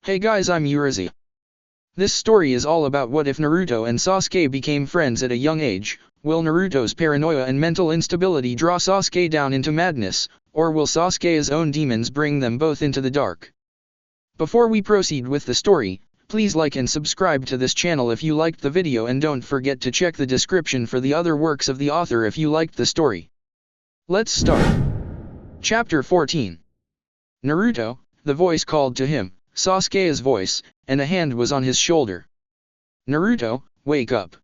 Hey guys, I'm Urizi. This story is all about what if Naruto and Sasuke became friends at a young age. Will Naruto's paranoia and mental instability draw Sasuke down into madness, or will Sasuke's own demons bring them both into the dark? Before we proceed with the story, please like and subscribe to this channel if you liked the video, and don't forget to check the description for the other works of the author if you liked the story. Let's start. Chapter 14. Naruto, the voice called to him, Sasuke's voice, and a hand was on his shoulder. Naruto, wake up.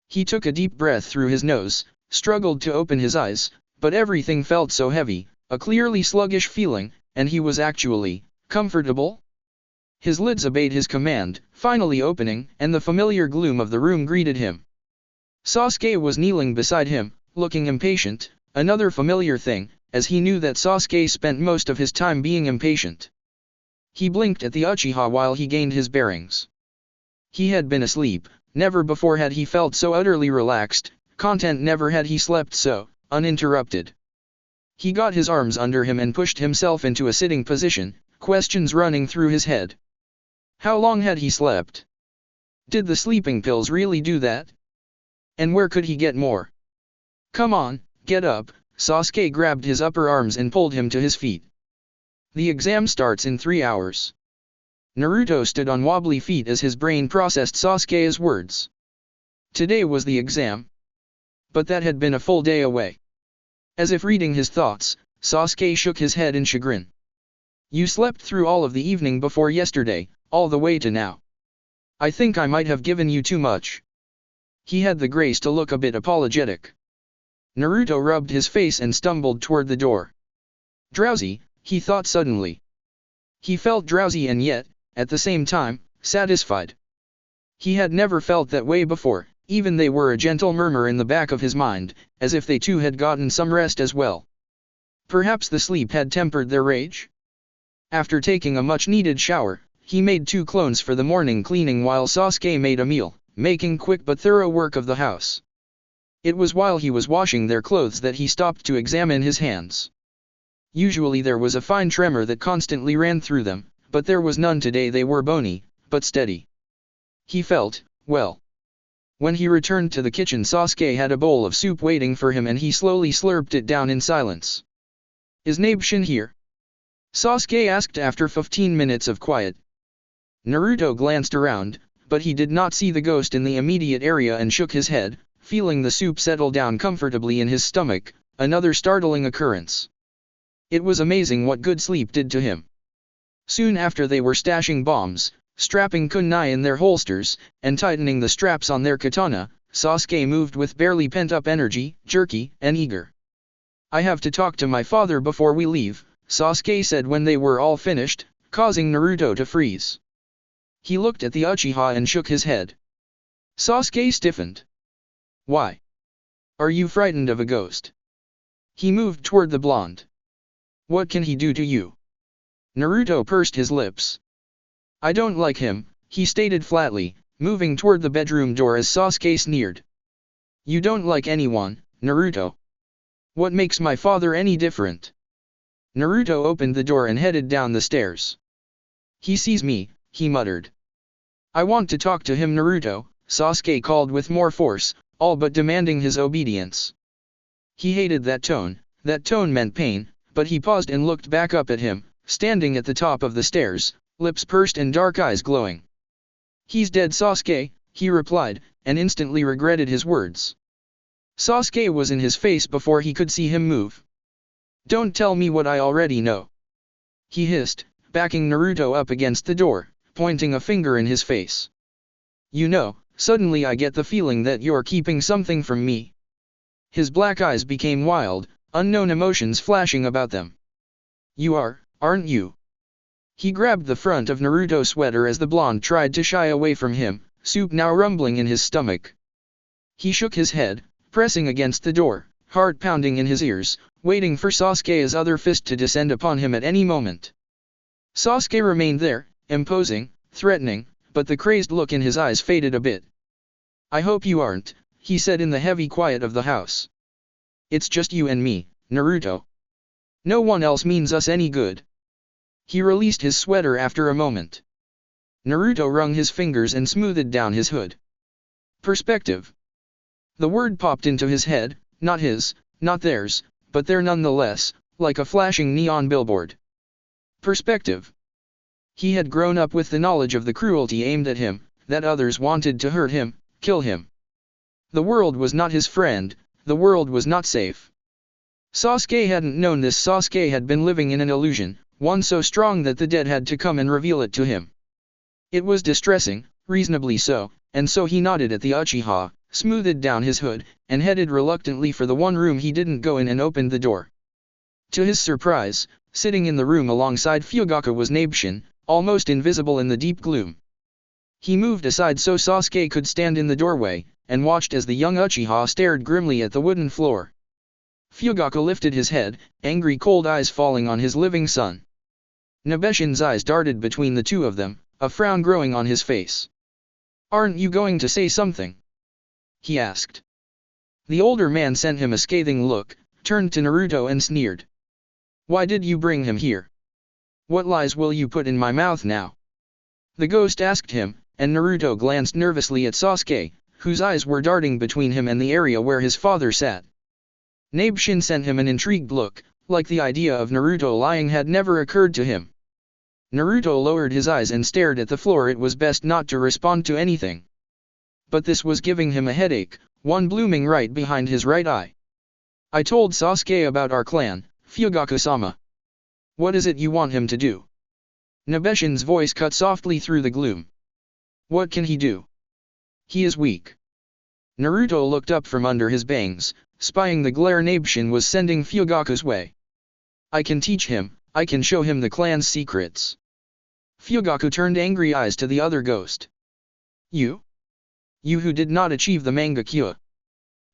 He took a deep breath through his nose, struggled to open his eyes, but everything felt so heavy, a clearly sluggish feeling, and he was actually comfortable. His lids obeyed his command, finally opening, and the familiar gloom of the room greeted him. Sasuke was kneeling beside him, looking impatient, another familiar thing, as he knew that Sasuke spent most of his time being impatient. He blinked at the Uchiha while he gained his bearings. He had been asleep, never before had he felt so utterly relaxed, never had he slept so uninterrupted. He got his arms under him and pushed himself into a sitting position, questions running through his head. How long had he slept? Did the sleeping pills really do that? And where could he get more? Come on, get up. Sasuke grabbed his upper arms and pulled him to his feet. The exam starts in 3 hours. Naruto stood on wobbly feet as his brain processed Sasuke's words. Today was the exam. But that had been a full day away. As if reading his thoughts, Sasuke shook his head in chagrin. You slept through all of the evening before yesterday, all the way to now. I think I might have given you too much. He had the grace to look a bit apologetic. Naruto rubbed his face and stumbled toward the door. Drowsy, he thought suddenly. He felt drowsy and yet, at the same time, satisfied. He had never felt that way before, even they were a gentle murmur in the back of his mind, as if they too had gotten some rest as well. Perhaps the sleep had tempered their rage? After taking a much-needed shower, he made 2 clones for the morning cleaning while Sasuke made a meal, making quick but thorough work of the house. It was while he was washing their clothes that he stopped to examine his hands. Usually there was a fine tremor that constantly ran through them, but there was none today. They were bony, but steady. He felt well. When he returned to the kitchen, Sasuke had a bowl of soup waiting for him and he slowly slurped it down in silence. Is Nabe-shin here? Sasuke asked after 15 minutes of quiet. Naruto glanced around, but he did not see the ghost in the immediate area and shook his head, feeling the soup settle down comfortably in his stomach, another startling occurrence. It was amazing what good sleep did to him. Soon after they were stashing bombs, strapping kunai in their holsters, and tightening the straps on their katana, Sasuke moved with barely pent-up energy, jerky and eager. I have to talk to my father before we leave, Sasuke said when they were all finished, causing Naruto to freeze. He looked at the Uchiha and shook his head. Sasuke stiffened. Why? Are you frightened of a ghost? He moved toward the blonde. What can he do to you? Naruto pursed his lips. I don't like him, he stated flatly, moving toward the bedroom door as Sasuke sneered. You don't like anyone, Naruto. What makes my father any different? Naruto opened the door and headed down the stairs. He sees me, he muttered. I want to talk to him, Naruto, Sasuke called with more force, all but demanding his obedience. He hated that tone meant pain, but he paused and looked back up at him, standing at the top of the stairs, lips pursed and dark eyes glowing. He's dead, Sasuke, he replied, and instantly regretted his words. Sasuke was in his face before he could see him move. Don't tell me what I already know. He hissed, backing Naruto up against the door, pointing a finger in his face. You know, suddenly I get the feeling that you're keeping something from me. His black eyes became wild, unknown emotions flashing about them. You are, aren't you? He grabbed the front of Naruto's sweater as the blonde tried to shy away from him, soup now rumbling in his stomach. He shook his head, pressing against the door, heart pounding in his ears, waiting for Sasuke's other fist to descend upon him at any moment. Sasuke remained there, imposing, threatening, but the crazed look in his eyes faded a bit. I hope you aren't, he said in the heavy quiet of the house. It's just you and me, Naruto. No one else means us any good. He released his sweater after a moment. Naruto wrung his fingers and smoothed down his hood. Perspective. The word popped into his head, not his, not theirs, but there nonetheless, like a flashing neon billboard. Perspective. He had grown up with the knowledge of the cruelty aimed at him, that others wanted to hurt him, kill him. The world was not his friend, the world was not safe. Sasuke hadn't known this. Sasuke had been living in an illusion, one so strong that the dead had to come and reveal it to him. It was distressing, reasonably so, and so he nodded at the Uchiha, smoothed down his hood, and headed reluctantly for the one room he didn't go in and opened the door. To his surprise, sitting in the room alongside Fugaku was Nabeshin, almost invisible in the deep gloom. He moved aside so Sasuke could stand in the doorway, and watched as the young Uchiha stared grimly at the wooden floor. Fugaku lifted his head, angry cold eyes falling on his living son. Nabeshin's eyes darted between the two of them, a frown growing on his face. "Aren't you going to say something?" he asked. The older man sent him a scathing look, turned to Naruto and sneered. "Why did you bring him here? What lies will you put in my mouth now?" The ghost asked him, and Naruto glanced nervously at Sasuke, whose eyes were darting between him and the area where his father sat. Nabeshin sent him an intrigued look, like the idea of Naruto lying had never occurred to him. Naruto lowered his eyes and stared at the floor. It was best not to respond to anything. But this was giving him a headache, one blooming right behind his right eye. "I told Sasuke about our clan, Fugaku-sama. What is it you want him to do?" Nabeshin's voice cut softly through the gloom. "What can he do? He is weak." Naruto looked up from under his bangs, spying the glare Nabeshin was sending Fugaku's way. "I can teach him, I can show him the clan's secrets." Fugaku turned angry eyes to the other ghost. You? You who did not achieve the Mangekyo."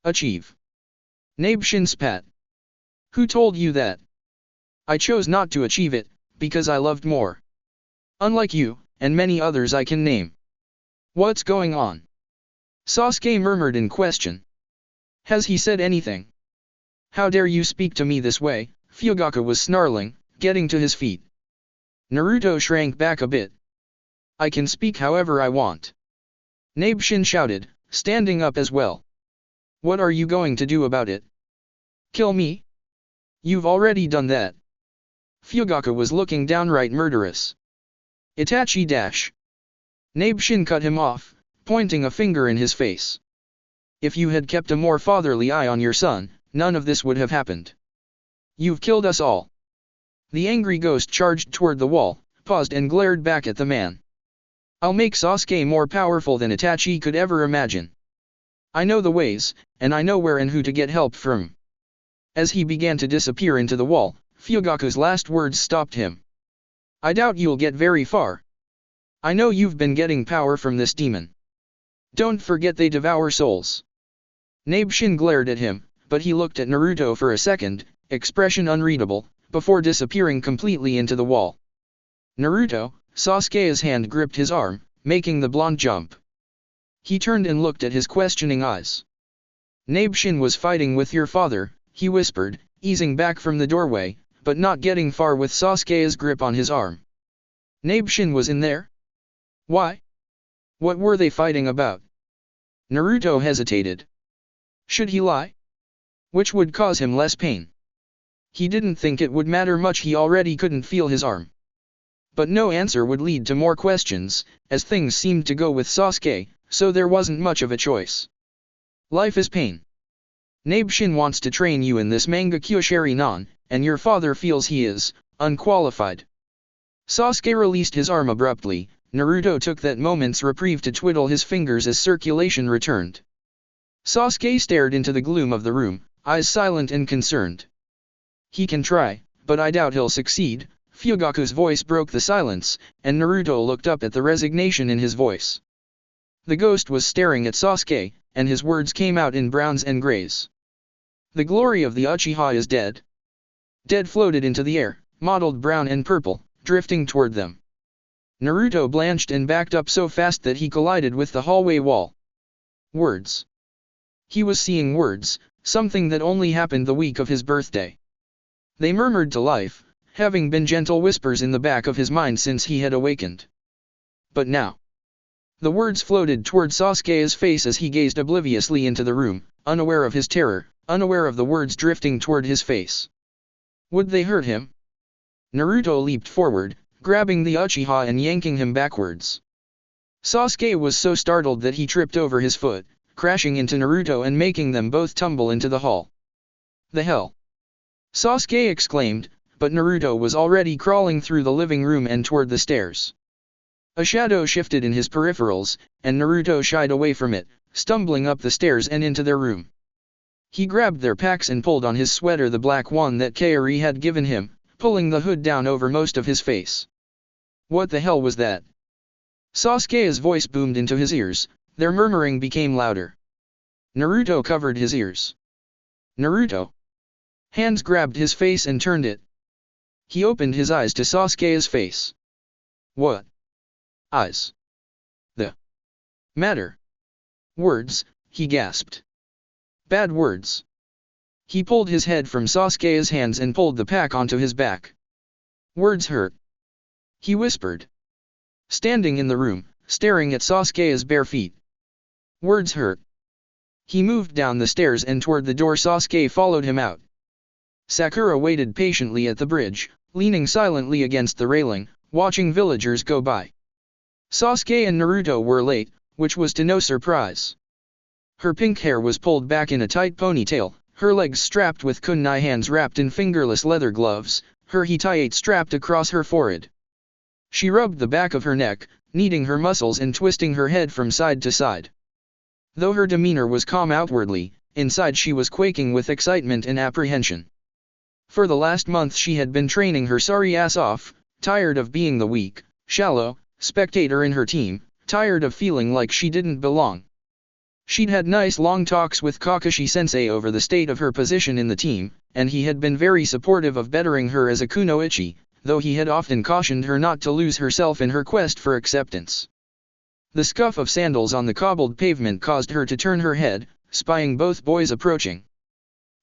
"Achieve?" Nabeshin spat. "Who told you that?" "I chose not to achieve it, because I loved more. Unlike you, and many others I can name." "What's going on?" Sasuke murmured in question. "Has he said anything?" "How dare you speak to me this way?" Fugaku was snarling, getting to his feet. Naruto shrank back a bit. "I can speak however I want." Nabeshin shouted, standing up as well. "What are you going to do about it? Kill me? You've already done that." Fugaku was looking downright murderous. "Itachi dash." Nabeshin cut him off, pointing a finger in his face. "If you had kept a more fatherly eye on your son, none of this would have happened. You've killed us all." The angry ghost charged toward the wall, paused and glared back at the man. "I'll make Sasuke more powerful than Itachi could ever imagine. I know the ways, and I know where and who to get help from." As he began to disappear into the wall, Fugaku's last words stopped him. "I doubt you'll get very far. I know you've been getting power from this demon. Don't forget they devour souls." Nabeshin glared at him, but he looked at Naruto for a second, expression unreadable, before disappearing completely into the wall. "Naruto," Sasuke's hand gripped his arm, making the blonde jump. He turned and looked at his questioning eyes. "Nabeshin was fighting with your father," he whispered, easing back from the doorway, but not getting far with Sasuke's grip on his arm. "Nabeshin was in there? Why? What were they fighting about?" Naruto hesitated. Should he lie? Which would cause him less pain? He didn't think it would matter much. He already couldn't feel his arm. But no answer would lead to more questions, as things seemed to go with Sasuke, so there wasn't much of a choice. "Life is pain. Nabeshin wants to train you in this Mangekyo Sharingan, and your father feels he is unqualified." Sasuke released his arm abruptly. Naruto took that moment's reprieve to twiddle his fingers as circulation returned. Sasuke stared into the gloom of the room, eyes silent and concerned. "He can try, but I doubt he'll succeed." Fugaku's voice broke the silence, and Naruto looked up at the resignation in his voice. The ghost was staring at Sasuke, and his words came out in browns and grays. "The glory of the Uchiha is dead." Dead floated into the air, mottled brown and purple, drifting toward them. Naruto blanched and backed up so fast that he collided with the hallway wall. Words. He was seeing words, something that only happened the week of his birthday. They murmured to life, having been gentle whispers in the back of his mind since he had awakened. but now. The words floated toward Sasuke's face as he gazed obliviously into the room, unaware of his terror, unaware of the words drifting toward his face. Would they hurt him? Naruto leaped forward, grabbing the Uchiha and yanking him backwards. Sasuke was so startled that he tripped over his foot, crashing into Naruto and making them both tumble into the hall. The hell? Sasuke exclaimed, but Naruto was already crawling through the living room and toward the stairs. A shadow shifted in his peripherals, and Naruto shied away from it, stumbling up the stairs and into their room. He grabbed their packs and pulled on his sweater, the black one that Kaori had given him, pulling the hood down over most of his face. What the hell was that? Sasuke's voice boomed into his ears, their murmuring became louder. Naruto covered his ears. Naruto. Hands grabbed his face and turned it. He opened his eyes to Sasuke's face. What? Eyes. The matter. Words, he gasped. Bad words. He pulled his head from Sasuke's hands and pulled the pack onto his back. Words hurt. He whispered. Standing in the room, staring at Sasuke's bare feet. Words hurt. He moved down the stairs and toward the door. Sasuke followed him out. Sakura waited patiently at the bridge, leaning silently against the railing, watching villagers go by. Sasuke and Naruto were late, which was to no surprise. Her pink hair was pulled back in a tight ponytail, her legs strapped with kunai, hands wrapped in fingerless leather gloves, her hitayate strapped across her forehead. She rubbed the back of her neck, kneading her muscles and twisting her head from side to side. Though her demeanor was calm outwardly, inside she was quaking with excitement and apprehension. For the last month she had been training her sorry ass off, tired of being the weak, shallow spectator in her team, tired of feeling like she didn't belong. She'd had nice long talks with Kakashi-sensei over the state of her position in the team, and he had been very supportive of bettering her as a kunoichi, though he had often cautioned her not to lose herself in her quest for acceptance. The scuff of sandals on the cobbled pavement caused her to turn her head, spying both boys approaching.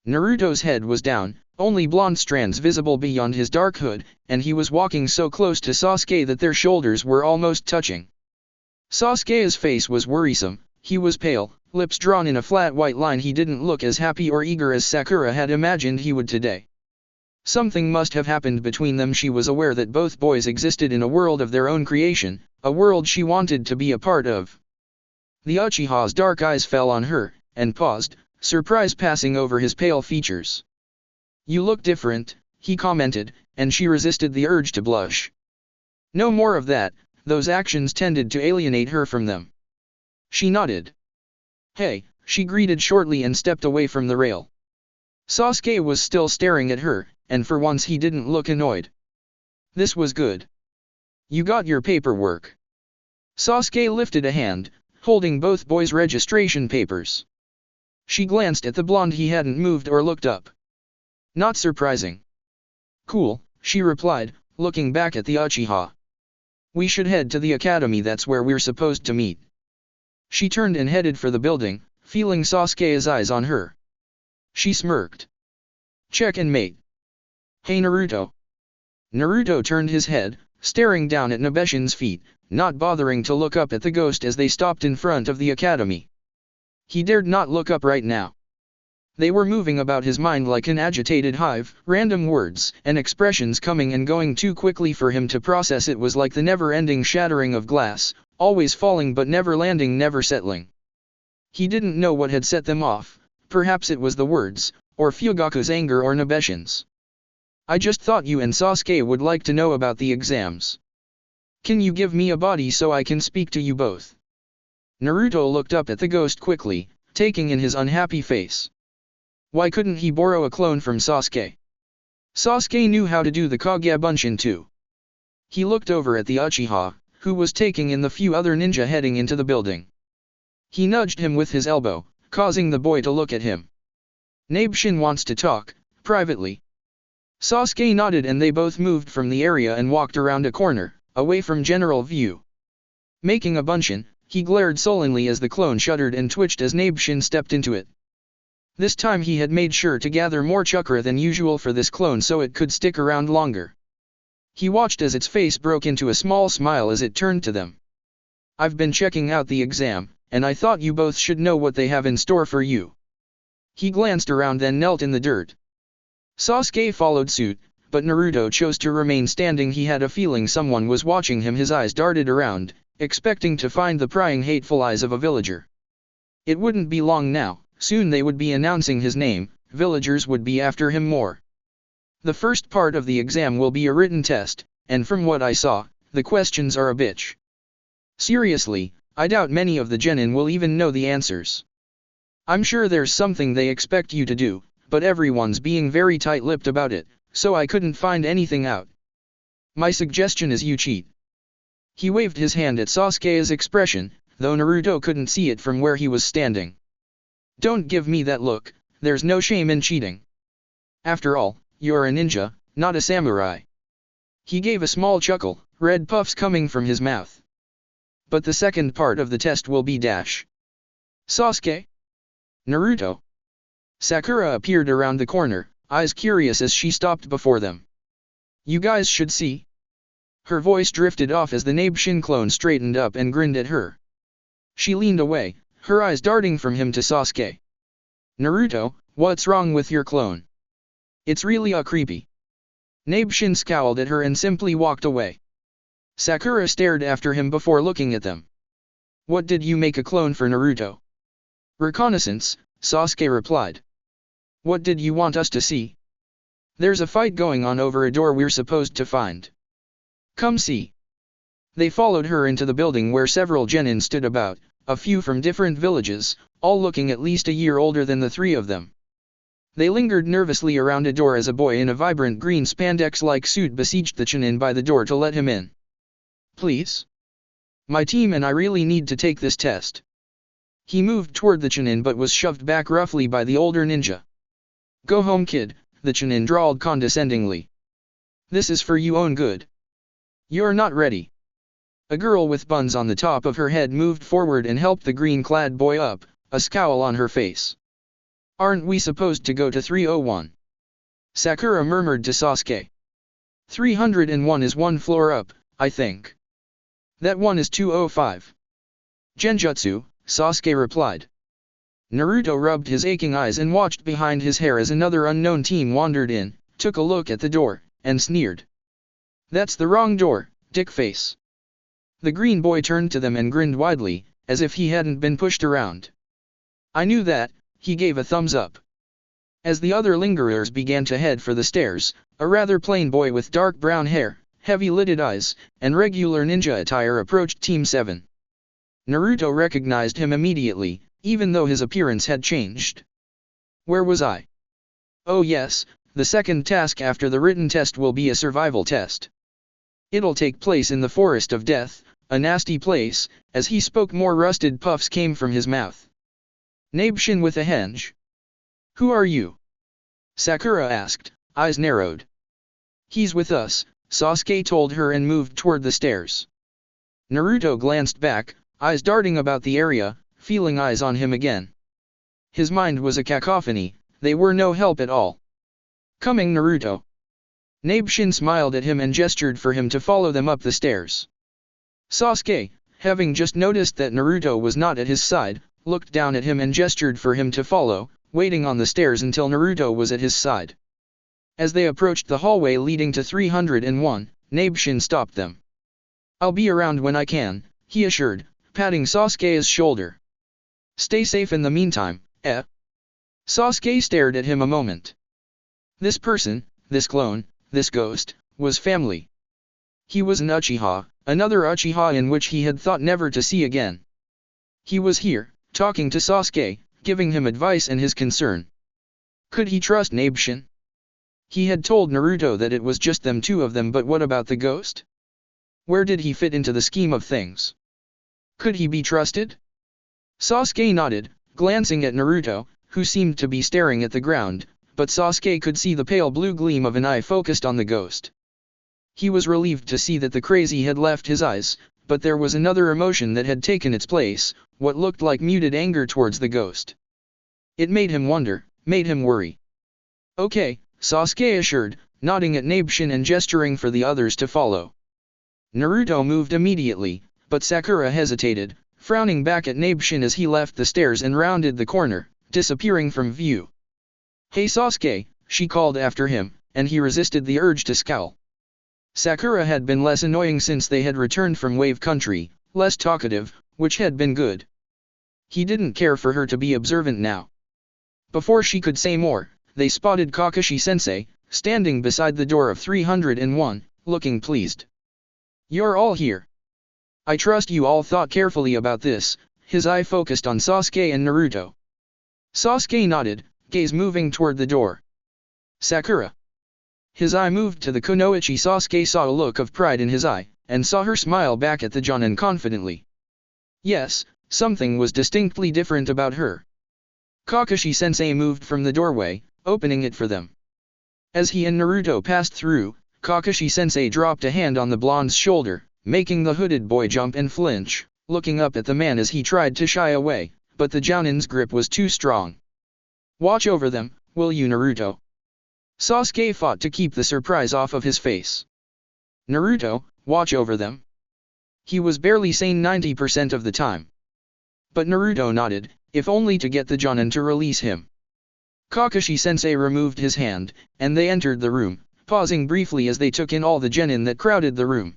Naruto's head was down, only blonde strands visible beyond his dark hood, and he was walking so close to Sasuke that their shoulders were almost touching. Sasuke's face was worrisome, he was pale, lips drawn in a flat white line. He didn't look as happy or eager as Sakura had imagined he would today. Something must have happened between them. She was aware that both boys existed in a world of their own creation, a world she wanted to be a part of. The Uchiha's dark eyes fell on her, and paused, surprise passing over his pale features. You look different, he commented, and she resisted the urge to blush. No more of that, those actions tended to alienate her from them. She nodded. Hey, she greeted shortly and stepped away from the rail. Sasuke was still staring at her, and for once he didn't look annoyed. This was good. You got your paperwork. Sasuke lifted a hand, holding both boys' registration papers. She glanced at the blonde. He hadn't moved or looked up. Not surprising. Cool, she replied, looking back at the Uchiha. We should head to the academy, that's where we're supposed to meet. She turned and headed for the building, feeling Sasuke's eyes on her. She smirked. Check and mate. Hey Naruto. Naruto turned his head, staring down at Nabeshin's feet, not bothering to look up at the ghost as they stopped in front of the academy. He dared not look up right now. They were moving about his mind like an agitated hive, random words and expressions coming and going too quickly for him to process. It was like the never-ending shattering of glass, always falling but never landing, never settling. He didn't know what had set them off, perhaps it was the words, or Fugaku's anger or Nabeshin's. I just thought you and Sasuke would like to know about the exams. Can you give me a body so I can speak to you both? Naruto looked up at the ghost quickly, taking in his unhappy face. Why couldn't he borrow a clone from Sasuke? Sasuke knew how to do the Kage Bunshin too. He looked over at the Uchiha, who was taking in the few other ninja heading into the building. He nudged him with his elbow, causing the boy to look at him. Nabeshin wants to talk, privately. Sasuke nodded and they both moved from the area and walked around a corner, away from general view. Making a bunshin, he glared sullenly as the clone shuddered and twitched as Nabeshin stepped into it. This time he had made sure to gather more chakra than usual for this clone so it could stick around longer. He watched as its face broke into a small smile as it turned to them. I've been checking out the exam, and I thought you both should know what they have in store for you. He glanced around then knelt in the dirt. Sasuke followed suit, but Naruto chose to remain standing. He had a feeling someone was watching him. His eyes darted around, expecting to find the prying hateful eyes of a villager. It wouldn't be long now, soon they would be announcing his name, villagers would be after him more. The first part of the exam will be a written test, and from what I saw, the questions are a bitch. Seriously, I doubt many of the genin will even know the answers. I'm sure there's something they expect you to do, but everyone's being very tight-lipped about it, so I couldn't find anything out. My suggestion is you cheat. He waved his hand at Sasuke's expression, though Naruto couldn't see it from where he was standing. Don't give me that look, there's no shame in cheating. After all, you're a ninja, not a samurai. He gave a small chuckle, red puffs coming from his mouth. But the second part of the test will be dash. Sasuke? Naruto? Sakura appeared around the corner, eyes curious as she stopped before them. You guys should see. Her voice drifted off as the Nabeshin clone straightened up and grinned at her. She leaned away, her eyes darting from him to Sasuke. Naruto, what's wrong with your clone? It's really creepy. Nabeshin scowled at her and simply walked away. Sakura stared after him before looking at them. What did you make a clone for, Naruto? Reconnaissance, Sasuke replied. What did you want us to see? There's a fight going on over a door we're supposed to find. Come see. They followed her into the building where several genin stood about, a few from different villages, all looking at least a year older than the three of them. They lingered nervously around a door as a boy in a vibrant green spandex-like suit besieged the genin by the door to let him in. Please? My team and I really need to take this test. He moved toward the genin but was shoved back roughly by the older ninja. Go home, kid, the genin drawled condescendingly. This is for your own good. You're not ready. A girl with buns on the top of her head moved forward and helped the green-clad boy up, a scowl on her face. Aren't we supposed to go to 301? Sakura murmured to Sasuke. 301 is one floor up, I think. That one is 205. Genjutsu, Sasuke replied. Naruto rubbed his aching eyes and watched behind his hair as another unknown team wandered in, took a look at the door, and sneered. That's the wrong door, dickface. The green boy turned to them and grinned widely, as if he hadn't been pushed around. I knew that, he gave a thumbs up. As the other lingerers began to head for the stairs, a rather plain boy with dark brown hair, heavy-lidded eyes, and regular ninja attire approached Team 7. Naruto recognized him immediately, even though his appearance had changed. Where was I? Oh yes, the second task after the written test will be a survival test. It'll take place in the Forest of Death, a nasty place. As he spoke, more rusted puffs came from his mouth. Nabeshin with a henge. Who are you? Sakura asked, eyes narrowed. He's with us, Sasuke told her and moved toward the stairs. Naruto glanced back, eyes darting about the area, feeling eyes on him again. His mind was a cacophony, they were no help at all. Coming, Naruto. Nabeshin smiled at him and gestured for him to follow them up the stairs. Sasuke, having just noticed that Naruto was not at his side, looked down at him and gestured for him to follow, waiting on the stairs until Naruto was at his side. As they approached the hallway leading to 301, Nabeshin stopped them. I'll be around when I can, he assured, patting Sasuke's shoulder. Stay safe in the meantime, eh? Sasuke stared at him a moment. This person, this clone, this ghost, was family. He was an Uchiha, another Uchiha in which he had thought never to see again. He was here, talking to Sasuke, giving him advice and his concern. Could he trust Nabeshin? He had told Naruto that it was just them two of them, but what about the ghost? Where did he fit into the scheme of things? Could he be trusted? Sasuke nodded, glancing at Naruto, who seemed to be staring at the ground, but Sasuke could see the pale blue gleam of an eye focused on the ghost. He was relieved to see that the crazy had left his eyes, but there was another emotion that had taken its place, what looked like muted anger towards the ghost. It made him wonder, made him worry. Okay, Sasuke assured, nodding at Nabeshin and gesturing for the others to follow. Naruto moved immediately, but Sakura hesitated, frowning back at Nabeshin as he left the stairs and rounded the corner, disappearing from view. "Hey Sasuke," she called after him, and he resisted the urge to scowl. Sakura had been less annoying since they had returned from Wave Country, less talkative, which had been good. He didn't care for her to be observant now. Before she could say more, they spotted Kakashi-sensei, standing beside the door of 301, looking pleased. "You're all here. I trust you all thought carefully about this." His eye focused on Sasuke and Naruto. Sasuke nodded, gaze moving toward the door. "Sakura." His eye moved to the kunoichi. Sasuke saw a look of pride in his eye, and saw her smile back at the Jonin confidently. Yes, something was distinctly different about her. Kakashi-sensei moved from the doorway, opening it for them. As he and Naruto passed through, Kakashi-sensei dropped a hand on the blonde's shoulder, making the hooded boy jump and flinch, looking up at the man as he tried to shy away, but the Jonin's grip was too strong. "Watch over them, will you, Naruto?" Sasuke fought to keep the surprise off of his face. "Naruto, watch over them?" He was barely sane 90% of the time. But Naruto nodded, if only to get the Jonin to release him. Kakashi-sensei removed his hand, and they entered the room, pausing briefly as they took in all the genin that crowded the room.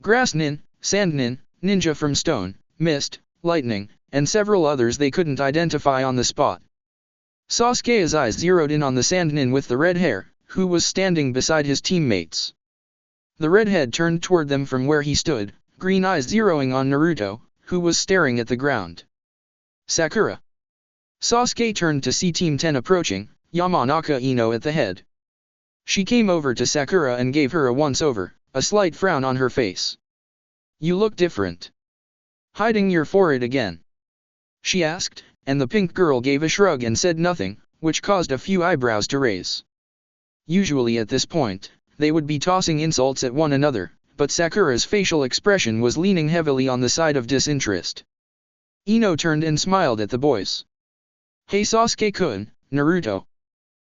Grass nin, sand nin, ninja from stone, mist, lightning, and several others they couldn't identify on the spot. Sasuke's eyes zeroed in on the sand nin with the red hair, who was standing beside his teammates. The redhead turned toward them from where he stood, green eyes zeroing on Naruto, who was staring at the ground. "Sakura." Sasuke turned to see Team 10 approaching, Yamanaka Ino at the head. She came over to Sakura and gave her a once-over, a slight frown on her face. "You look different. Hiding your forehead again?" she asked, and the pink girl gave a shrug and said nothing, which caused a few eyebrows to raise. Usually at this point, they would be tossing insults at one another, but Sakura's facial expression was leaning heavily on the side of disinterest. Ino turned and smiled at the boys. "Hey Sasuke-kun, Naruto."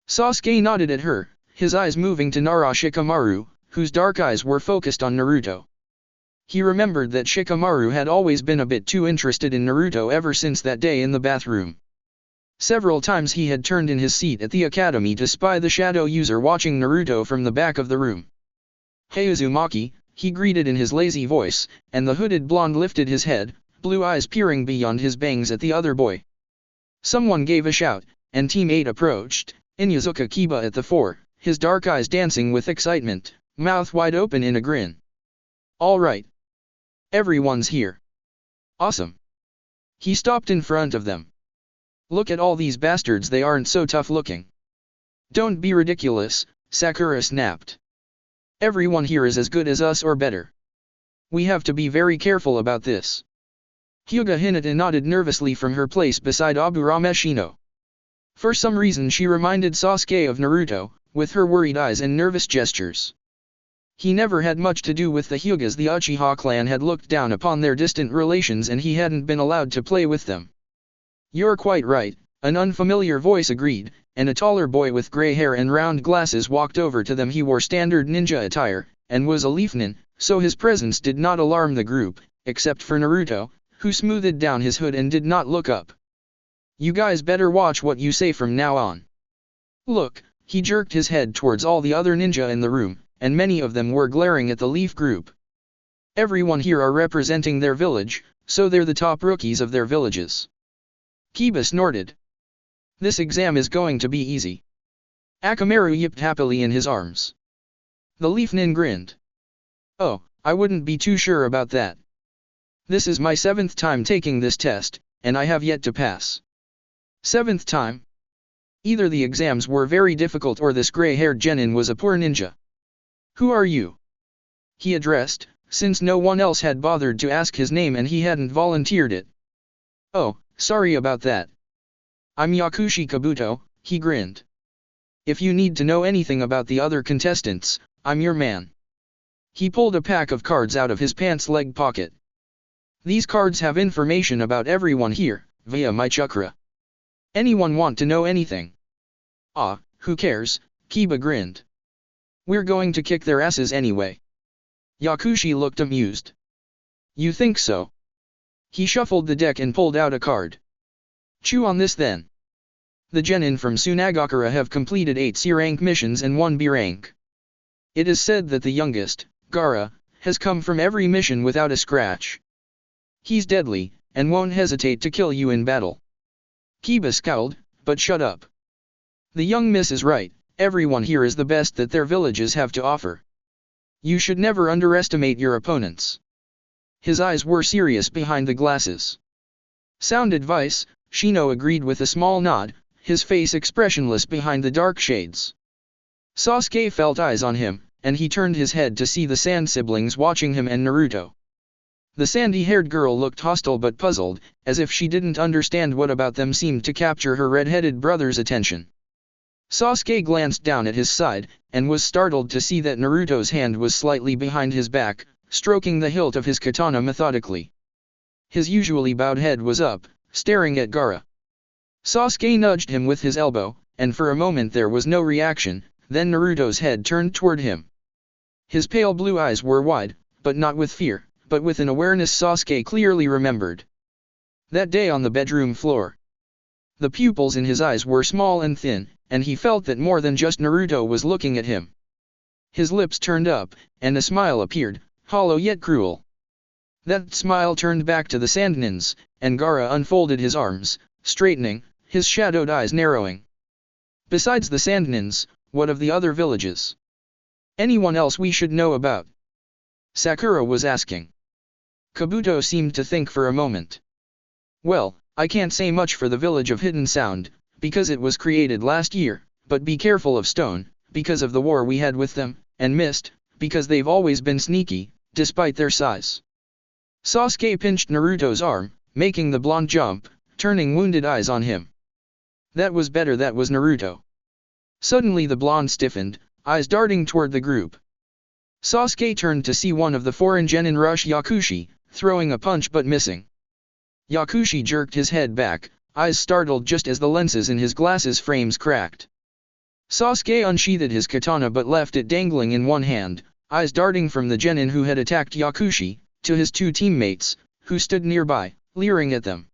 Sasuke nodded at her, his eyes moving to Orochimaru, whose dark eyes were focused on Naruto. He remembered that Shikamaru had always been a bit too interested in Naruto ever since that day in the bathroom. Several times he had turned in his seat at the academy to spy the shadow user watching Naruto from the back of the room. "Hey Uzumaki," he greeted in his lazy voice, and the hooded blonde lifted his head, blue eyes peering beyond his bangs at the other boy. Someone gave a shout, and Team 8 approached, Inuzuka Kiba at the fore, his dark eyes dancing with excitement, mouth wide open in a grin. "All right. Everyone's here. Awesome." He stopped in front of them. "Look at all these bastards, they aren't so tough looking." "Don't be ridiculous," Sakura snapped. "Everyone here is as good as us or better. We have to be very careful about this." Hyuga Hinata nodded nervously from her place beside Aburame. For some reason she reminded Sasuke of Naruto, with her worried eyes and nervous gestures. He never had much to do with the Hyugas. The Uchiha clan had looked down upon their distant relations and he hadn't been allowed to play with them. "You're quite right," an unfamiliar voice agreed, and a taller boy with gray hair and round glasses walked over to them. He wore standard ninja attire, and was a leaf nin, so his presence did not alarm the group, except for Naruto, who smoothed down his hood and did not look up. "You guys better watch what you say from now on. Look," he jerked his head towards all the other ninja in the room, and many of them were glaring at the Leaf group. "Everyone here are representing their village, so they're the top rookies of their villages." Kiba snorted. "This exam is going to be easy." Akamaru yipped happily in his arms. The Leaf Nin grinned. "Oh, I wouldn't be too sure about that. This is my 7th time taking this test, and I have yet to pass." 7th time? Either the exams were very difficult or this gray-haired genin was a poor ninja. "Who are you?" he addressed, since no one else had bothered to ask his name and he hadn't volunteered it. "Oh, sorry about that. I'm Yakushi Kabuto," he grinned. "If you need to know anything about the other contestants, I'm your man." He pulled a pack of cards out of his pants leg pocket. "These cards have information about everyone here, via my chakra. Anyone want to know anything?" "Ah, who cares?" Kiba grinned. "We're going to kick their asses anyway." Yakushi looked amused. You think so? He shuffled the deck and pulled out a card. Chew on this then. The genin from Sunagakura have completed 8 C rank missions and 1 B rank. It is said that the youngest, Gaara, has come from every mission without a scratch. He's deadly, and won't hesitate to kill you in battle. Kiba scowled, but shut up. The young miss is right, everyone here is the best that their villages have to offer. You should never underestimate your opponents. His eyes were serious behind the glasses. Sound advice, Shino agreed with a small nod, his face expressionless behind the dark shades. Sasuke felt eyes on him, and he turned his head to see the Sand siblings watching him and Naruto. The sandy-haired girl looked hostile but puzzled, as if she didn't understand what about them seemed to capture her red-headed brother's attention. Sasuke glanced down at his side, and was startled to see that Naruto's hand was slightly behind his back, stroking the hilt of his katana methodically. His usually bowed head was up, staring at Gaara. Sasuke nudged him with his elbow, and for a moment there was no reaction, then Naruto's head turned toward him. His pale blue eyes were wide, but not with fear, but with an awareness Sasuke clearly remembered. That day on the bedroom floor. The pupils in his eyes were small and thin, and he felt that more than just Naruto was looking at him. His lips turned up, and a smile appeared, hollow yet cruel. That smile turned back to the Sandnins, and Gaara unfolded his arms, straightening, his shadowed eyes narrowing. Besides the Sandnins, what of the other villages? Anyone else we should know about? Sakura was asking. Kabuto seemed to think for a moment. Well, I can't say much for the village of Hidden Sound, because it was created last year, but be careful of Stone, because of the war we had with them, and Mist, because they've always been sneaky, despite their size. Sasuke pinched Naruto's arm, making the blonde jump, turning wounded eyes on him. That was better, that was Naruto. Suddenly the blonde stiffened, eyes darting toward the group. Sasuke turned to see one of the foreign genin rush Yakushi, throwing a punch but missing. Yakushi jerked his head back, eyes startled just as the lenses in his glasses frames cracked. Sasuke unsheathed his katana but left it dangling in one hand, eyes darting from the genin who had attacked Yakushi, to his 2 teammates, who stood nearby, leering at them.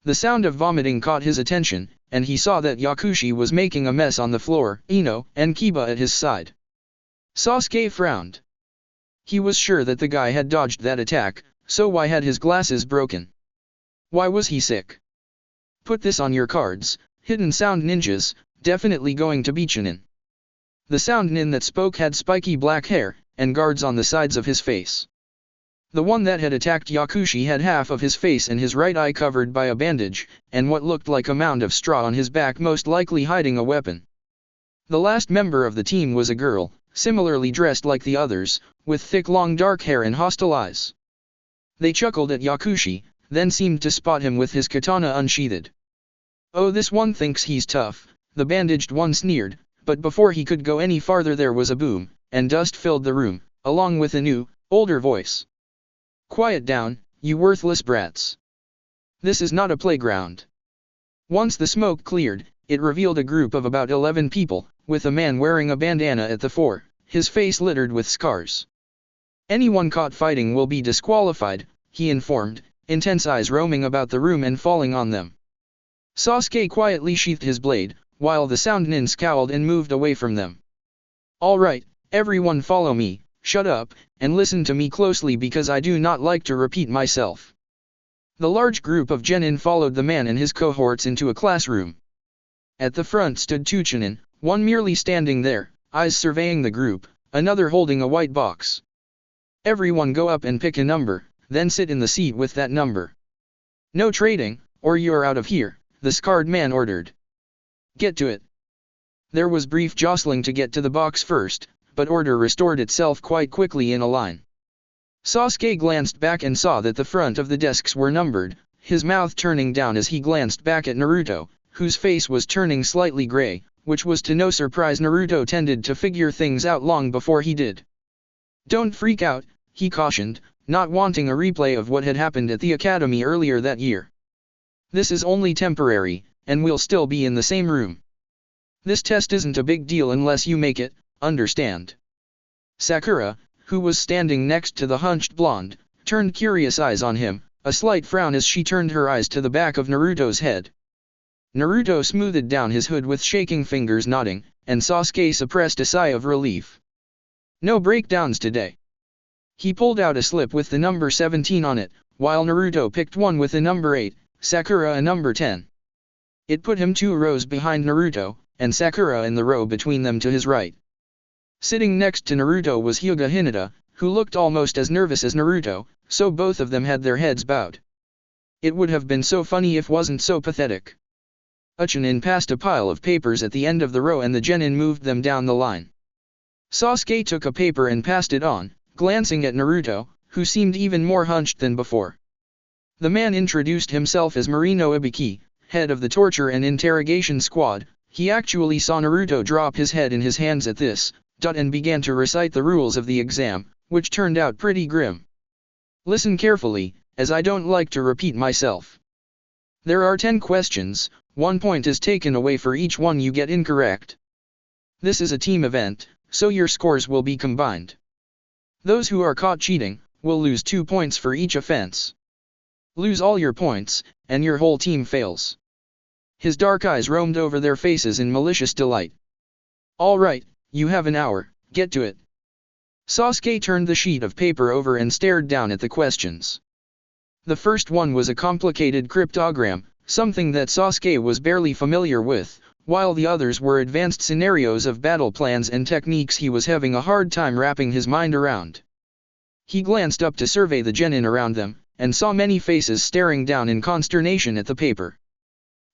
The sound of vomiting caught his attention, and he saw that Yakushi was making a mess on the floor, Ino and Kiba at his side. Sasuke frowned. He was sure that the guy had dodged that attack, so why had his glasses broken? Why was he sick? Put this on your cards, Hidden Sound ninjas, definitely going to be Chunin. The Sound nin that spoke had spiky black hair, and guards on the sides of his face. The one that had attacked Yakushi had half of his face and his right eye covered by a bandage, and what looked like a mound of straw on his back, most likely hiding a weapon. The last member of the team was a girl, similarly dressed like the others, with thick long dark hair and hostile eyes. They chuckled at Yakushi, then seemed to spot him with his katana unsheathed. Oh, this one thinks he's tough, the bandaged one sneered, but before he could go any farther there was a boom, and dust filled the room, along with a new, older voice. Quiet down, you worthless brats. This is not a playground. Once the smoke cleared, it revealed a group of about 11 people, with a man wearing a bandana at the fore, his face littered with scars. Anyone caught fighting will be disqualified, he informed, intense eyes roaming about the room and falling on them. Sasuke quietly sheathed his blade, while the Sound nin scowled and moved away from them. All right, everyone follow me, shut up, and listen to me closely because I do not like to repeat myself. The large group of genin followed the man and his cohorts into a classroom. At the front stood 2 Chunin, one merely standing there, eyes surveying the group, another holding a white box. Everyone go up and pick a number, then sit in the seat with that number. No trading, or you're out of here, the scarred man ordered. Get to it. There was brief jostling to get to the box first, but order restored itself quite quickly in a line. Sasuke glanced back and saw that the front of the desks were numbered, his mouth turning down as he glanced back at Naruto, whose face was turning slightly gray, which was to no surprise. Naruto tended to figure things out long before he did. Don't freak out, he cautioned, not wanting a replay of what had happened at the academy earlier that year. This is only temporary, and we'll still be in the same room. This test isn't a big deal unless you make it, understand? Sakura, who was standing next to the hunched blonde, turned curious eyes on him, a slight frown as she turned her eyes to the back of Naruto's head. Naruto smoothed down his hood with shaking fingers, nodding, and Sasuke suppressed a sigh of relief. No breakdowns today. He pulled out a slip with the number 17 on it, while Naruto picked one with the number 8, Sakura a number 10. It put him 2 rows behind Naruto, and Sakura in the row between them to his right. Sitting next to Naruto was Hyuga Hinata, who looked almost as nervous as Naruto, so both of them had their heads bowed. It would have been so funny if wasn't so pathetic. A Chunin passed a pile of papers at the end of the row and the genin moved them down the line. Sasuke took a paper and passed it on, glancing at Naruto, who seemed even more hunched than before. The man introduced himself as Marino Ibiki, head of the torture and interrogation squad. He actually saw Naruto drop his head in his hands at this, and began to recite the rules of the exam, which turned out pretty grim. Listen carefully, as I don't like to repeat myself. There are 10 questions, 1 point is taken away for each one you get incorrect. This is a team event, so your scores will be combined. Those who are caught cheating, will lose 2 points for each offense. Lose all your points, and your whole team fails. His dark eyes roamed over their faces in malicious delight. All right, you have an hour, get to it. Sasuke turned the sheet of paper over and stared down at the questions. The first one was a complicated cryptogram, something that Sasuke was barely familiar with, while the others were advanced scenarios of battle plans and techniques he was having a hard time wrapping his mind around. He glanced up to survey the genin around them, and saw many faces staring down in consternation at the paper.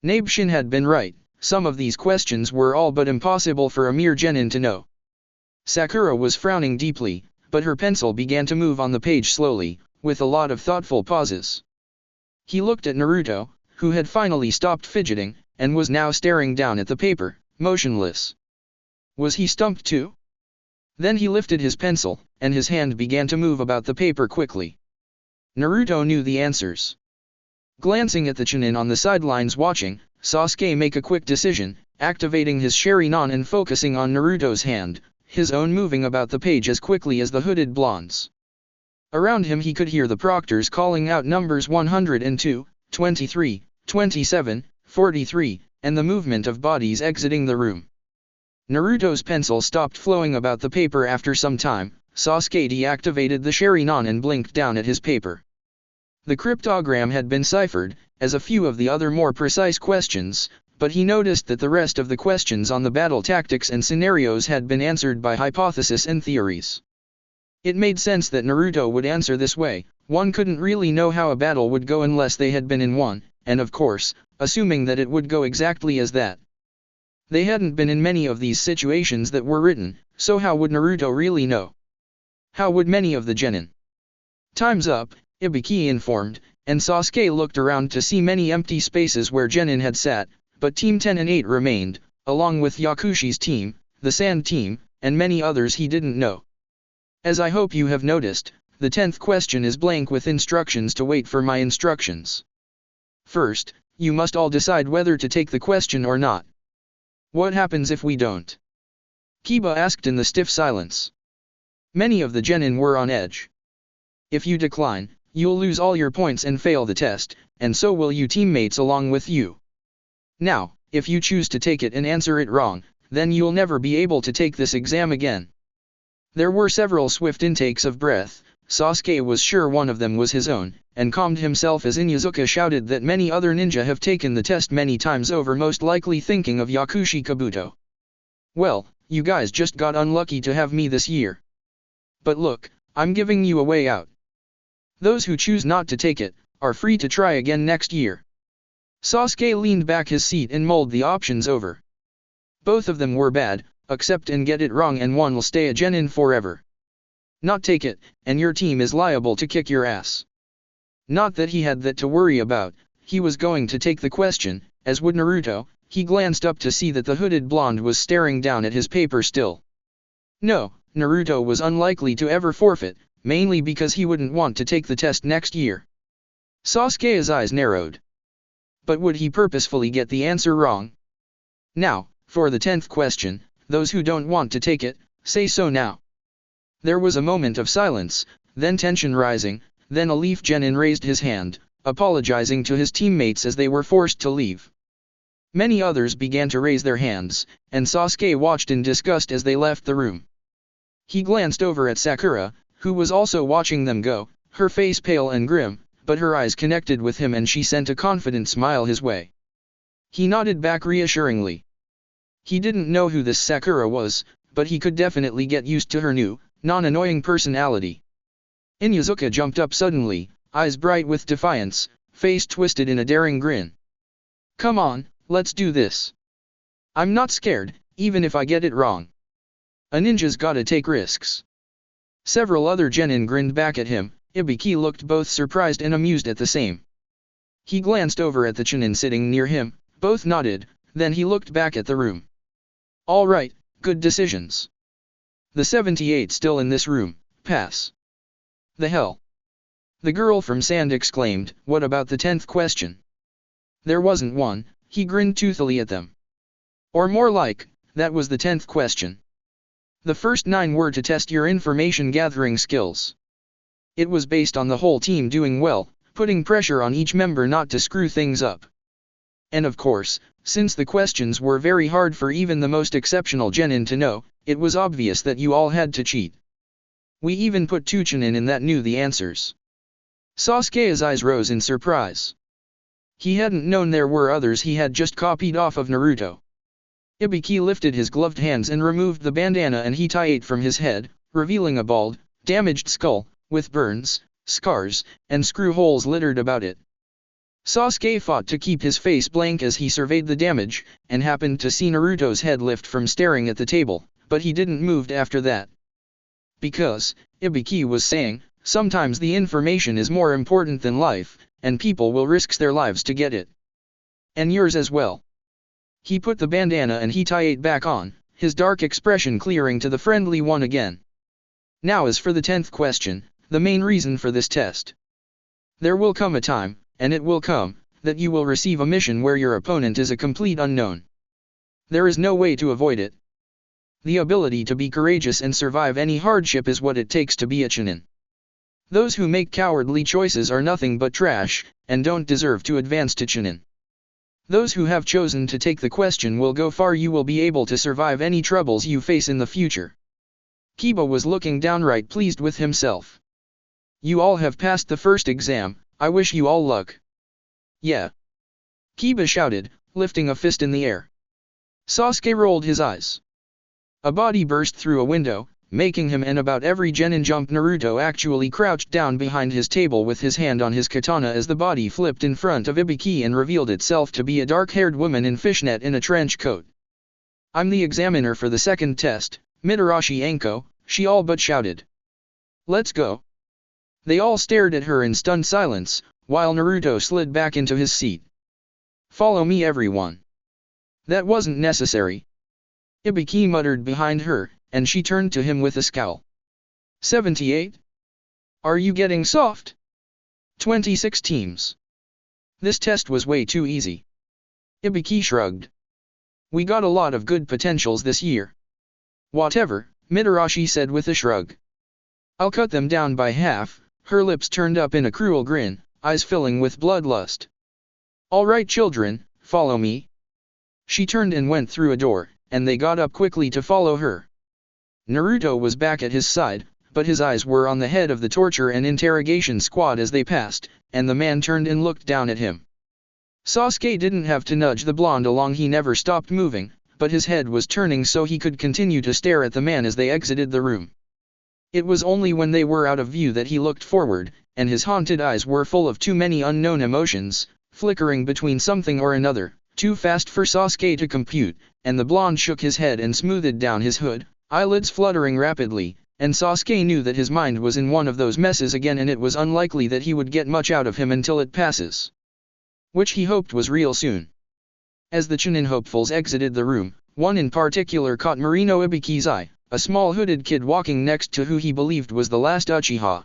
Nabeshin had been right, some of these questions were all but impossible for a mere genin to know. Sakura was frowning deeply, but her pencil began to move on the page slowly, with a lot of thoughtful pauses. He looked at Naruto, who had finally stopped fidgeting, and was now staring down at the paper, motionless. Was he stumped too? Then he lifted his pencil, and his hand began to move about the paper quickly. Naruto knew the answers. Glancing at the Chunin on the sidelines watching, Sasuke make a quick decision, activating his Sharingan and focusing on Naruto's hand, his own moving about the page as quickly as the hooded blondes. Around him he could hear the proctors calling out numbers 102, 23, 27, 43, and the movement of bodies exiting the room. Naruto's pencil stopped flowing about the paper after some time. Sasuke deactivated the Sharingan and blinked down at his paper. The cryptogram had been ciphered, as a few of the other more precise questions, but he noticed that the rest of the questions on the battle tactics and scenarios had been answered by hypothesis and theories. It made sense that Naruto would answer this way. One couldn't really know how a battle would go unless they had been in one, and of course, assuming that it would go exactly as that. They hadn't been in many of these situations that were written, so how would Naruto really know? How would many of the genin? Time's up, Ibiki informed, and Sasuke looked around to see many empty spaces where genin had sat, but Team 10 and 8 remained, along with Yakushi's team, the Sand team, and many others he didn't know. As I hope you have noticed, the 10th question is blank with instructions to wait for my instructions. First, you must all decide whether to take the question or not. What happens if we don't? Kiba asked in the stiff silence. Many of the genin were on edge. If you decline, you'll lose all your points and fail the test, and so will you teammates along with you. Now, if you choose to take it and answer it wrong, then you'll never be able to take this exam again. There were several swift intakes of breath. Sasuke was sure one of them was his own, and calmed himself as Inuzuka shouted that many other ninja have taken the test many times over, most likely thinking of Yakushi Kabuto. Well, you guys just got unlucky to have me this year. But look, I'm giving you a way out. Those who choose not to take it, are free to try again next year. Sasuke leaned back his seat and mulled the options over. Both of them were bad, accept and get it wrong and one will stay a genin forever. Not take it, and your team is liable to kick your ass. Not that he had that to worry about, he was going to take the question, as would Naruto. He glanced up to see that the hooded blonde was staring down at his paper still. No, Naruto was unlikely to ever forfeit, mainly because he wouldn't want to take the test next year. Sasuke's eyes narrowed. But would he purposefully get the answer wrong? Now, for the 10th question, those who don't want to take it, say so now. There was a moment of silence, then tension rising. then a Leaf Genin raised his hand, apologizing to his teammates as they were forced to leave. Many others began to raise their hands, and Sasuke watched in disgust as they left the room. He glanced over at Sakura, who was also watching them go, her face pale and grim, but her eyes connected with him and she sent a confident smile his way. He nodded back reassuringly. He didn't know who this Sakura was, but he could definitely get used to her new, non-annoying personality. Inuzuka jumped up suddenly, eyes bright with defiance, face twisted in a daring grin. "Come on, let's do this. I'm not scared, even if I get it wrong. A ninja's gotta take risks." Several other genin grinned back at him. Ibiki looked both surprised and amused at the same. He glanced over at the Chunin sitting near him, both nodded, then he looked back at the room. "All right, good decisions. The 78 still in this room, pass." "The hell?" the girl from Sand exclaimed. "What about the 10th question?" "There wasn't one," he grinned toothily at them. "Or more like, that was the 10th question. The first 9 were to test your information gathering skills. It was based on the whole team doing well, putting pressure on each member not to screw things up. And of course, since the questions were very hard for even the most exceptional genin to know, it was obvious that you all had to cheat. We even put 2 genin in that knew the answers." Sasuke's eyes rose in surprise. He hadn't known there were others he had just copied off of Naruto. Ibiki lifted his gloved hands and removed the bandana and Hitai from his head, revealing a bald, damaged skull, with burns, scars, and screw holes littered about it. Sasuke fought to keep his face blank as he surveyed the damage, and happened to see Naruto's head lift from staring at the table, but he didn't move after that. Because, Ibiki was saying, sometimes the information is more important than life, and people will risk their lives to get it. And yours as well. He put the bandana and Hitai back on, his dark expression clearing to the friendly one again. "Now as for the 10th question, the main reason for this test. There will come a time, and it will come, that you will receive a mission where your opponent is a complete unknown. There is no way to avoid it. The ability to be courageous and survive any hardship is what it takes to be a Chunin. Those who make cowardly choices are nothing but trash, and don't deserve to advance to Chunin. Those who have chosen to take the question will go far. You will be able to survive any troubles you face in the future." Kiba was looking downright pleased with himself. "You all have passed the first exam, I wish you all luck." "Yeah!" Kiba shouted, lifting a fist in the air. Sasuke rolled his eyes. A body burst through a window, making him and about every genin jump. Naruto actually crouched down behind his table with his hand on his katana as the body flipped in front of Ibiki and revealed itself to be a dark-haired woman in fishnet in a trench coat. "I'm the examiner for the second test, Mitarashi Anko," she all but shouted. "Let's go." They all stared at her in stunned silence, while Naruto slid back into his seat. "Follow me everyone." "That wasn't necessary," Ibiki muttered behind her, and she turned to him with a scowl. 78? Are you getting soft? 26 teams. This test was way too easy. Ibiki shrugged. We got a lot of good potentials this year. Whatever, Mitarashi said with a shrug. I'll cut them down by half. Her lips turned up in a cruel grin, eyes filling with bloodlust. All right children, follow me. She turned and went through a door, and they got up quickly to follow her. Naruto was back at his side, but his eyes were on the head of the torture and interrogation squad as they passed, and the man turned and looked down at him. Sasuke didn't have to nudge the blonde along, he never stopped moving, but his head was turning so he could continue to stare at the man as they exited the room. It was only when they were out of view that he looked forward, and his haunted eyes were full of too many unknown emotions, flickering between something or another, too fast for Sasuke to compute, and the blonde shook his head and smoothed down his hood, eyelids fluttering rapidly, and Sasuke knew that his mind was in one of those messes again, and it was unlikely that he would get much out of him until it passes. Which he hoped was real soon. As the Chunin hopefuls exited the room, one in particular caught Marino Ibiki's eye, a small hooded kid walking next to who he believed was the last Uchiha.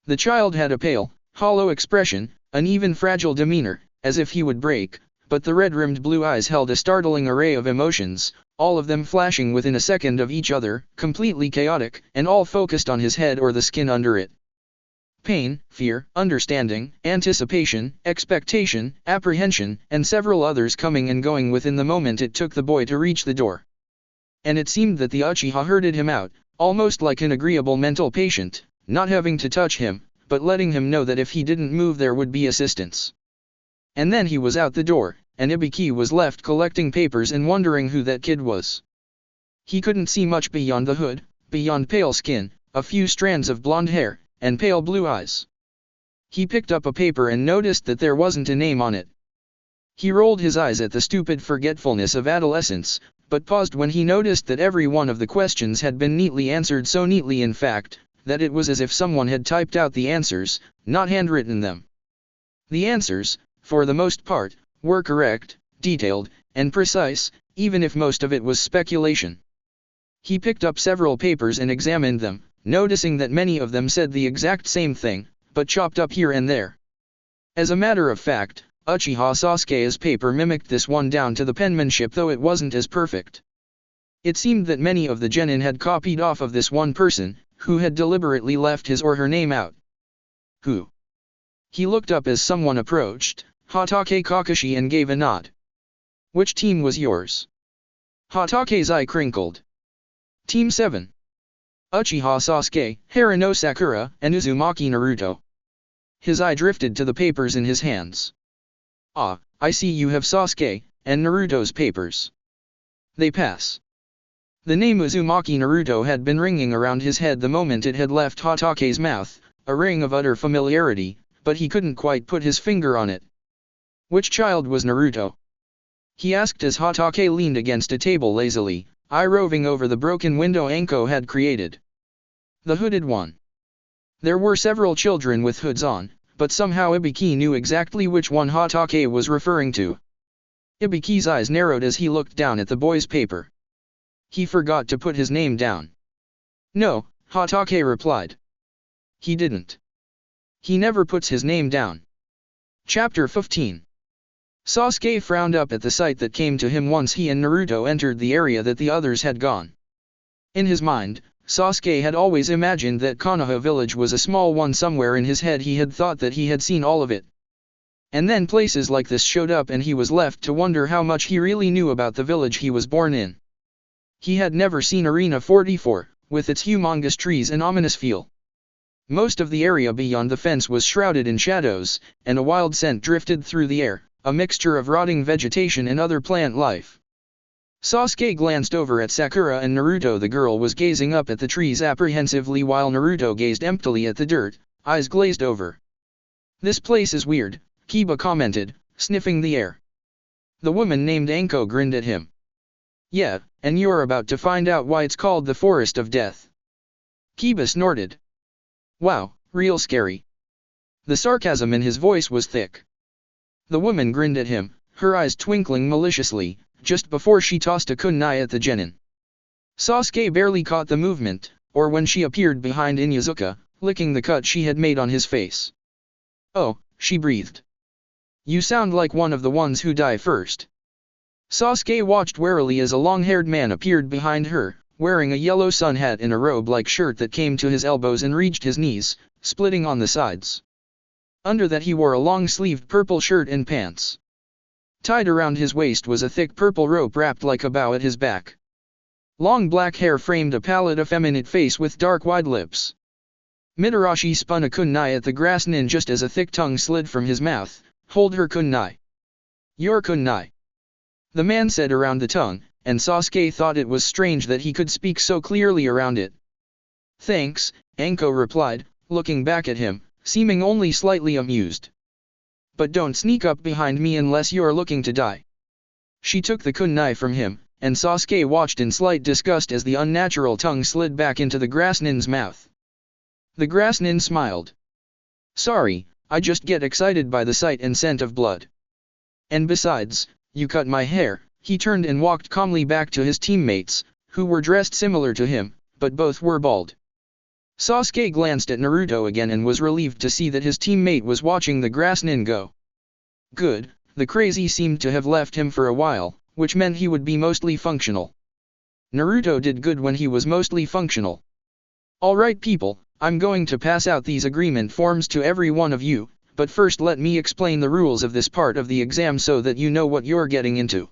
The child had a pale, hollow expression, an even fragile demeanor, as if he would break, but the red-rimmed blue eyes held a startling array of emotions, all of them flashing within a second of each other, completely chaotic, and all focused on his head or the skin under it. pain, fear, understanding, anticipation, expectation, apprehension, and several others coming and going within the moment it took the boy to reach the door. And it seemed that the Uchiha herded him out, almost like an agreeable mental patient, not having to touch him, but letting him know that if he didn't move there would be assistance. And then he was out the door, and Ibiki was left collecting papers and wondering who that kid was. He couldn't see much beyond the hood, beyond pale skin, a few strands of blonde hair, and pale blue eyes. He picked up a paper and noticed that there wasn't a name on it. He rolled his eyes at the stupid forgetfulness of adolescence, but paused when he noticed that every one of the questions had been neatly answered, so neatly in fact, that it was as if someone had typed out the answers, not handwritten them. The answers, for the most part, were correct, detailed, and precise, even if most of it was speculation. He picked up several papers and examined them, noticing that many of them said the exact same thing, but chopped up here and there. As a matter of fact, Uchiha Sasuke's paper mimicked this one down to the penmanship, though it wasn't as perfect. It seemed that many of the genin had copied off of this one person, who had deliberately left his or her name out. Who? He looked up as someone approached, Hatake Kakashi, and gave a nod. Which team was yours? Hatake's eye crinkled. Team 7. Uchiha Sasuke, Haruno Sakura, and Uzumaki Naruto. His eye drifted to the papers in his hands. Ah, I see you have Sasuke and Naruto's papers. They pass. The name Uzumaki Naruto had been ringing around his head the moment it had left Hatake's mouth, a ring of utter familiarity, but he couldn't quite put his finger on it. Which child was Naruto? He asked as Hatake leaned against a table lazily, eye roving over the broken window Anko had created. The hooded one. There were several children with hoods on, but somehow Ibiki knew exactly which one Hatake was referring to. Ibiki's eyes narrowed as he looked down at the boy's paper. He forgot to put his name down. No, Hatake replied. He didn't. He never puts his name down. Chapter 15. Sasuke frowned up at the sight that came to him once he and Naruto entered the area that the others had gone. In his mind, Sasuke had always imagined that Konoha village was a small one. Somewhere in his head he had thought that he had seen all of it. And then places like this showed up and he was left to wonder how much he really knew about the village he was born in. He had never seen Arena 44, with its humongous trees and ominous feel. Most of the area beyond the fence was shrouded in shadows, and a wild scent drifted through the air, a mixture of rotting vegetation and other plant life. Sasuke glanced over at Sakura and Naruto. The girl was gazing up at the trees apprehensively while Naruto gazed emptily at the dirt, eyes glazed over. This place is weird, Kiba commented, sniffing the air. The woman named Anko grinned at him. Yeah, and you're about to find out why it's called the Forest of Death. Kiba snorted. Wow, real scary. The sarcasm in his voice was thick. The woman grinned at him, her eyes twinkling maliciously, just before she tossed a kunai at the genin. Sasuke barely caught the movement, or when she appeared behind Inyazuka, licking the cut she had made on his face. Oh, she breathed. You sound like one of the ones who die first. Sasuke watched warily as a long-haired man appeared behind her, wearing a yellow sun hat and a robe-like shirt that came to his elbows and reached his knees, splitting on the sides. Under that he wore a long-sleeved purple shirt and pants. Tied around his waist was a thick purple rope wrapped like a bow at his back. Long black hair framed a pallid effeminate face with dark wide lips. Mitarashi spun a kunai at the grass nin just as a thick tongue slid from his mouth. Hold her kunai. Your kunai. The man said around the tongue, and Sasuke thought it was strange that he could speak so clearly around it. Thanks, Anko replied, looking back at him, seeming only slightly amused. But don't sneak up behind me unless you're looking to die. She took the kunai from him, and Sasuke watched in slight disgust as the unnatural tongue slid back into the grass nin's mouth. The grass nin smiled. Sorry, I just get excited by the sight and scent of blood. And besides, you cut my hair. He turned and walked calmly back to his teammates, who were dressed similar to him, but both were bald. Sasuke glanced at Naruto again and was relieved to see that his teammate was watching the grass nin go. Good, the crazy seemed to have left him for a while, which meant he would be mostly functional. Naruto did good when he was mostly functional. Alright people, I'm going to pass out these agreement forms to every one of you, but first let me explain the rules of this part of the exam so that you know what you're getting into.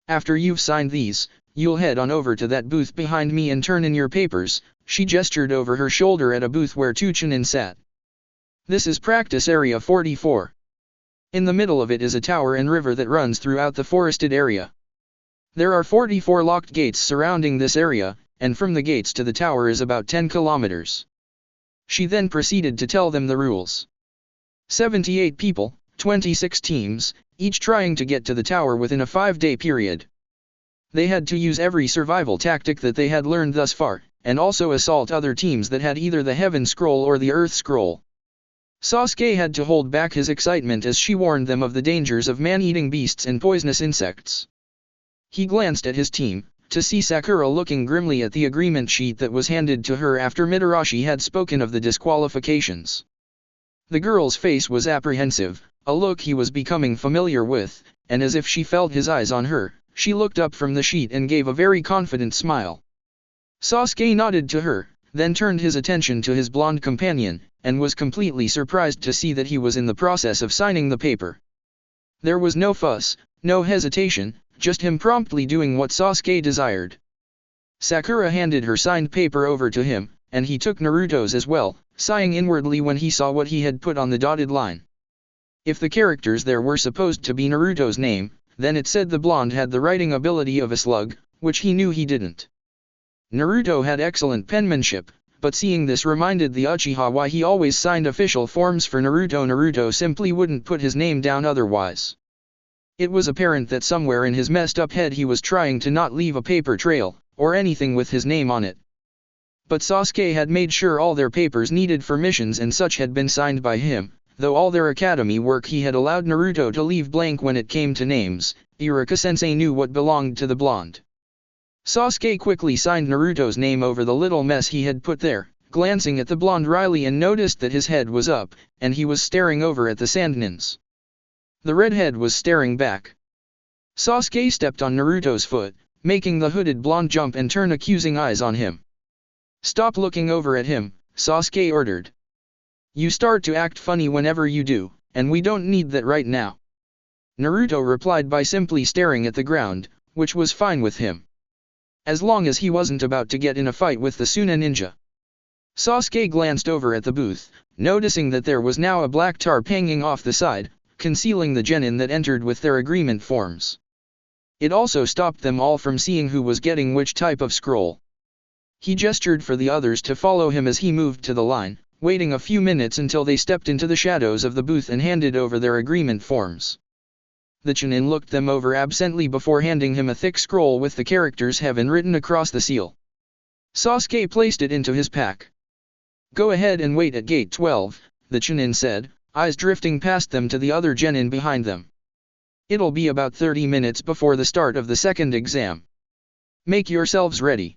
After you've signed these, you'll head on over to that booth behind me and turn in your papers. She gestured over her shoulder at a booth where two Chunin sat. This is practice area 44. In the middle of it is a tower and river that runs throughout the forested area. There are 44 locked gates surrounding this area, and from the gates to the tower is about 10 kilometers. She then proceeded to tell them the rules. 78 people, 26 teams, each trying to get to the tower within a 5-day period. They had to use every survival tactic that they had learned thus far, and also assault other teams that had either the Heaven Scroll or the Earth Scroll. Sasuke had to hold back his excitement as she warned them of the dangers of man-eating beasts and poisonous insects. He glanced at his team, to see Sakura looking grimly at the agreement sheet that was handed to her after Mitarashi had spoken of the disqualifications. The girl's face was apprehensive, a look he was becoming familiar with, and as if she felt his eyes on her, she looked up from the sheet and gave a very confident smile. Sasuke nodded to her, then turned his attention to his blonde companion, and was completely surprised to see that he was in the process of signing the paper. There was no fuss, no hesitation, just him promptly doing what Sasuke desired. Sakura handed her signed paper over to him, and he took Naruto's as well, sighing inwardly when he saw what he had put on the dotted line. If the characters there were supposed to be Naruto's name, then it said the blonde had the writing ability of a slug, which he knew he didn't. Naruto had excellent penmanship, but seeing this reminded the Uchiha why he always signed official forms for Naruto. Naruto simply wouldn't put his name down otherwise. It was apparent that somewhere in his messed up head he was trying to not leave a paper trail, or anything with his name on it. But Sasuke had made sure all their papers needed for missions and such had been signed by him, though all their academy work he had allowed Naruto to leave blank when it came to names. Iruka-sensei knew what belonged to the blonde. Sasuke quickly signed Naruto's name over the little mess he had put there, glancing at the blonde wryly and noticed that his head was up, and he was staring over at the Sandnins. The redhead was staring back. Sasuke stepped on Naruto's foot, making the hooded blonde jump and turn accusing eyes on him. "Stop looking over at him," Sasuke ordered. "You start to act funny whenever you do, and we don't need that right now." Naruto replied by simply staring at the ground, which was fine with him. As long as he wasn't about to get in a fight with the Suna ninja. Sasuke glanced over at the booth, noticing that there was now a black tarp hanging off the side, concealing the genin that entered with their agreement forms. It also stopped them all from seeing who was getting which type of scroll. He gestured for the others to follow him as he moved to the line, waiting a few minutes until they stepped into the shadows of the booth and handed over their agreement forms. The Chunin looked them over absently before handing him a thick scroll with the characters Heaven written across the seal. Sasuke placed it into his pack. "Go ahead and wait at gate 12, the Chunin said, eyes drifting past them to the other genin behind them. "It'll be about 30 minutes before the start of the second exam. Make yourselves ready.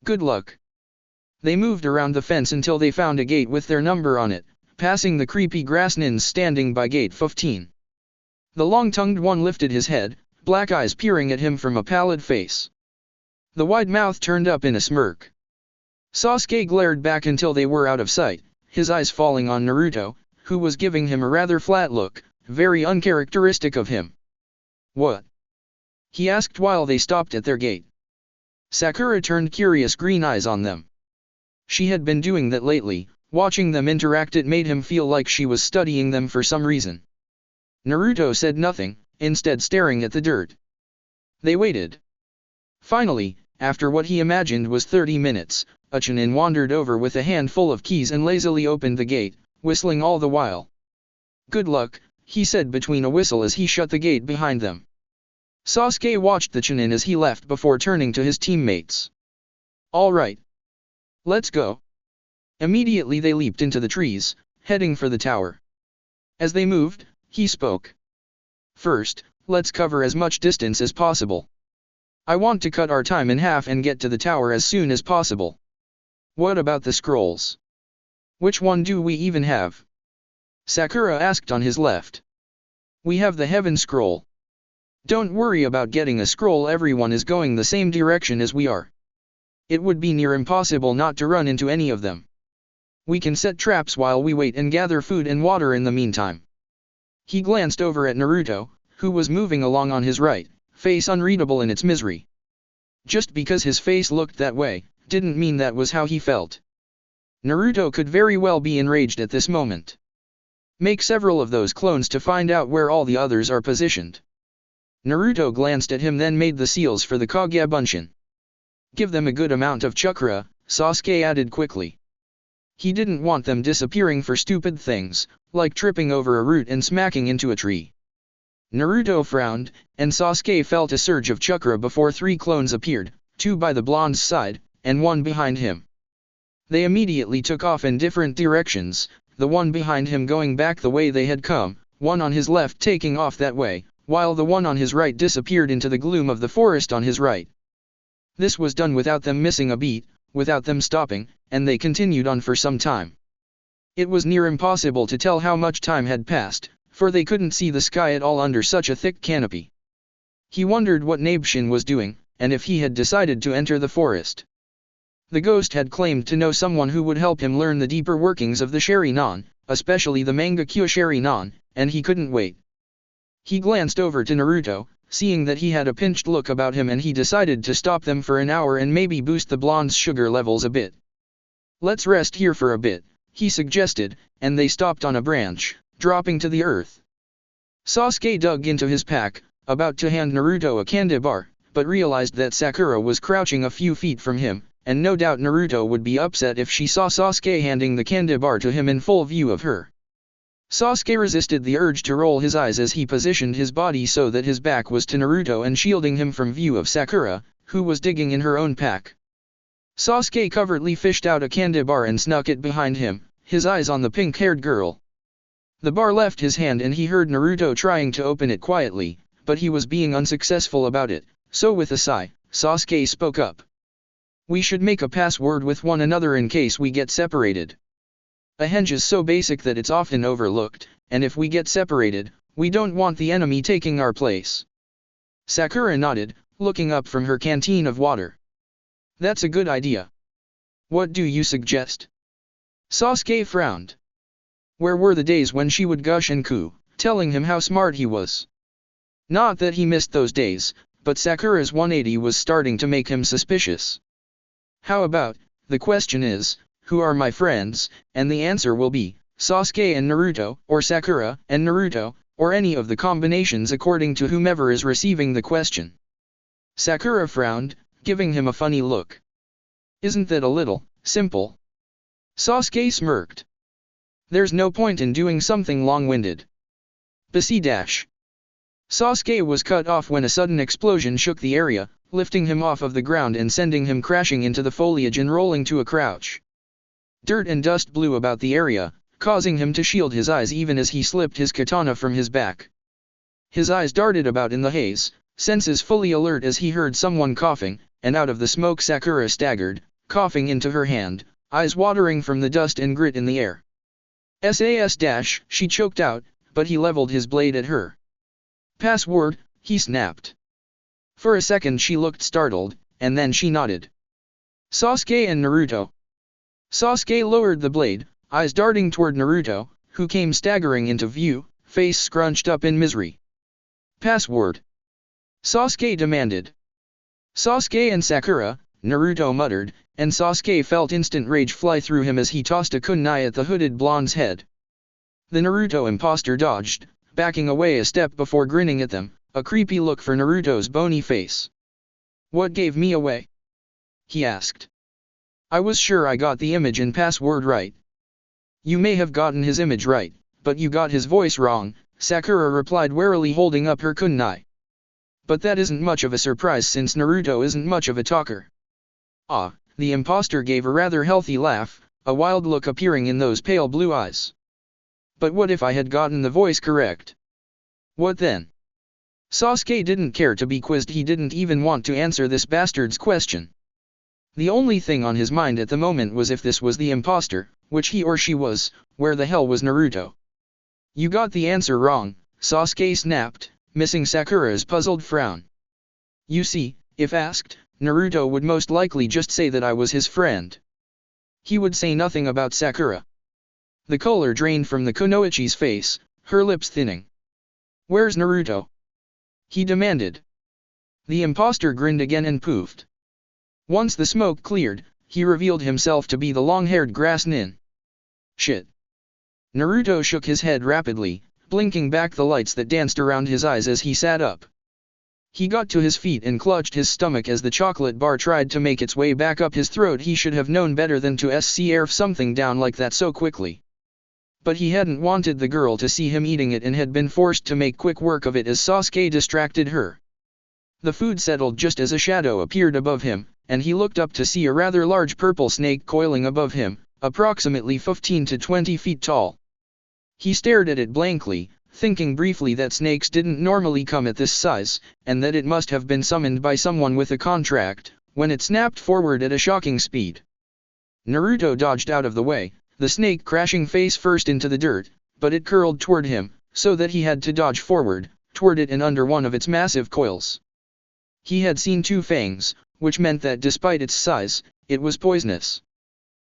Good luck." They moved around the fence until they found a gate with their number on it, passing the creepy grass nins standing by gate 15. The long-tongued one lifted his head, black eyes peering at him from a pallid face. The wide mouth turned up in a smirk. Sasuke glared back until they were out of sight, his eyes falling on Naruto, who was giving him a rather flat look, very uncharacteristic of him. "What?" he asked while they stopped at their gate. Sakura turned curious green eyes on them. She had been doing that lately, watching them interact. It made him feel like she was studying them for some reason. Naruto said nothing, instead staring at the dirt. They waited. Finally, after what he imagined was 30 minutes, a Chunin wandered over with a handful of keys and lazily opened the gate, whistling all the while. "Good luck," he said between a whistle as he shut the gate behind them. Sasuke watched the Chunin as he left before turning to his teammates. "All right. Let's go." Immediately they leaped into the trees, heading for the tower. As they moved, he spoke. "First, let's cover as much distance as possible. I want to cut our time in half and get to the tower as soon as possible. What about the scrolls? Which one do we even have?" Sakura asked on his left. "We have the Heaven Scroll. Don't worry about getting a scroll, everyone is going the same direction as we are. It would be near impossible not to run into any of them." We can set traps while we wait and gather food and water in the meantime. He glanced over at Naruto, who was moving along on his right, face unreadable in its misery. Just because his face looked that way, didn't mean that was how he felt. Naruto could very well be enraged at this moment. Make several of those clones to find out where all the others are positioned. Naruto glanced at him, then made the seals for the Kage Bunshin. Give them a good amount of chakra, Sasuke added quickly. He didn't want them disappearing for stupid things, like tripping over a root and smacking into a tree. Naruto frowned, and Sasuke felt a surge of chakra before 3 clones appeared, 2 by the blonde's side, and 1 behind him. They immediately took off in different directions, the one behind him going back the way they had come, one on his left taking off that way, while the one on his right disappeared into the gloom of the forest on his right. This was done without them missing a beat, without them stopping, and they continued on for some time. It was near impossible to tell how much time had passed, for they couldn't see the sky at all under such a thick canopy. He wondered what Nabeshin was doing, and if he had decided to enter the forest. The ghost had claimed to know someone who would help him learn the deeper workings of the Sharingan, especially the Mangekyo Sharingan, and he couldn't wait. He glanced over to Naruto, seeing that he had a pinched look about him, and he decided to stop them for an hour and maybe boost the blonde's sugar levels a bit. Let's rest here for a bit, he suggested, and they stopped on a branch, dropping to the earth. Sasuke dug into his pack, about to hand Naruto a candy bar, but realized that Sakura was crouching a few feet from him, and no doubt Naruto would be upset if she saw Sasuke handing the candy bar to him in full view of her. Sasuke resisted the urge to roll his eyes as he positioned his body so that his back was to Naruto and shielding him from view of Sakura, who was digging in her own pack. Sasuke covertly fished out a candy bar and snuck it behind him, his eyes on the pink-haired girl. The bar left his hand and he heard Naruto trying to open it quietly, but he was being unsuccessful about it, so with a sigh, Sasuke spoke up. We should make a password with one another in case we get separated. A henge is so basic that it's often overlooked, and if we get separated, we don't want the enemy taking our place. Sakura nodded, looking up from her canteen of water. That's a good idea. What do you suggest? Sasuke frowned. Where were the days when she would gush and coo, telling him how smart he was? Not that he missed those days, but Sakura's 180 was starting to make him suspicious. How about, the question is, who are my friends, and the answer will be, Sasuke and Naruto, or Sakura and Naruto, or any of the combinations according to whomever is receiving the question. Sakura frowned, giving him a funny look. Isn't that a little simple? Sasuke smirked. There's no point in doing something long-winded. Bc-. Sasuke was cut off when a sudden explosion shook the area, lifting him off of the ground and sending him crashing into the foliage and rolling to a crouch. Dirt and dust blew about the area, causing him to shield his eyes even as he slipped his katana from his back. His eyes darted about in the haze, senses fully alert as he heard someone coughing, and out of the smoke Sakura staggered, coughing into her hand, eyes watering from the dust and grit in the air. SAS-, she choked out, but he leveled his blade at her. Password, he snapped. For a second she looked startled, and then she nodded. Sasuke and Naruto. Sasuke lowered the blade, eyes darting toward Naruto, who came staggering into view, face scrunched up in misery. Password. Sasuke demanded. Sasuke and Sakura, Naruto muttered, and Sasuke felt instant rage fly through him as he tossed a kunai at the hooded blonde's head. The Naruto imposter dodged, backing away a step before grinning at them, a creepy look for Naruto's bony face. What gave me away? He asked. I was sure I got the image and password right. You may have gotten his image right, but you got his voice wrong, Sakura replied warily holding up her kunai. But that isn't much of a surprise since Naruto isn't much of a talker. Ah, the imposter gave a rather healthy laugh, a wild look appearing in those pale blue eyes. But what if I had gotten the voice correct? What then? Sasuke didn't care to be quizzed, he didn't even want to answer this bastard's question. The only thing on his mind at the moment was if this was the imposter, which he or she was, where the hell was Naruto? You got the answer wrong, Sasuke snapped, missing Sakura's puzzled frown. You see, if asked, Naruto would most likely just say that I was his friend. He would say nothing about Sakura. The color drained from the kunoichi's face, her lips thinning. "Where's Naruto?" he demanded. The impostor grinned again and poofed. Once the smoke cleared, he revealed himself to be the long-haired grass nin. "Shit." Naruto shook his head rapidly, blinking back the lights that danced around his eyes as he sat up. He got to his feet and clutched his stomach as the chocolate bar tried to make its way back up his throat. He should have known better than to scarf something down like that so quickly. But he hadn't wanted the girl to see him eating it and had been forced to make quick work of it as Sasuke distracted her. The food settled just as a shadow appeared above him, and he looked up to see a rather large purple snake coiling above him, approximately 15 to 20 feet tall. He stared at it blankly, thinking briefly that snakes didn't normally come at this size, and that it must have been summoned by someone with a contract, when it snapped forward at a shocking speed. Naruto dodged out of the way, the snake crashing face first into the dirt, but it curled toward him, so that he had to dodge forward, toward it and under one of its massive coils. He had seen two fangs, which meant that despite its size, it was poisonous.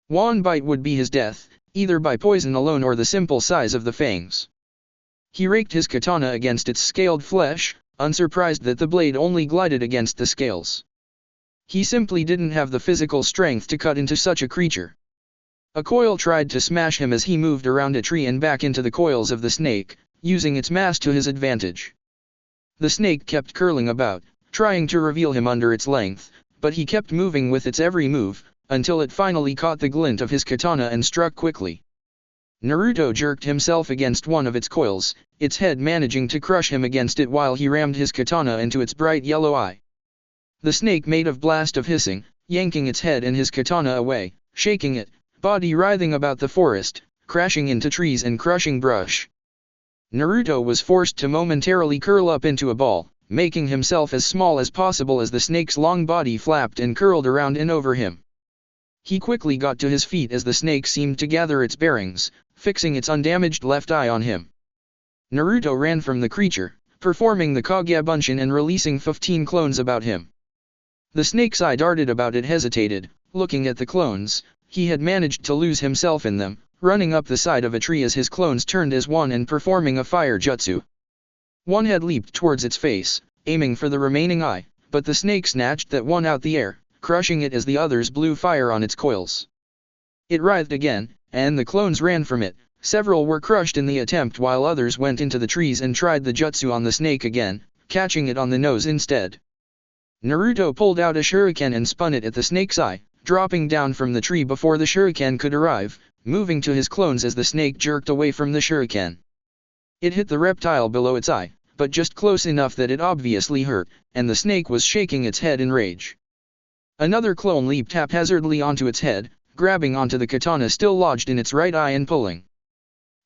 One bite would be his death, either by poison alone or the simple size of the fangs. He raked his katana against its scaled flesh, unsurprised that the blade only glided against the scales. He simply didn't have the physical strength to cut into such a creature. A coil tried to smash him as he moved around a tree and back into the coils of the snake, using its mass to his advantage. The snake kept curling about, trying to reveal him under its length, but he kept moving with its every move, until it finally caught the glint of his katana and struck quickly. Naruto jerked himself against one of its coils, its head managing to crush him against it while he rammed his katana into its bright yellow eye. The snake made a blast of hissing, yanking its head and his katana away, shaking it, body writhing about the forest, crashing into trees and crushing brush. Naruto was forced to momentarily curl up into a ball, making himself as small as possible as the snake's long body flapped and curled around and over him. He quickly got to his feet as the snake seemed to gather its bearings, fixing its undamaged left eye on him. Naruto ran from the creature, performing the Kage Bunshin and releasing 15 clones about him. The snake's eye darted about. It hesitated, looking at the clones. He had managed to lose himself in them, running up the side of a tree as his clones turned as one and performing a fire jutsu. One had leaped towards its face, aiming for the remaining eye, but the snake snatched that one out the air, crushing it as the others blew fire on its coils. It writhed again, and the clones ran from it. Several were crushed in the attempt while others went into the trees and tried the jutsu on the snake again, catching it on the nose instead. Naruto pulled out a shuriken and spun it at the snake's eye, dropping down from the tree before the shuriken could arrive, moving to his clones as the snake jerked away from the shuriken. It hit the reptile below its eye, but just close enough that it obviously hurt, and the snake was shaking its head in rage. Another clone leaped haphazardly onto its head, grabbing onto the katana still lodged in its right eye and pulling.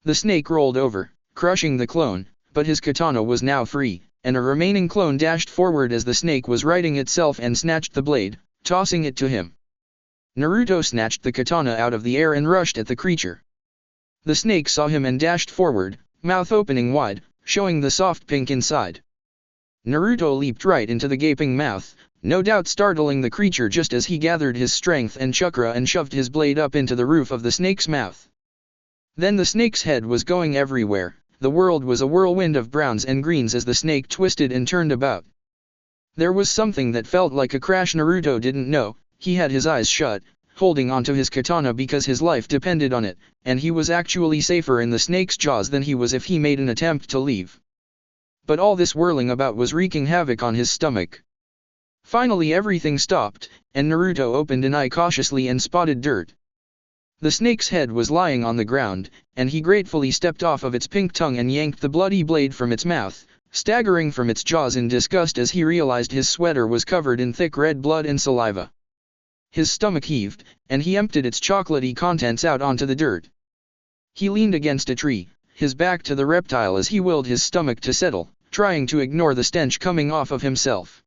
The snake rolled over, crushing the clone, but his katana was now free, and a remaining clone dashed forward as the snake was righting itself and snatched the blade, tossing it to him. Naruto snatched the katana out of the air and rushed at the creature. The snake saw him and dashed forward, mouth opening wide, showing the soft pink inside. Naruto leaped right into the gaping mouth, no doubt startling the creature just as he gathered his strength and chakra and shoved his blade up into the roof of the snake's mouth. Then the snake's head was going everywhere. The world was a whirlwind of browns and greens as the snake twisted and turned about. There was something that felt like a crash. Naruto didn't know. He had his eyes shut, holding onto his katana because his life depended on it, and he was actually safer in the snake's jaws than he was if he made an attempt to leave. But all this whirling about was wreaking havoc on his stomach. Finally everything stopped, and Naruto opened an eye cautiously and spotted dirt. The snake's head was lying on the ground, and he gratefully stepped off of its pink tongue and yanked the bloody blade from its mouth, staggering from its jaws in disgust as he realized his sweater was covered in thick red blood and saliva. His stomach heaved, and he emptied its chocolatey contents out onto the dirt. He leaned against a tree, his back to the reptile as he willed his stomach to settle, trying to ignore the stench coming off of himself.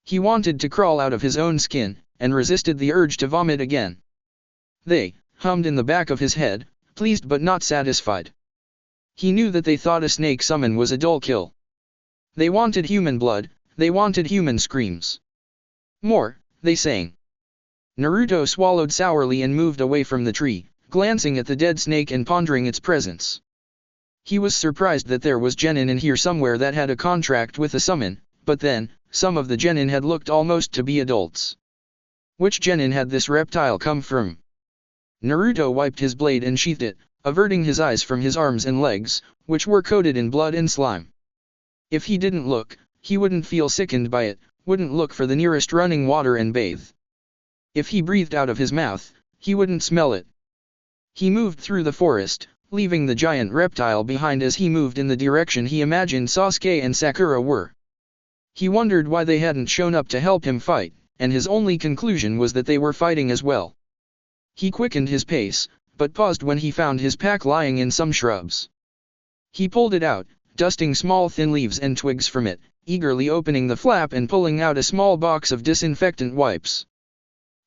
He wanted to crawl out of his own skin, and resisted the urge to vomit again. They hummed in the back of his head, pleased but not satisfied. He knew that they thought a snake summon was a dull kill. They wanted human blood, they wanted human screams. More, they sang. Naruto swallowed sourly and moved away from the tree, glancing at the dead snake and pondering its presence. He was surprised that there was genin in here somewhere that had a contract with the summon, but then, some of the genin had looked almost to be adults. Which genin had this reptile come from? Naruto wiped his blade and sheathed it, averting his eyes from his arms and legs, which were coated in blood and slime. If he didn't look, he wouldn't feel sickened by it, wouldn't look for the nearest running water and bathe. If he breathed out of his mouth, he wouldn't smell it. He moved through the forest, leaving the giant reptile behind as he moved in the direction he imagined Sasuke and Sakura were. He wondered why they hadn't shown up to help him fight, and his only conclusion was that they were fighting as well. He quickened his pace, but paused when he found his pack lying in some shrubs. He pulled it out, dusting small thin leaves and twigs from it, eagerly opening the flap and pulling out a small box of disinfectant wipes.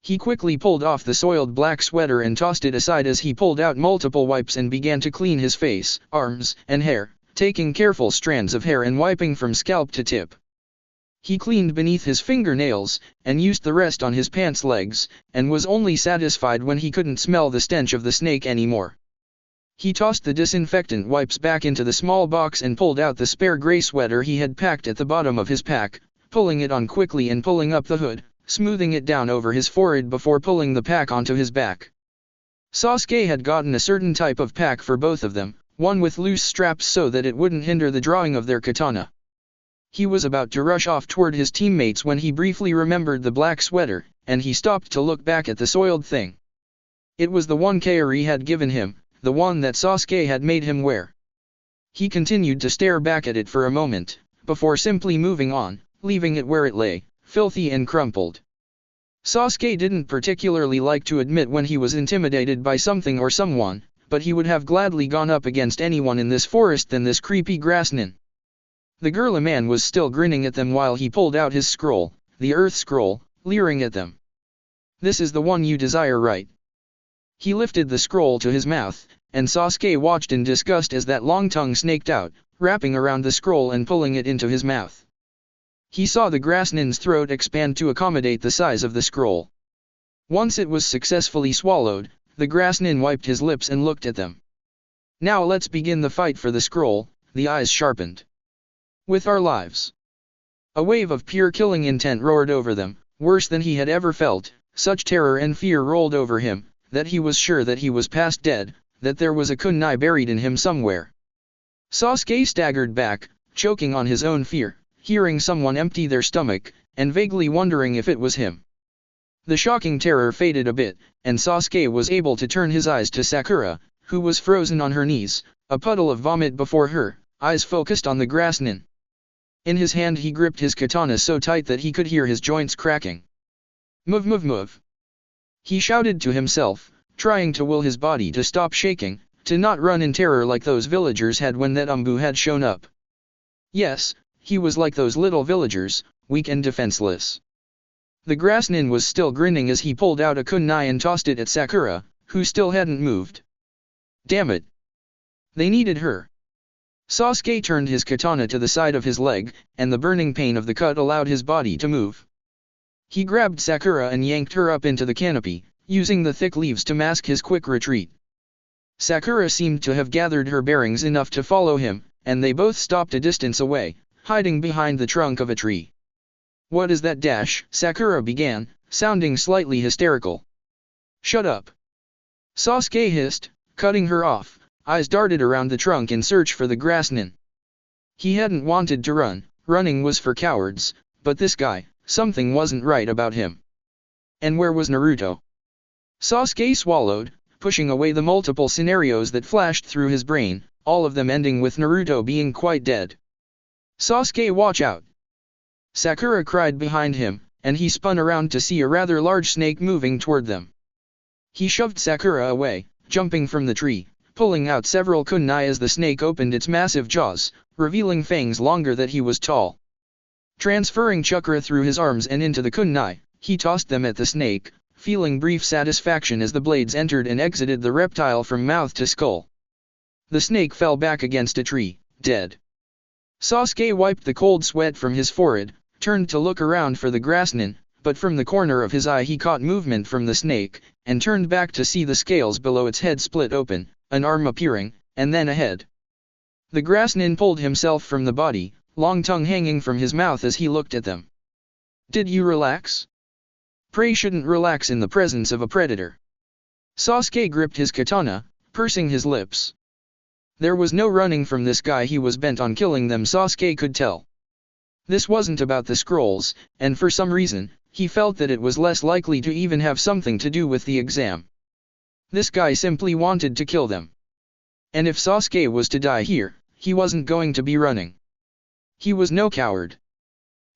He quickly pulled off the soiled black sweater and tossed it aside as he pulled out multiple wipes and began to clean his face, arms, and hair, taking careful strands of hair and wiping from scalp to tip. He cleaned beneath his fingernails, and used the rest on his pants legs, and was only satisfied when he couldn't smell the stench of the snake anymore. He tossed the disinfectant wipes back into the small box and pulled out the spare gray sweater he had packed at the bottom of his pack, pulling it on quickly and pulling up the hood, smoothing it down over his forehead before pulling the pack onto his back. Sasuke had gotten a certain type of pack for both of them, one with loose straps so that it wouldn't hinder the drawing of their katana. He was about to rush off toward his teammates when he briefly remembered the black sweater, and he stopped to look back at the soiled thing. It was the one Kairi had given him, the one that Sasuke had made him wear. He continued to stare back at it for a moment, before simply moving on, leaving it where it lay, filthy and crumpled. Sasuke didn't particularly like to admit when he was intimidated by something or someone, but he would have gladly gone up against anyone in this forest than this creepy grassnin. The gorilla man was still grinning at them while he pulled out his scroll, the earth scroll, leering at them. "This is the one you desire, right?" He lifted the scroll to his mouth, and Sasuke watched in disgust as that long tongue snaked out, wrapping around the scroll and pulling it into his mouth. He saw the grassnin's throat expand to accommodate the size of the scroll. Once it was successfully swallowed, the grassnin wiped his lips and looked at them. "Now let's begin the fight for the scroll," the eyes sharpened. "With our lives." A wave of pure killing intent roared over them, worse than he had ever felt. Such terror and fear rolled over him, that he was sure that he was past dead, that there was a kunai buried in him somewhere. Sasuke staggered back, choking on his own fear, hearing someone empty their stomach, and vaguely wondering if it was him. The shocking terror faded a bit, and Sasuke was able to turn his eyes to Sakura, who was frozen on her knees, a puddle of vomit before her, eyes focused on the grassnin. In his hand he gripped his katana so tight that he could hear his joints cracking. "Move, move, move!" He shouted to himself, trying to will his body to stop shaking, to not run in terror like those villagers had when that Umbu had shown up. Yes, he was like those little villagers, weak and defenseless. The grassnin was still grinning as he pulled out a kunai and tossed it at Sakura, who still hadn't moved. Damn it! They needed her. Sasuke turned his katana to the side of his leg, and the burning pain of the cut allowed his body to move. He grabbed Sakura and yanked her up into the canopy, using the thick leaves to mask his quick retreat. Sakura seemed to have gathered her bearings enough to follow him, and they both stopped a distance away, hiding behind the trunk of a tree. "What is that dash?" Sakura began, sounding slightly hysterical. "Shut up!" Sasuke hissed, cutting her off. Eyes darted around the trunk in search for the grassnin. He hadn't wanted to run, running was for cowards, but this guy, something wasn't right about him. And where was Naruto? Sasuke swallowed, pushing away the multiple scenarios that flashed through his brain, all of them ending with Naruto being quite dead. "Sasuke, watch out!" Sakura cried behind him, and he spun around to see a rather large snake moving toward them. He shoved Sakura away, jumping from the tree, pulling out several kunai as the snake opened its massive jaws, revealing fangs longer than he was tall. Transferring chakra through his arms and into the kunai, he tossed them at the snake, feeling brief satisfaction as the blades entered and exited the reptile from mouth to skull. The snake fell back against a tree, dead. Sasuke wiped the cold sweat from his forehead, turned to look around for the grassnin, but from the corner of his eye he caught movement from the snake, and turned back to see the scales below its head split open, an arm appearing, and then a head. The grass nin pulled himself from the body, long tongue hanging from his mouth as he looked at them. Did you relax? Prey shouldn't relax in the presence of a predator. Sasuke gripped his katana, pursing his lips. There was no running from this guy, he was bent on killing them, Sasuke could tell. This wasn't about the scrolls, and for some reason, he felt that it was less likely to even have something to do with the exam. This guy simply wanted to kill them. And if Sasuke was to die here, he wasn't going to be running. He was no coward.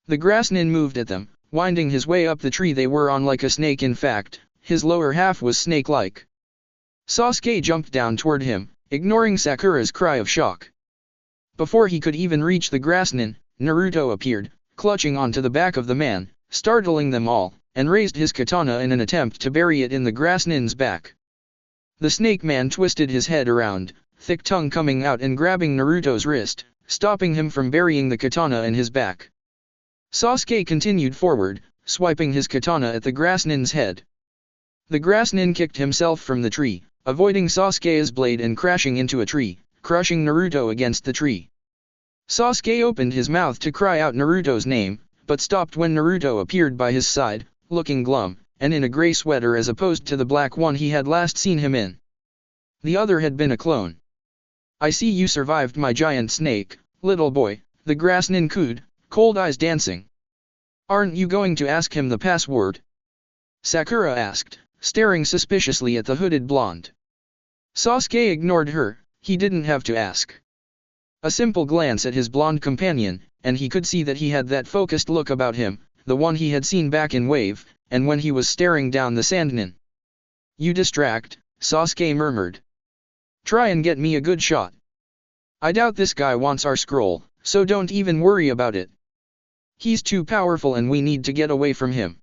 The grass nin moved at them, winding his way up the tree they were on like a snake. In fact, his lower half was snake-like. Sasuke jumped down toward him, ignoring Sakura's cry of shock. Before he could even reach the grass nin, Naruto appeared, clutching onto the back of the man, startling them all, and raised his katana in an attempt to bury it in the grass nin's back. The snake man twisted his head around, thick tongue coming out and grabbing Naruto's wrist, stopping him from burying the katana in his back. Sasuke continued forward, swiping his katana at the grass nin's head. The grass nin kicked himself from the tree, avoiding Sasuke's blade and crashing into a tree, crushing Naruto against the tree. Sasuke opened his mouth to cry out Naruto's name, but stopped when Naruto appeared by his side, looking glum, and in a gray sweater as opposed to the black one he had last seen him in. The other had been a clone. I see you survived my giant snake, little boy, the grass nin cooed, cold eyes dancing. Aren't you going to ask him the password? Sakura asked, staring suspiciously at the hooded blonde. Sasuke ignored her, he didn't have to ask. A simple glance at his blonde companion, and he could see that he had that focused look about him, the one he had seen back in Wave, and when he was staring down the sand nin. You distract, Sasuke murmured. Try and get me a good shot. I doubt this guy wants our scroll, so don't even worry about it. He's too powerful and we need to get away from him.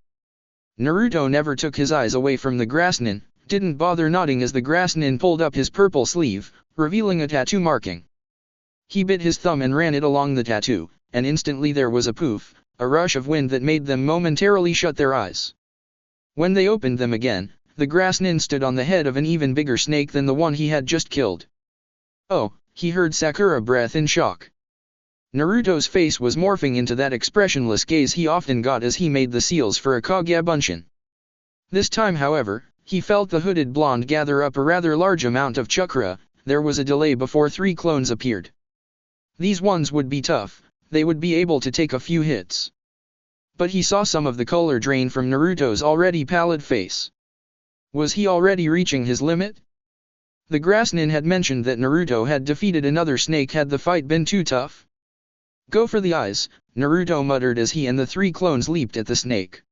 Naruto never took his eyes away from the grass nin, didn't bother nodding as the grass nin pulled up his purple sleeve, revealing a tattoo marking. He bit his thumb and ran it along the tattoo, and instantly there was a poof, a rush of wind that made them momentarily shut their eyes. When they opened them again, the grass nin stood on the head of an even bigger snake than the one he had just killed. Oh, he heard Sakura breath in shock. Naruto's face was morphing into that expressionless gaze he often got as he made the seals for a Kage Bunshin. This time however, he felt the hooded blonde gather up a rather large amount of chakra. There was a delay before 3 clones appeared. These ones would be tough, they would be able to take a few hits. But he saw some of the color drain from Naruto's already pallid face. Was he already reaching his limit? The grass nin had mentioned that Naruto had defeated another snake had the fight been too tough. Go for the eyes, Naruto muttered as he and the 3 clones leaped at the snake.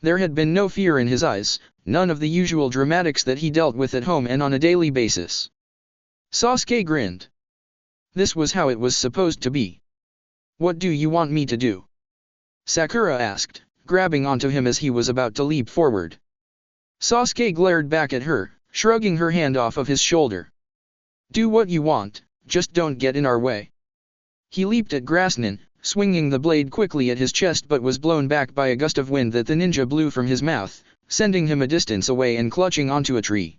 There had been no fear in his eyes, none of the usual dramatics that he dealt with at home and on a daily basis. Sasuke grinned. This was how it was supposed to be. What do you want me to do? Sakura asked, grabbing onto him as he was about to leap forward. Sasuke glared back at her, shrugging her hand off of his shoulder. Do what you want, just don't get in our way. He leaped at grass nin, swinging the blade quickly at his chest but was blown back by a gust of wind that the ninja blew from his mouth, sending him a distance away and clutching onto a tree.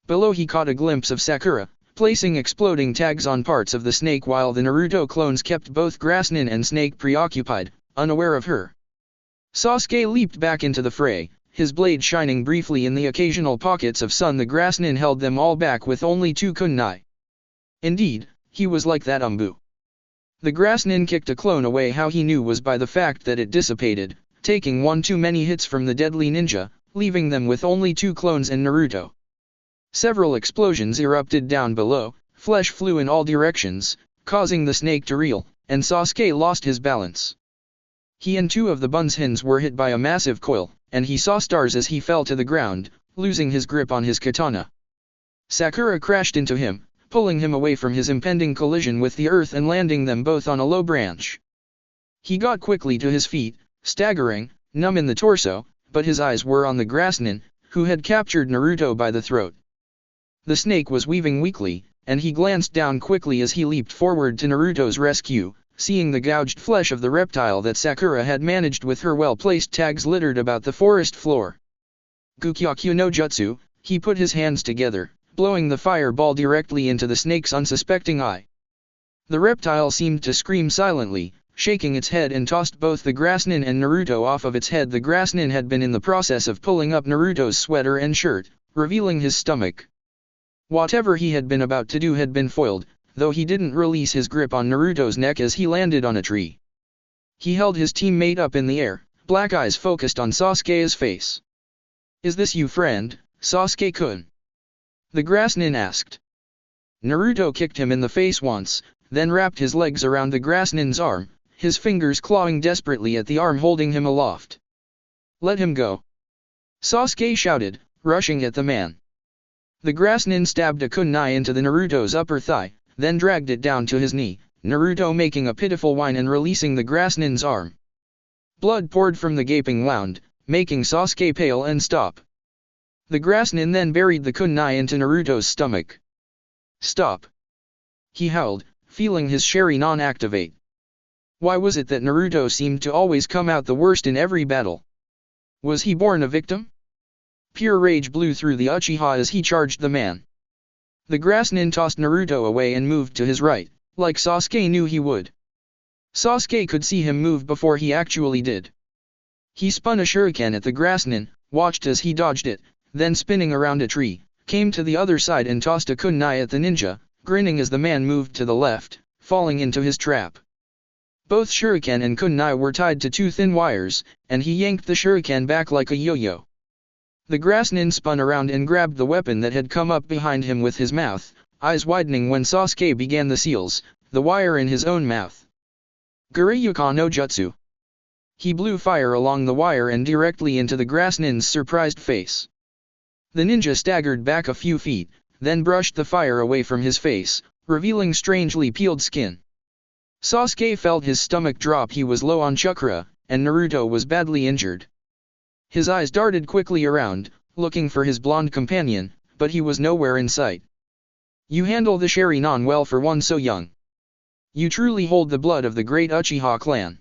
Below he caught a glimpse of Sakura, placing exploding tags on parts of the snake while the Naruto clones kept both grass nin and snake preoccupied, unaware of her. Sasuke leaped back into the fray, his blade shining briefly in the occasional pockets of sun. The grass nin held them all back with only 2 kunai. Indeed, he was like that Umbu. The grass nin kicked a clone away. How he knew was by the fact that it dissipated, taking 1 too many hits from the deadly ninja, leaving them with only 2 clones and Naruto. Several explosions erupted down below, flesh flew in all directions, causing the snake to reel, and Sasuke lost his balance. He and 2 of the Bunshins were hit by a massive coil, and he saw stars as he fell to the ground, losing his grip on his katana. Sakura crashed into him, pulling him away from his impending collision with the earth and landing them both on a low branch. He got quickly to his feet, staggering, numb in the torso, but his eyes were on the grass nin, who had captured Naruto by the throat. The snake was weaving weakly, and he glanced down quickly as he leaped forward to Naruto's rescue, seeing the gouged flesh of the reptile that Sakura had managed with her well-placed tags littered about the forest floor. Gukyaku no Jutsu, he put his hands together, blowing the fireball directly into the snake's unsuspecting eye. The reptile seemed to scream silently, shaking its head, and tossed both the grassnin and Naruto off of its head. The grassnin had been in the process of pulling up Naruto's sweater and shirt, revealing his stomach. Whatever he had been about to do had been foiled, though he didn't release his grip on Naruto's neck as he landed on a tree. He held his teammate up in the air, black eyes focused on Sasuke's face. "Is this you, friend, Sasuke-kun?" the grassnin asked. Naruto kicked him in the face once, then wrapped his legs around the grassnin's arm, his fingers clawing desperately at the arm holding him aloft. "Let him go!" Sasuke shouted, rushing at the man. The grassnin stabbed a kunai into the Naruto's upper thigh, then dragged it down to his knee, Naruto making a pitiful whine and releasing the grassnin's arm. Blood poured from the gaping wound, making Sasuke pale and stop. The grassnin then buried the kunai into Naruto's stomach. "Stop!" he howled, feeling his Sharingan activate. Why was it that Naruto seemed to always come out the worst in every battle? Was he born a victim? Pure rage blew through the Uchiha as he charged the man. The grassnin tossed Naruto away and moved to his right, like Sasuke knew he would. Sasuke could see him move before he actually did. He spun a shuriken at the grassnin, watched as he dodged it, then spinning around a tree, came to the other side and tossed a kunai at the ninja, grinning as the man moved to the left, falling into his trap. Both shuriken and kunai were tied to two thin wires, and he yanked the shuriken back like a yo-yo. The grassnin spun around and grabbed the weapon that had come up behind him with his mouth, eyes widening when Sasuke began the seals, the wire in his own mouth. Guriyuka no Jutsu. He blew fire along the wire and directly into the grassnin's surprised face. The ninja staggered back a few feet, then brushed the fire away from his face, revealing strangely peeled skin. Sasuke felt his stomach drop. He was low on chakra, and Naruto was badly injured. His eyes darted quickly around, looking for his blonde companion, but he was nowhere in sight. "You handle the Sharingan well for one so young. You truly hold the blood of the great Uchiha clan."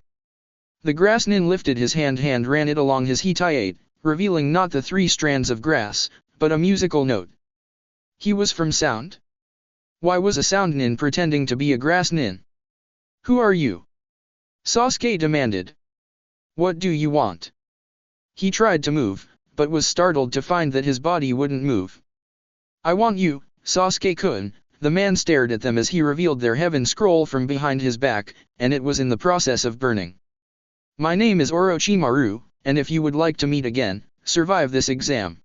The grassnin lifted his hand ran it along his hitayate, revealing not the 3 strands of grass, but a musical note. He was from sound? Why was a sound nin pretending to be a grass nin? "Who are you?" Sasuke demanded. "What do you want?" He tried to move, but was startled to find that his body wouldn't move. "I want you, Sasuke-kun." The man stared at them as he revealed their heaven scroll from behind his back, and it was in the process of burning. "My name is Orochimaru, and if you would like to meet again, survive this exam."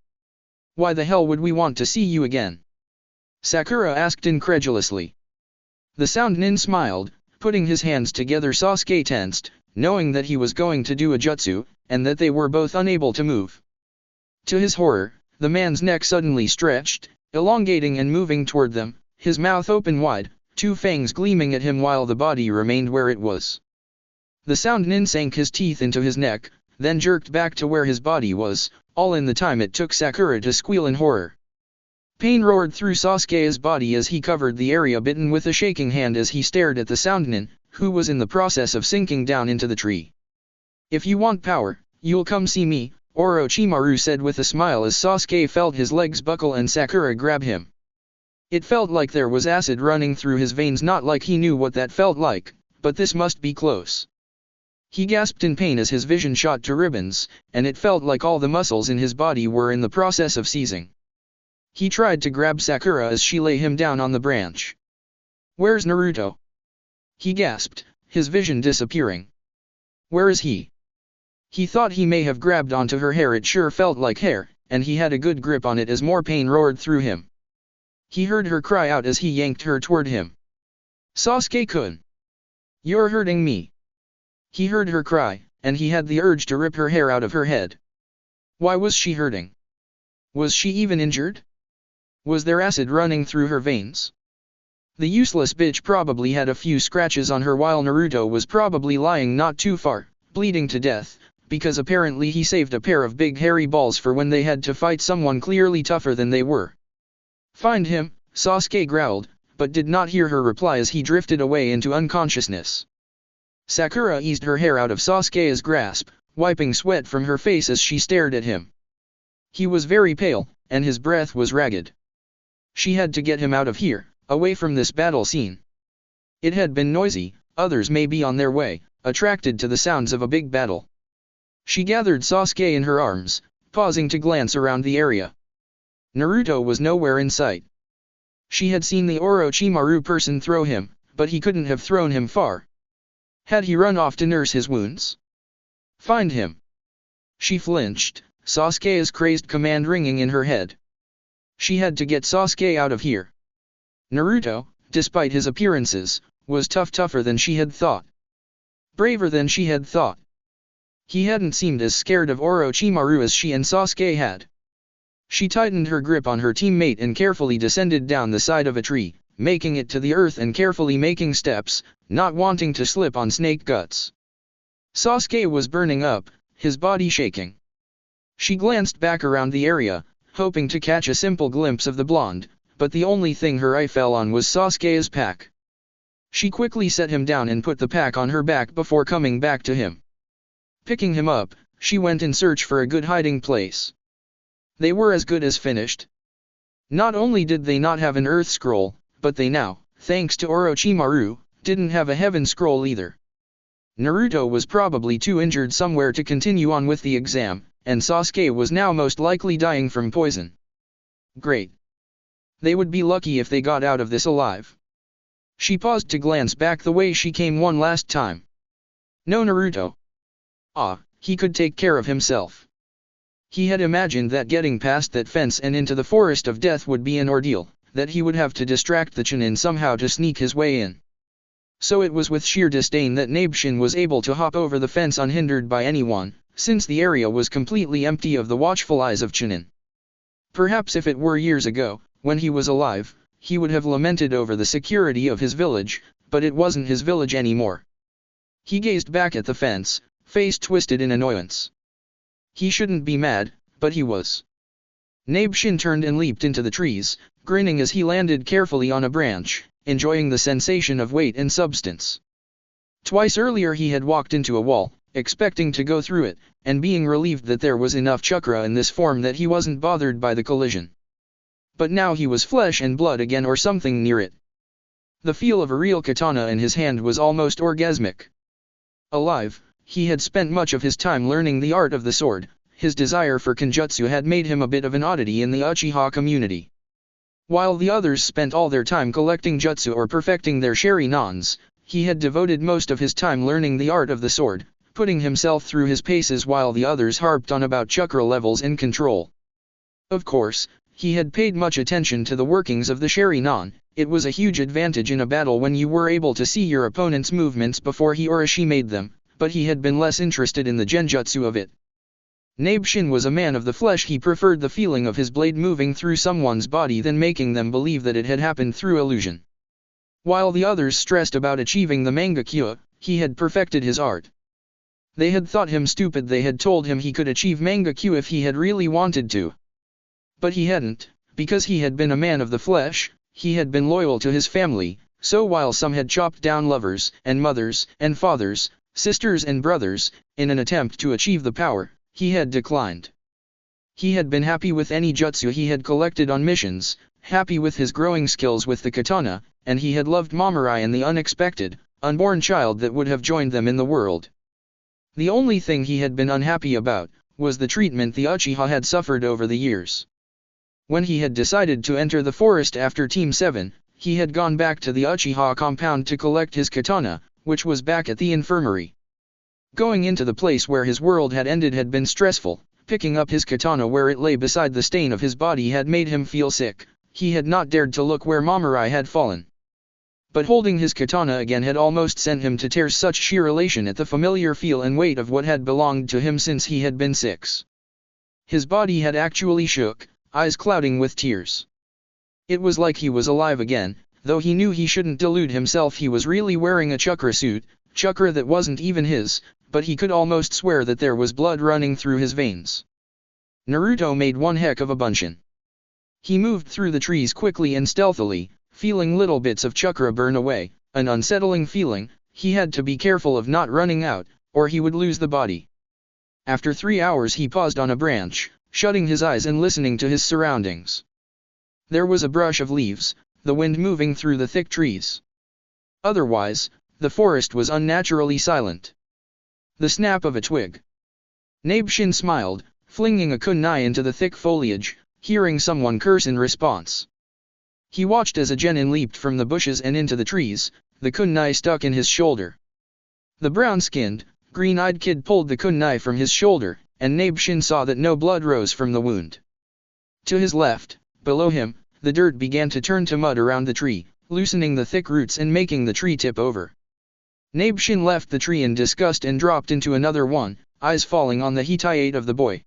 "Why the hell would we want to see you again?" Sakura asked incredulously. The sound nin smiled, putting his hands together. Sasuke tensed, knowing that he was going to do a jutsu, and that they were both unable to move. To his horror, the man's neck suddenly stretched, elongating and moving toward them, his mouth open wide, 2 fangs gleaming at him while the body remained where it was. The sound nin sank his teeth into his neck, then jerked back to where his body was, all in the time it took Sakura to squeal in horror. Pain roared through Sasuke's body as he covered the area bitten with a shaking hand as he stared at the sound nin, who was in the process of sinking down into the tree. "If you want power, you'll come see me," Orochimaru said with a smile as Sasuke felt his legs buckle and Sakura grab him. It felt like there was acid running through his veins, not like he knew what that felt like, but this must be close. He gasped in pain as his vision shot to ribbons, and it felt like all the muscles in his body were in the process of seizing. He tried to grab Sakura as she lay him down on the branch. "Where's Naruto?" he gasped, his vision disappearing. "Where is he?" He thought he may have grabbed onto her hair. It sure felt like hair, and he had a good grip on it as more pain roared through him. He heard her cry out as he yanked her toward him. "Sasuke-kun! You're hurting me!" He heard her cry, and he had the urge to rip her hair out of her head. Why was she hurting? Was she even injured? Was there acid running through her veins? The useless bitch probably had a few scratches on her while Naruto was probably lying not too far, bleeding to death, because apparently he saved a pair of big hairy balls for when they had to fight someone clearly tougher than they were. "Find him," Sasuke growled, but did not hear her reply as he drifted away into unconsciousness. Sakura eased her hair out of Sasuke's grasp, wiping sweat from her face as she stared at him. He was very pale, and his breath was ragged. She had to get him out of here, away from this battle scene. It had been noisy, others may be on their way, attracted to the sounds of a big battle. She gathered Sasuke in her arms, pausing to glance around the area. Naruto was nowhere in sight. She had seen the Orochimaru person throw him, but he couldn't have thrown him far. Had he run off to nurse his wounds? Find him. She flinched, Sasuke's crazed command ringing in her head. She had to get Sasuke out of here. Naruto, despite his appearances, was tougher than she had thought. Braver than she had thought. He hadn't seemed as scared of Orochimaru as she and Sasuke had. She tightened her grip on her teammate and carefully descended down the side of a tree, making it to the earth and carefully making steps, not wanting to slip on snake guts. Sasuke was burning up, his body shaking. She glanced back around the area, hoping to catch a simple glimpse of the blonde, but the only thing her eye fell on was Sasuke's pack. She quickly set him down and put the pack on her back before coming back to him. Picking him up, she went in search for a good hiding place. They were as good as finished. Not only did they not have an earth scroll, but they now, thanks to Orochimaru, didn't have a heaven scroll either. Naruto was probably too injured somewhere to continue on with the exam, and Sasuke was now most likely dying from poison. Great. They would be lucky if they got out of this alive. She paused to glance back the way she came one last time. No Naruto. He could take care of himself. He had imagined that getting past that fence and into the forest of death would be an ordeal, that he would have to distract the Chunin somehow to sneak his way in. So it was with sheer disdain that Nabeshin was able to hop over the fence unhindered by anyone, since the area was completely empty of the watchful eyes of Chunin. Perhaps if it were years ago, when he was alive, he would have lamented over the security of his village, but it wasn't his village anymore. He gazed back at the fence, face twisted in annoyance. He shouldn't be mad, but he was. Nabeshin turned and leaped into the trees, grinning as he landed carefully on a branch, enjoying the sensation of weight and substance. Twice earlier he had walked into a wall, expecting to go through it, and being relieved that there was enough chakra in this form that he wasn't bothered by the collision. But now he was flesh and blood again or something near it. The feel of a real katana in his hand was almost orgasmic. Alive, he had spent much of his time learning the art of the sword. His desire for kenjutsu had made him a bit of an oddity in the Uchiha community. While the others spent all their time collecting jutsu or perfecting their sharinans, he had devoted most of his time learning the art of the sword, putting himself through his paces while the others harped on about chakra levels and control. Of course, he had paid much attention to the workings of the sharinan. It was a huge advantage in a battle when you were able to see your opponent's movements before he or she made them, but he had been less interested in the genjutsu of it. Nabeshin was a man of the flesh. He preferred the feeling of his blade moving through someone's body than making them believe that it had happened through illusion. While the others stressed about achieving the mangakyo, he had perfected his art. They had thought him stupid. They had told him he could achieve mangakyo if he had really wanted to. But he hadn't, because he had been a man of the flesh. He had been loyal to his family, so while some had chopped down lovers and mothers and fathers, sisters and brothers, in an attempt to achieve the power, he had declined. He had been happy with any jutsu he had collected on missions, happy with his growing skills with the katana, and he had loved Mamurai and the unexpected, unborn child that would have joined them in the world. The only thing he had been unhappy about, was the treatment the Uchiha had suffered over the years. When he had decided to enter the forest after Team 7, he had gone back to the Uchiha compound to collect his katana, which was back at the infirmary. Going into the place where his world had ended had been stressful. Picking up his katana where it lay beside the stain of his body had made him feel sick. He had not dared to look where Mamurai had fallen. But holding his katana again had almost sent him to tears. Such sheer elation at the familiar feel and weight of what had belonged to him since he had been 6. His body had actually shook, eyes clouding with tears. It was like he was alive again, though he knew he shouldn't delude himself. He was really wearing a chakra suit, chakra that wasn't even his, but he could almost swear that there was blood running through his veins. Naruto made one heck of a bunshin. He moved through the trees quickly and stealthily, feeling little bits of chakra burn away, an unsettling feeling. he had to be careful of not running out, or he would lose the body. After 3 hours he paused on a branch, shutting his eyes and listening to his surroundings. There was a brush of leaves, the wind moving through the thick trees. Otherwise, the forest was unnaturally silent. The snap of a twig. Nabeshin smiled, flinging a kunai into the thick foliage, hearing someone curse in response. He watched as a genin leaped from the bushes and into the trees, the kunai stuck in his shoulder. The brown-skinned, green-eyed kid pulled the kunai from his shoulder, and Nabeshin saw that no blood rose from the wound. To his left, below him, the dirt began to turn to mud around the tree, loosening the thick roots and making the tree tip over. Nabeshin left the tree in disgust and dropped into another one, eyes falling on the hitayate of the boy.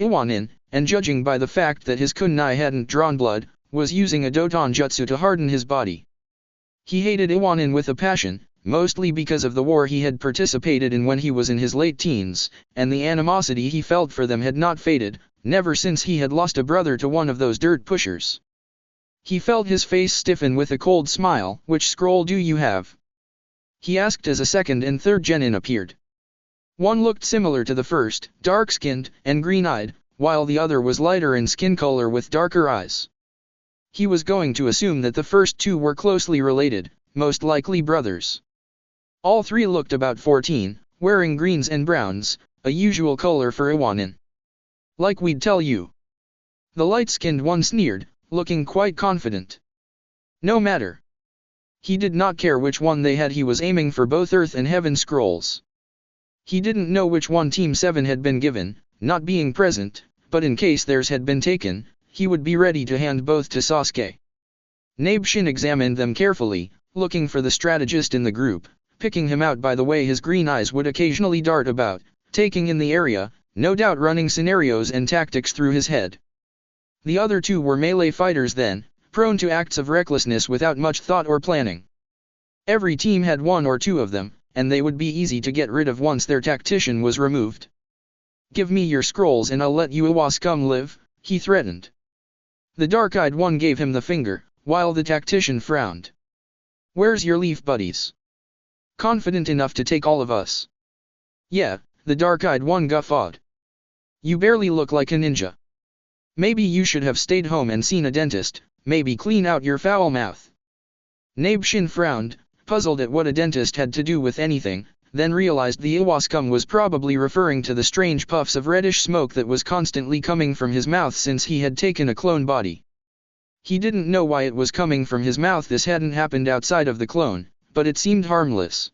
Iwanin, and judging by the fact that his kunai hadn't drawn blood, was using a doton jutsu to harden his body. He hated Iwanin with a passion, mostly because of the war he had participated in when he was in his late teens, and the animosity he felt for them had not faded, never since he had lost a brother to one of those dirt pushers. He felt his face stiffen with a cold smile. "Which scroll do you have?" he asked as a second and third genin appeared. One looked similar to the first, dark-skinned and green-eyed, while the other was lighter in skin color with darker eyes. He was going to assume that the first two were closely related, most likely brothers. All three looked about 14, wearing greens and browns, a usual color for Iwanin. "Like we'd tell you." The light-skinned one sneered, looking quite confident. No matter. He did not care which one they had, he was aiming for both Earth and Heaven scrolls. He didn't know which one Team 7 had been given, not being present, but in case theirs had been taken, he would be ready to hand both to Sasuke. Nabeshin examined them carefully, looking for the strategist in the group, picking him out by the way his green eyes would occasionally dart about, taking in the area, no doubt running scenarios and tactics through his head. The other two were melee fighters then, prone to acts of recklessness without much thought or planning. Every team had one or two of them, and they would be easy to get rid of once their tactician was removed. "Give me your scrolls and I'll let you Iwascum live," he threatened. The dark-eyed one gave him the finger, while the tactician frowned. "Where's your leaf buddies? Confident enough to take all of us?" "Yeah," the dark-eyed one guffawed. "You barely look like a ninja. Maybe you should have stayed home and seen a dentist, maybe clean out your foul mouth." Nabeshin frowned, puzzled at what a dentist had to do with anything, then realized the Iwascum was probably referring to the strange puffs of reddish smoke that was constantly coming from his mouth since he had taken a clone body. He didn't know why it was coming from his mouth. This hadn't happened outside of the clone, but it seemed harmless.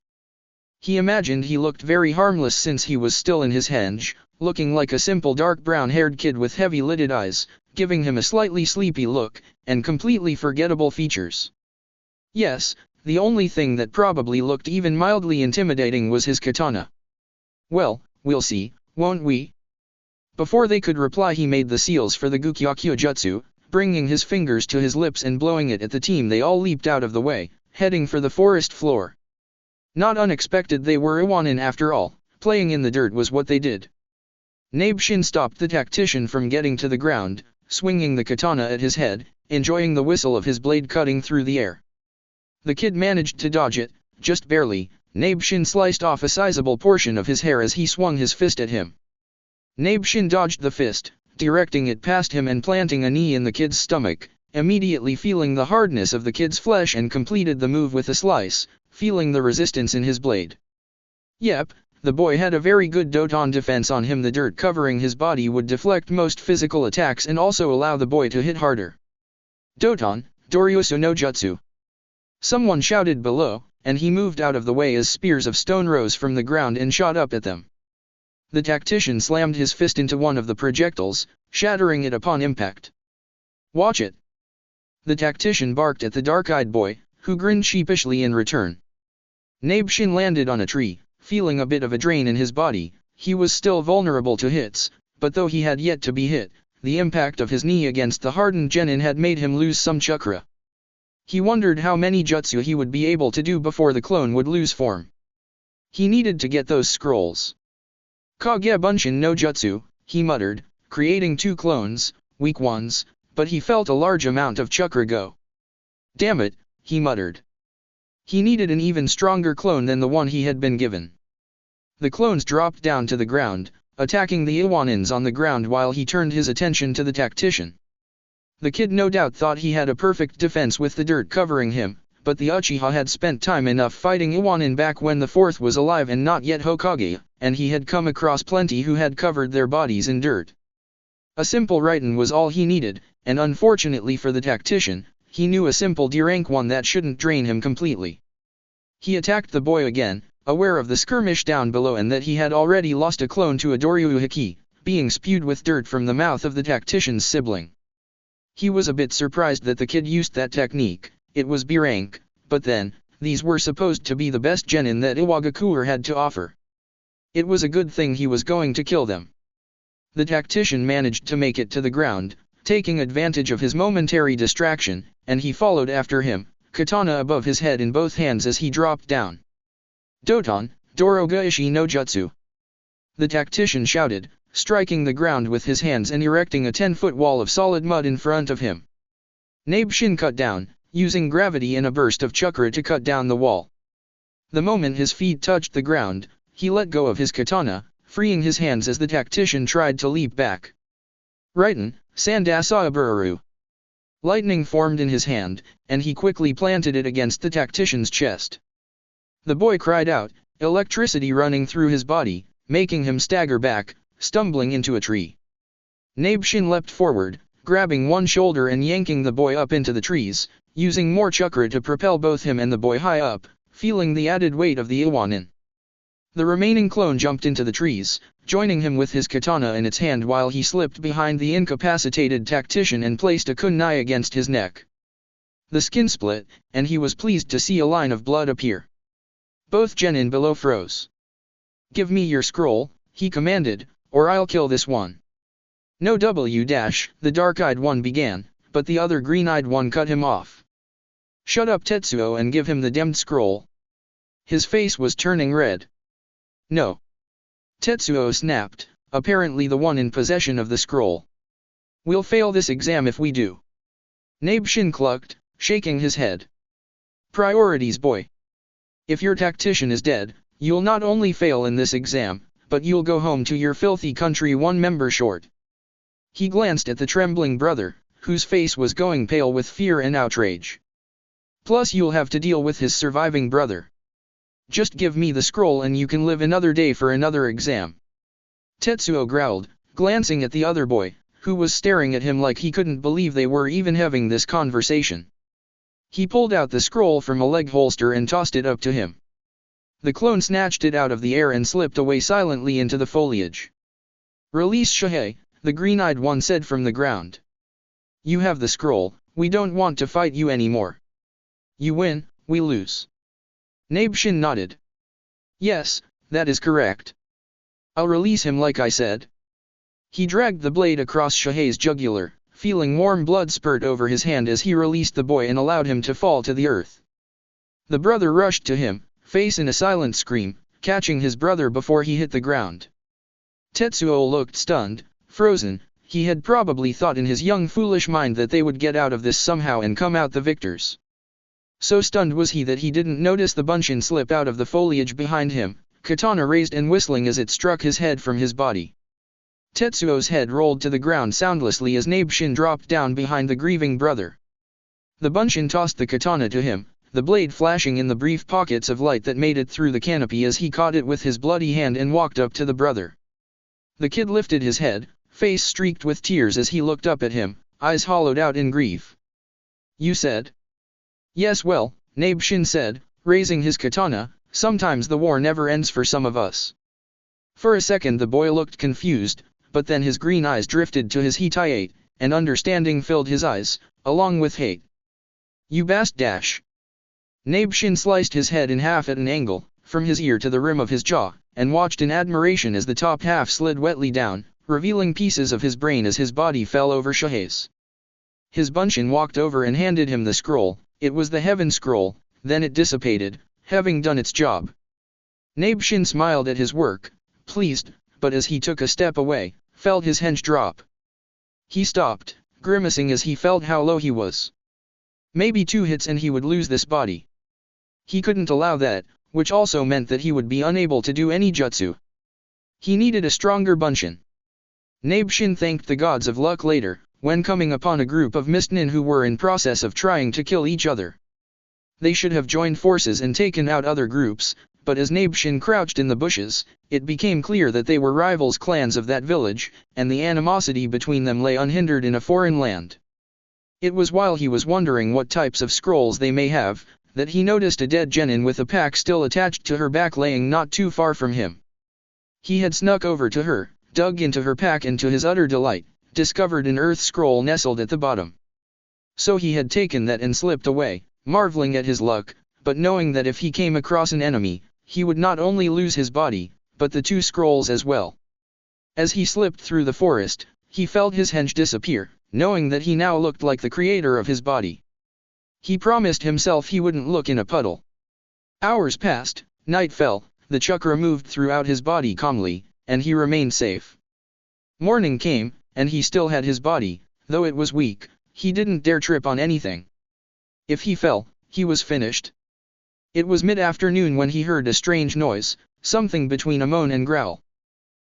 He imagined he looked very harmless since he was still in his henge, looking like a simple dark brown-haired kid with heavy-lidded eyes, giving him a slightly sleepy look, and completely forgettable features. Yes, the only thing that probably looked even mildly intimidating was his katana. "Well, we'll see, won't we?" Before they could reply he made the seals for the Gukyakyo Jutsu, bringing his fingers to his lips and blowing it at the team. They all leaped out of the way, heading for the forest floor. Not unexpected, they were Iwanin after all, playing in the dirt was what they did. Nabeshin stopped the tactician from getting to the ground, swinging the katana at his head, enjoying the whistle of his blade cutting through the air. The kid managed to dodge it, just barely. Nabeshin sliced off a sizable portion of his hair as he swung his fist at him. Nabeshin dodged the fist, directing it past him and planting a knee in the kid's stomach, immediately feeling the hardness of the kid's flesh, and completed the move with a slice, feeling the resistance in his blade. Yep, the boy had a very good doton defense on him. The dirt covering his body would deflect most physical attacks and also allow the boy to hit harder. "Doton, Doryusu no Jutsu!" Someone shouted below, and he moved out of the way as spears of stone rose from the ground and shot up at them. The tactician slammed his fist into one of the projectiles, shattering it upon impact. "Watch it!" The tactician barked at the dark-eyed boy, who grinned sheepishly in return. Nabeshin landed on a tree, feeling a bit of a drain in his body. He was still vulnerable to hits, but though he had yet to be hit, the impact of his knee against the hardened genin had made him lose some chakra. He wondered how many jutsu he would be able to do before the clone would lose form. He needed to get those scrolls. "Kage Bunshin no Jutsu," he muttered, creating two clones, weak ones, but he felt a large amount of chakra go. "Damn it," he muttered. He needed an even stronger clone than the one he had been given. The clones dropped down to the ground, attacking the Iwanins on the ground while he turned his attention to the tactician. The kid no doubt thought he had a perfect defense with the dirt covering him, but the Uchiha had spent time enough fighting Iwanin back when the fourth was alive and not yet Hokage, and he had come across plenty who had covered their bodies in dirt. A simple Raiden was all he needed, and unfortunately for the tactician, he knew a simple D-rank one that shouldn't drain him completely. He attacked the boy again, aware of the skirmish down below and that he had already lost a clone to a Doryu Haki, being spewed with dirt from the mouth of the tactician's sibling. He was a bit surprised that the kid used that technique. It was B rank, but then, these were supposed to be the best genin that Iwagakure had to offer. It was a good thing he was going to kill them. The tactician managed to make it to the ground, taking advantage of his momentary distraction, and he followed after him, katana above his head in both hands as he dropped down. Doton, Doroga Ishi no Jutsu. The tactician shouted, striking the ground with his hands and erecting a 10-foot wall of solid mud in front of him. Nabeshin cut down, using gravity and a burst of chakra to cut down the wall. The moment his feet touched the ground, he let go of his katana, freeing his hands as the tactician tried to leap back. Raiden, Sandasaburaru. Lightning formed in his hand, and he quickly planted it against the tactician's chest. The boy cried out, electricity running through his body, making him stagger back, stumbling into a tree. Nabeshin leapt forward, grabbing one shoulder and yanking the boy up into the trees, using more chakra to propel both him and the boy high up, feeling the added weight of the Iwanin. The remaining clone jumped into the trees, joining him with his katana in its hand while he slipped behind the incapacitated tactician and placed a kunai against his neck. The skin split, and he was pleased to see a line of blood appear. Both genin below froze. "Give me your scroll," he commanded, "or I'll kill this one." "No W-," the dark-eyed one began, but the other green-eyed one cut him off. "Shut up Tetsuo and give him the demmed scroll." His face was turning red. "No." Tetsuo snapped, apparently the one in possession of the scroll. "We'll fail this exam if we do." Nabeshin clucked, shaking his head. "Priorities, boy. If your tactician is dead, you'll not only fail in this exam, but you'll go home to your filthy country one member short." He glanced at the trembling brother, whose face was going pale with fear and outrage. "Plus you'll have to deal with his surviving brother. Just give me the scroll and you can live another day for another exam." Tetsuo growled, glancing at the other boy, who was staring at him like he couldn't believe they were even having this conversation. He pulled out the scroll from a leg holster and tossed it up to him. The clone snatched it out of the air and slipped away silently into the foliage. "Release Shihei," the green-eyed one said from the ground. "You have the scroll, we don't want to fight you anymore. You win, we lose." Nabeshin nodded. "Yes, that is correct. I'll release him like I said." He dragged the blade across Shihei's jugular, feeling warm blood spurt over his hand as he released the boy and allowed him to fall to the earth. The brother rushed to him, face in a silent scream, catching his brother before he hit the ground. Tetsuo looked stunned, frozen. He had probably thought in his young foolish mind that they would get out of this somehow and come out the victors. So stunned was he that he didn't notice the bunshin slip out of the foliage behind him, katana raised and whistling as it struck his head from his body. Tetsuo's head rolled to the ground soundlessly as Nabeshin dropped down behind the grieving brother. The bunshin tossed the katana to him, the blade flashing in the brief pockets of light that made it through the canopy as he caught it with his bloody hand and walked up to the brother. The kid lifted his head, face streaked with tears as he looked up at him, eyes hollowed out in grief. "You said?" "Yes, well," Nabeshin said, raising his katana, "sometimes the war never ends for some of us." For a second the boy looked confused, but then his green eyes drifted to his Hittite, and understanding filled his eyes, along with hate. "You bast dash." Nabeshin sliced his head in half at an angle, from his ear to the rim of his jaw, and watched in admiration as the top half slid wetly down, revealing pieces of his brain as his body fell over Shihei's. His bunshin walked over and handed him the scroll. It was the Heaven Scroll, then it dissipated, having done its job. Nabeshin smiled at his work, pleased, but as he took a step away, felt his hench drop. He stopped, grimacing as he felt how low he was. Maybe 2 hits and he would lose this body. He couldn't allow that, which also meant that he would be unable to do any jutsu. He needed a stronger bunshin. Nabeshin thanked the gods of luck later, when coming upon a group of mistnin who were in process of trying to kill each other. They should have joined forces and taken out other groups, but as Nabeshin crouched in the bushes, it became clear that they were rivals clans of that village, and the animosity between them lay unhindered in a foreign land. It was while he was wondering what types of scrolls they may have, that he noticed a dead genin with a pack still attached to her back laying not too far from him. He had snuck over to her, dug into her pack, and to his utter delight, discovered an earth scroll nestled at the bottom. So he had taken that and slipped away, marveling at his luck, but knowing that if he came across an enemy, he would not only lose his body, but the 2 scrolls as well. As he slipped through the forest, he felt his henge disappear, knowing that he now looked like the creator of his body. He promised himself he wouldn't look in a puddle. Hours passed, night fell, the chakra moved throughout his body calmly, and he remained safe. Morning came, and he still had his body, though it was weak. He didn't dare trip on anything. If he fell, he was finished. It was mid-afternoon when he heard a strange noise, something between a moan and growl.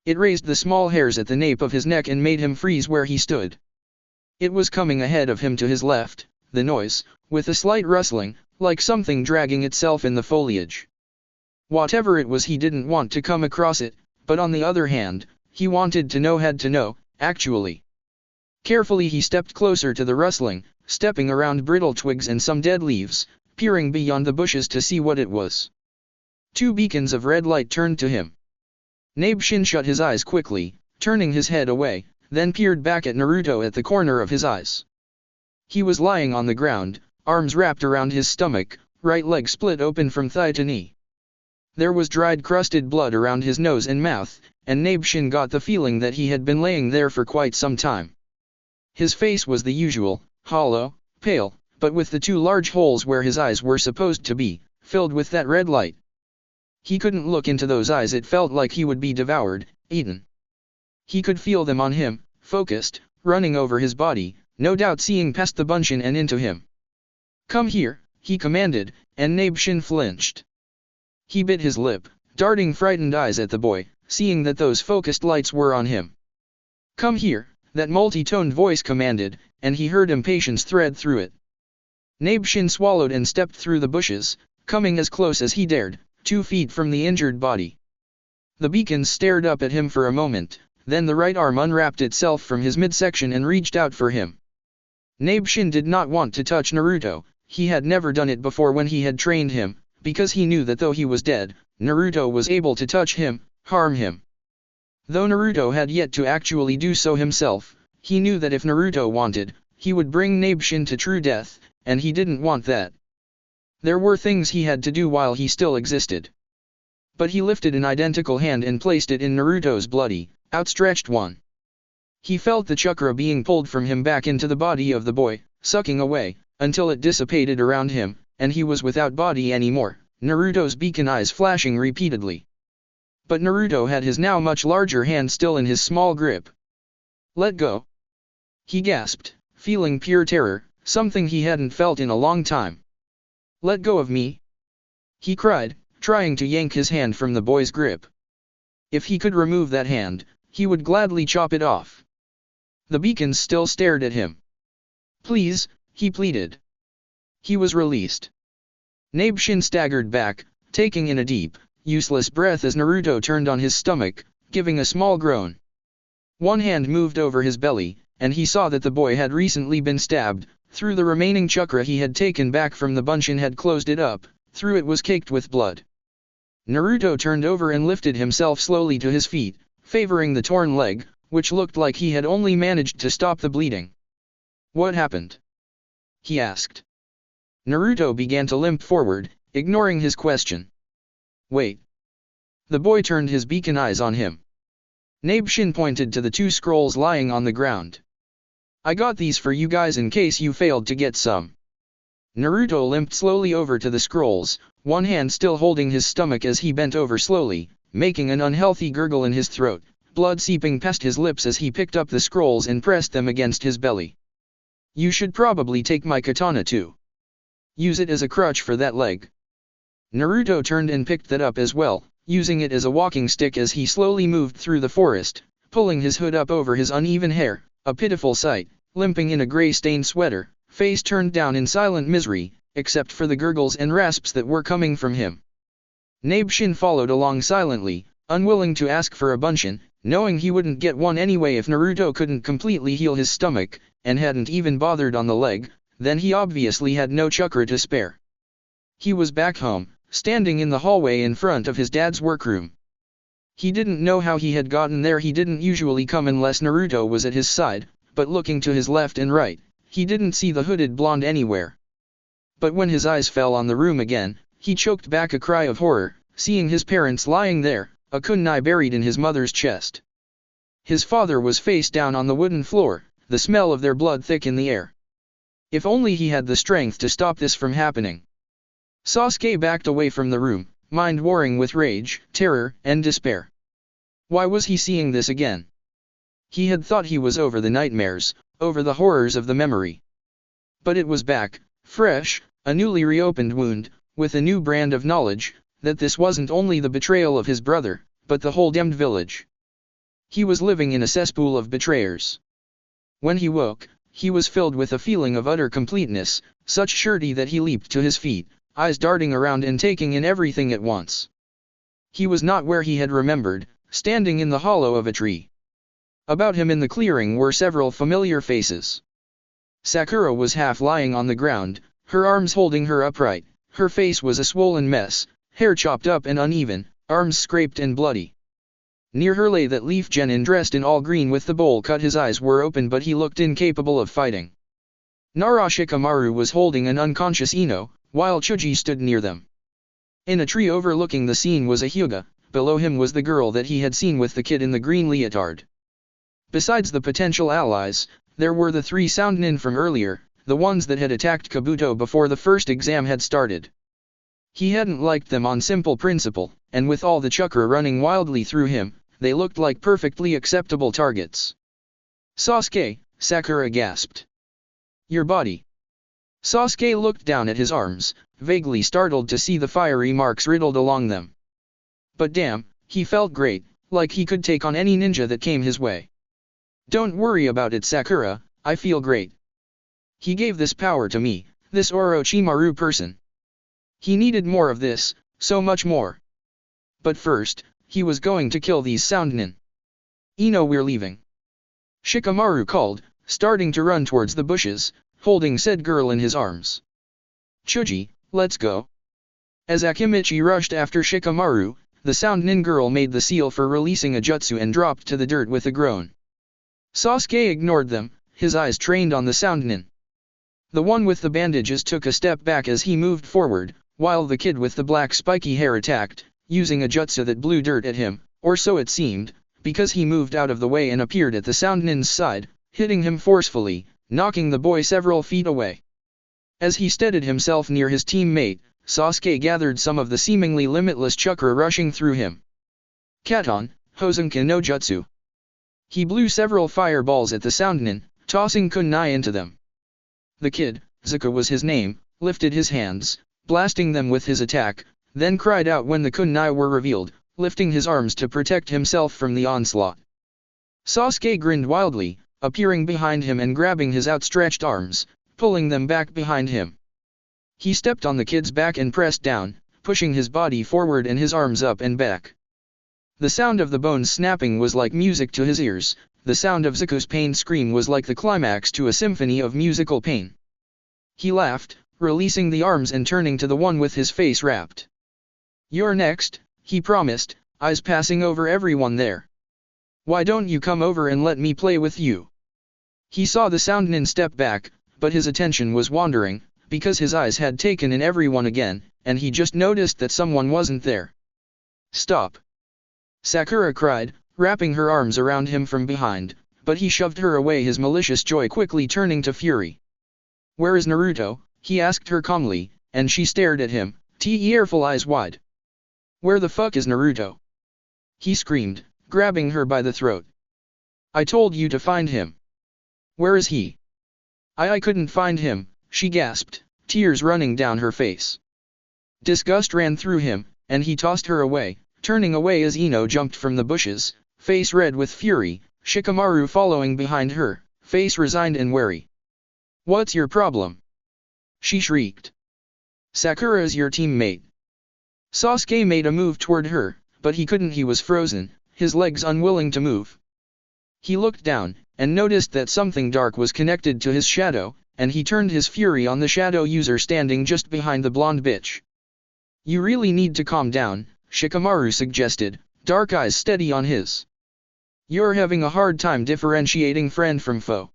It raised the small hairs at the nape of his neck and made him freeze where he stood. It was coming ahead of him to his left, the noise, with a slight rustling, like something dragging itself in the foliage. Whatever it was, he didn't want to come across it, but on the other hand, he wanted to know, had to know, actually. Carefully he stepped closer to the rustling, stepping around brittle twigs and some dead leaves, peering beyond the bushes to see what it was. 2 beacons of red light turned to him. Nabeshin shut his eyes quickly, turning his head away, then peered back at Naruto at the corner of his eyes. He was lying on the ground, arms wrapped around his stomach, right leg split open from thigh to knee. There was dried crusted blood around his nose and mouth, and Nabeshin got the feeling that he had been laying there for quite some time. His face was the usual, hollow, pale, but with the 2 large holes where his eyes were supposed to be, filled with that red light. He couldn't look into those eyes, it felt like he would be devoured, eaten. He could feel them on him, focused, running over his body, no doubt seeing past the bunshin and into him. "Come here," he commanded, and Nabeshin flinched. He bit his lip, darting frightened eyes at the boy, seeing that those focused lights were on him. "Come here," that multi-toned voice commanded, and he heard impatience thread through it. Nabeshin swallowed and stepped through the bushes, coming as close as he dared, 2 feet from the injured body. The beacons stared up at him for a moment, then the right arm unwrapped itself from his midsection and reached out for him. Nabeshin did not want to touch Naruto. He had never done it before when he had trained him, because he knew that though he was dead, Naruto was able to touch him, harm him. Though Naruto had yet to actually do so himself, he knew that if Naruto wanted, he would bring Nabeshin to true death, and he didn't want that. There were things he had to do while he still existed. But he lifted an identical hand and placed it in Naruto's bloody, outstretched one. He felt the chakra being pulled from him back into the body of the boy, sucking away, until it dissipated around him, and he was without body anymore, Naruto's beacon eyes flashing repeatedly. But Naruto had his now much larger hand still in his small grip. "Let go," he gasped, feeling pure terror, something he hadn't felt in a long time. "Let go of me," he cried, trying to yank his hand from the boy's grip. If he could remove that hand, he would gladly chop it off. The beacons still stared at him. "Please," he pleaded. He was released. Nabeshin staggered back, taking in a deep, useless breath as Naruto turned on his stomach, giving a small groan. One hand moved over his belly, and he saw that the boy had recently been stabbed. Through the remaining chakra he had taken back from the bunshin had closed it up, through it was caked with blood. Naruto turned over and lifted himself slowly to his feet, favoring the torn leg, which looked like he had only managed to stop the bleeding. "What happened?" he asked. Naruto began to limp forward, ignoring his question. "Wait." The boy turned his beacon eyes on him. Nabeshin pointed to the 2 scrolls lying on the ground. "I got these for you guys in case you failed to get some." Naruto limped slowly over to the scrolls, one hand still holding his stomach as he bent over slowly, making an unhealthy gurgle in his throat, blood seeping past his lips as he picked up the scrolls and pressed them against his belly. "You should probably take my katana too. Use it as a crutch for that leg." Naruto turned and picked that up as well, using it as a walking stick as he slowly moved through the forest, pulling his hood up over his uneven hair, a pitiful sight, limping in a gray-stained sweater, face turned down in silent misery, except for the gurgles and rasps that were coming from him. Nabeshin followed along silently, unwilling to ask for a bunshin, knowing he wouldn't get one anyway if Naruto couldn't completely heal his stomach, and hadn't even bothered on the leg, then he obviously had no chakra to spare. He was back home, standing in the hallway in front of his dad's workroom. He didn't know how he had gotten there. He didn't usually come unless Naruto was at his side, but looking to his left and right, he didn't see the hooded blonde anywhere. But when his eyes fell on the room again, he choked back a cry of horror, seeing his parents lying there, a kunai buried in his mother's chest. His father was face down on the wooden floor, the smell of their blood thick in the air. If only he had the strength to stop this from happening. Sasuke backed away from the room, mind warring with rage, terror, and despair. Why was he seeing this again? He had thought he was over the nightmares, over the horrors of the memory. But it was back, fresh, a newly reopened wound, with a new brand of knowledge, that this wasn't only the betrayal of his brother, but the whole damned village. He was living in a cesspool of betrayers. When he woke, he was filled with a feeling of utter completeness, such surety that he leaped to his feet, eyes darting around and taking in everything at once. He was not where he had remembered, standing in the hollow of a tree. About him in the clearing were several familiar faces. Sakura was half lying on the ground, her arms holding her upright. Her face was a swollen mess, hair chopped up and uneven, arms scraped and bloody. Near her lay that Leaf Genin dressed in all green with the bowl cut. His eyes were open but he looked incapable of fighting. Orochimaru was holding an unconscious Ino, while Chuji stood near them. In a tree overlooking the scene was a Hyuga, below him was the girl that he had seen with the kid in the green leotard. Besides the potential allies, there were the three Soundnin from earlier, the ones that had attacked Kabuto before the first exam had started. He hadn't liked them on simple principle, and with all the chakra running wildly through him, they looked like perfectly acceptable targets. Sasuke, Sakura gasped. Your body. Sasuke looked down at his arms, vaguely startled to see the fiery marks riddled along them. But damn, he felt great, like he could take on any ninja that came his way. Don't worry about it, Sakura, I feel great. He gave this power to me, this Orochimaru person. He needed more of this, so much more. But first, he was going to kill these Soundnin. Ino, we're leaving. Shikamaru called, starting to run towards the bushes, holding said girl in his arms. Chuji, let's go. As Akimichi rushed after Shikamaru, the Soundnin girl made the seal for releasing a jutsu and dropped to the dirt with a groan. Sasuke ignored them, his eyes trained on the Soundnin. The one with the bandages took a step back as he moved forward, while the kid with the black spiky hair attacked, using a jutsu that blew dirt at him, or so it seemed, because he moved out of the way and appeared at the Soundnin's side, hitting him forcefully, knocking the boy several feet away. As he steadied himself near his teammate, Sasuke gathered some of the seemingly limitless chakra rushing through him. Katon, Hosenka no Jutsu. He blew several fireballs at the Soundnin, tossing kunai into them. The kid, Zuka was his name, lifted his hands, blasting them with his attack, then cried out when the kunai were revealed, lifting his arms to protect himself from the onslaught. Sasuke grinned wildly, appearing behind him and grabbing his outstretched arms, pulling them back behind him. He stepped on the kid's back and pressed down, pushing his body forward and his arms up and back. The sound of the bones snapping was like music to his ears, the sound of Zuko's pained scream was like the climax to a symphony of musical pain. He laughed, releasing the arms and turning to the one with his face wrapped. You're next, he promised, eyes passing over everyone there. Why don't you come over and let me play with you? He saw the Soundnin step back, but his attention was wandering, because his eyes had taken in everyone again, and he just noticed that someone wasn't there. Stop! Sakura cried, wrapping her arms around him from behind, but he shoved her away, his malicious joy quickly turning to fury. Where is Naruto? He asked her calmly, and she stared at him, tearful eyes wide. Where the fuck is Naruto? He screamed, grabbing her by the throat. I told you to find him. Where is he? I couldn't find him, she gasped, tears running down her face. Disgust ran through him, and he tossed her away, turning away as Ino jumped from the bushes, face red with fury, Shikamaru following behind her, face resigned and wary. "What's your problem?" she shrieked. "Sakura's your teammate." Sasuke made a move toward her, but he couldn't. He was frozen, his legs unwilling to move. He looked down, and noticed that something dark was connected to his shadow, and he turned his fury on the shadow user standing just behind the blonde bitch. "You really need to calm down," Shikamaru suggested, dark eyes steady on his. "You're having a hard time differentiating friend from foe."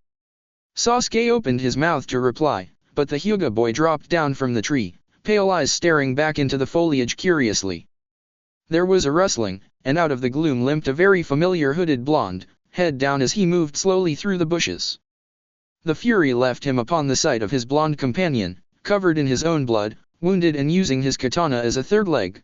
Sasuke opened his mouth to reply, but the Hyuga boy dropped down from the tree, pale eyes staring back into the foliage curiously. There was a rustling, and out of the gloom limped a very familiar hooded blonde, head down as he moved slowly through the bushes. The fury left him upon the sight of his blonde companion, covered in his own blood, wounded and using his katana as a third leg.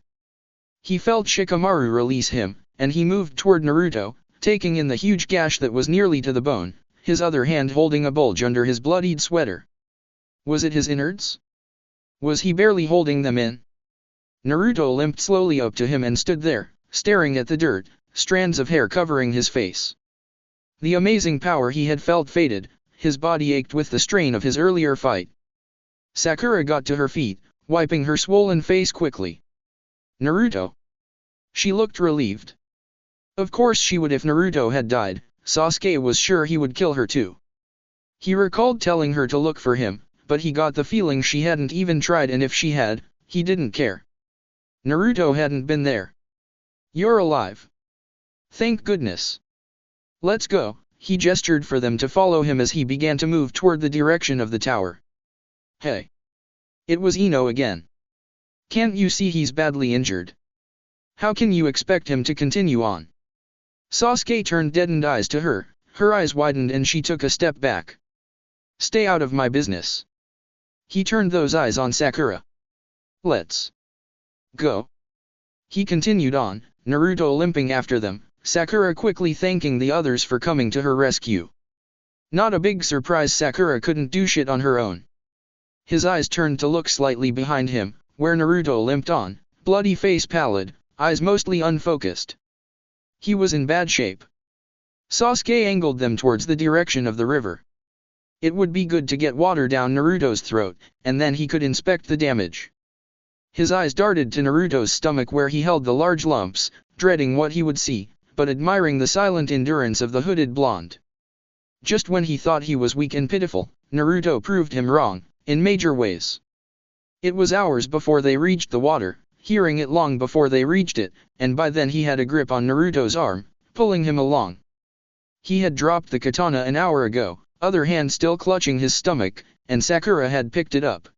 He felt Shikamaru release him, and he moved toward Naruto, taking in the huge gash that was nearly to the bone, his other hand holding a bulge under his bloodied sweater. Was it his innards? Was he barely holding them in? Naruto limped slowly up to him and stood there, staring at the dirt, strands of hair covering his face. The amazing power he had felt faded, his body ached with the strain of his earlier fight. Sakura got to her feet, wiping her swollen face quickly. "Naruto?" She looked relieved. Of course she would if Naruto had died. Sasuke was sure he would kill her too. He recalled telling her to look for him, but he got the feeling she hadn't even tried, and if she had, he didn't care. Naruto hadn't been there. "You're alive. Thank goodness. Let's go." He gestured for them to follow him as he began to move toward the direction of the tower. "Hey." It was Ino again. "Can't you see he's badly injured? How can you expect him to continue on?" Sasuke turned deadened eyes to her, her eyes widened and she took a step back. "Stay out of my business." He turned those eyes on Sakura. "Let's go." He continued on, Naruto limping after them, Sakura quickly thanking the others for coming to her rescue. Not a big surprise, Sakura couldn't do shit on her own. His eyes turned to look slightly behind him, where Naruto limped on, bloody face pallid, eyes mostly unfocused. He was in bad shape. Sasuke angled them towards the direction of the river. It would be good to get water down Naruto's throat, and then he could inspect the damage. His eyes darted to Naruto's stomach where he held the large lumps, dreading what he would see, but admiring the silent endurance of the hooded blonde. Just when he thought he was weak and pitiful, Naruto proved him wrong, in major ways. It was hours before they reached the water, hearing it long before they reached it, and by then he had a grip on Naruto's arm, pulling him along. He had dropped the katana an hour ago, other hand still clutching his stomach, and Sakura had picked it up.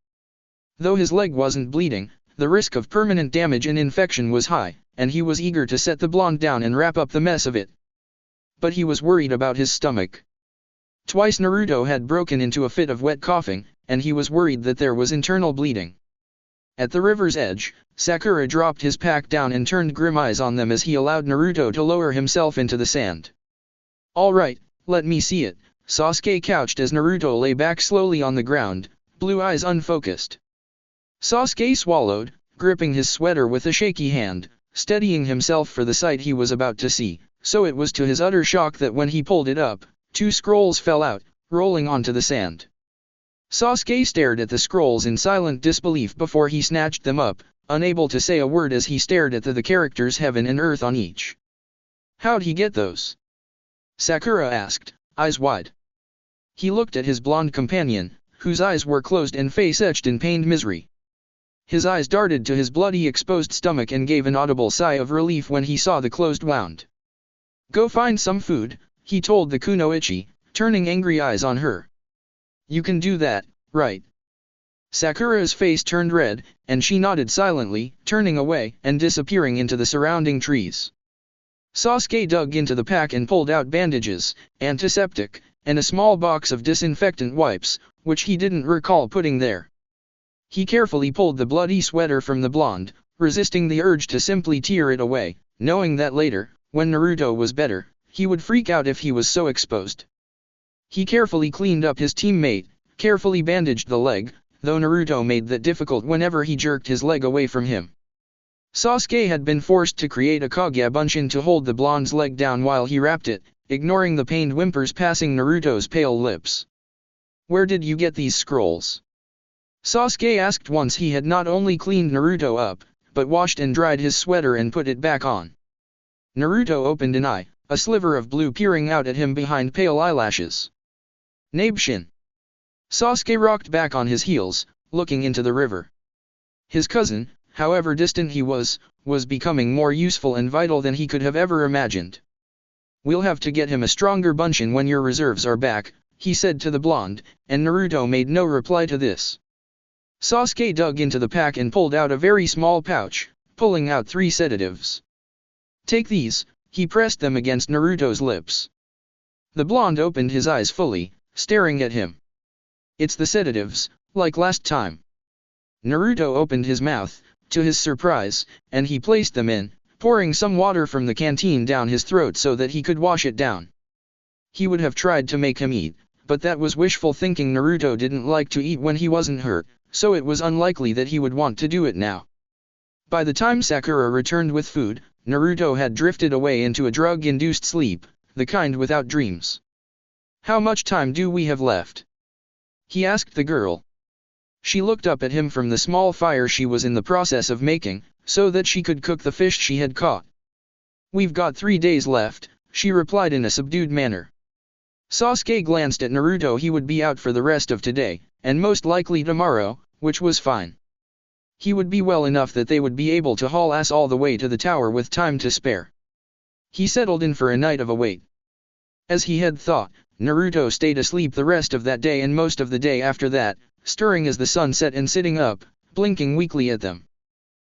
Though his leg wasn't bleeding, the risk of permanent damage and infection was high, and he was eager to set the blonde down and wrap up the mess of it. But he was worried about his stomach. Twice Naruto had broken into a fit of wet coughing, and he was worried that there was internal bleeding. At the river's edge, Sakura dropped his pack down and turned grim eyes on them as he allowed Naruto to lower himself into the sand. "All right, let me see it," Sasuke couched as Naruto lay back slowly on the ground, blue eyes unfocused. Sasuke swallowed, gripping his sweater with a shaky hand, steadying himself for the sight he was about to see, so it was to his utter shock that when he pulled it up, 2 scrolls fell out, rolling onto the sand. Sasuke stared at the scrolls in silent disbelief before he snatched them up, unable to say a word as he stared at the characters heaven and earth on each. "How'd he get those?" Sakura asked, eyes wide. He looked at his blonde companion, whose eyes were closed and face etched in pained misery. His eyes darted to his bloody exposed stomach and gave an audible sigh of relief when he saw the closed wound. "Go find some food," he told the kunoichi, turning angry eyes on her. "You can do that, right?" Sakura's face turned red, and she nodded silently, turning away and disappearing into the surrounding trees. Sasuke dug into the pack and pulled out bandages, antiseptic, and a small box of disinfectant wipes, which he didn't recall putting there. He carefully pulled the bloody sweater from the blonde, resisting the urge to simply tear it away, knowing that later, when Naruto was better, he would freak out if he was so exposed. He carefully cleaned up his teammate, carefully bandaged the leg, though Naruto made that difficult whenever he jerked his leg away from him. Sasuke had been forced to create a Kagebunshin to hold the blonde's leg down while he wrapped it, ignoring the pained whimpers passing Naruto's pale lips. "Where did you get these scrolls?" Sasuke asked once he had not only cleaned Naruto up, but washed and dried his sweater and put it back on. Naruto opened an eye, a sliver of blue peering out at him behind pale eyelashes. "Nabeshin." Sasuke rocked back on his heels, looking into the river. His cousin, however distant he was becoming more useful and vital than he could have ever imagined. "We'll have to get him a stronger bunshin when your reserves are back," he said to the blonde, and Naruto made no reply to this. Sasuke dug into the pack and pulled out a very small pouch, pulling out 3 sedatives. "Take these," he pressed them against Naruto's lips. The blonde opened his eyes fully, staring at him. "It's the sedatives, like last time." Naruto opened his mouth, to his surprise, and he placed them in, pouring some water from the canteen down his throat so that he could wash it down. He would have tried to make him eat, but that was wishful thinking. Naruto didn't like to eat when he wasn't hurt, so it was unlikely that he would want to do it now. By the time Sakura returned with food, Naruto had drifted away into a drug-induced sleep, the kind without dreams. "How much time do we have left?" he asked the girl. She looked up at him from the small fire she was in the process of making, so that she could cook the fish she had caught. "We've got 3 days left," she replied in a subdued manner. Sasuke glanced at Naruto. He would be out for the rest of today, and most likely tomorrow, which was fine. He would be well enough that they would be able to haul ass all the way to the tower with time to spare. He settled in for a night of await. As he had thought, Naruto stayed asleep the rest of that day and most of the day after that, stirring as the sun set and sitting up, blinking weakly at them.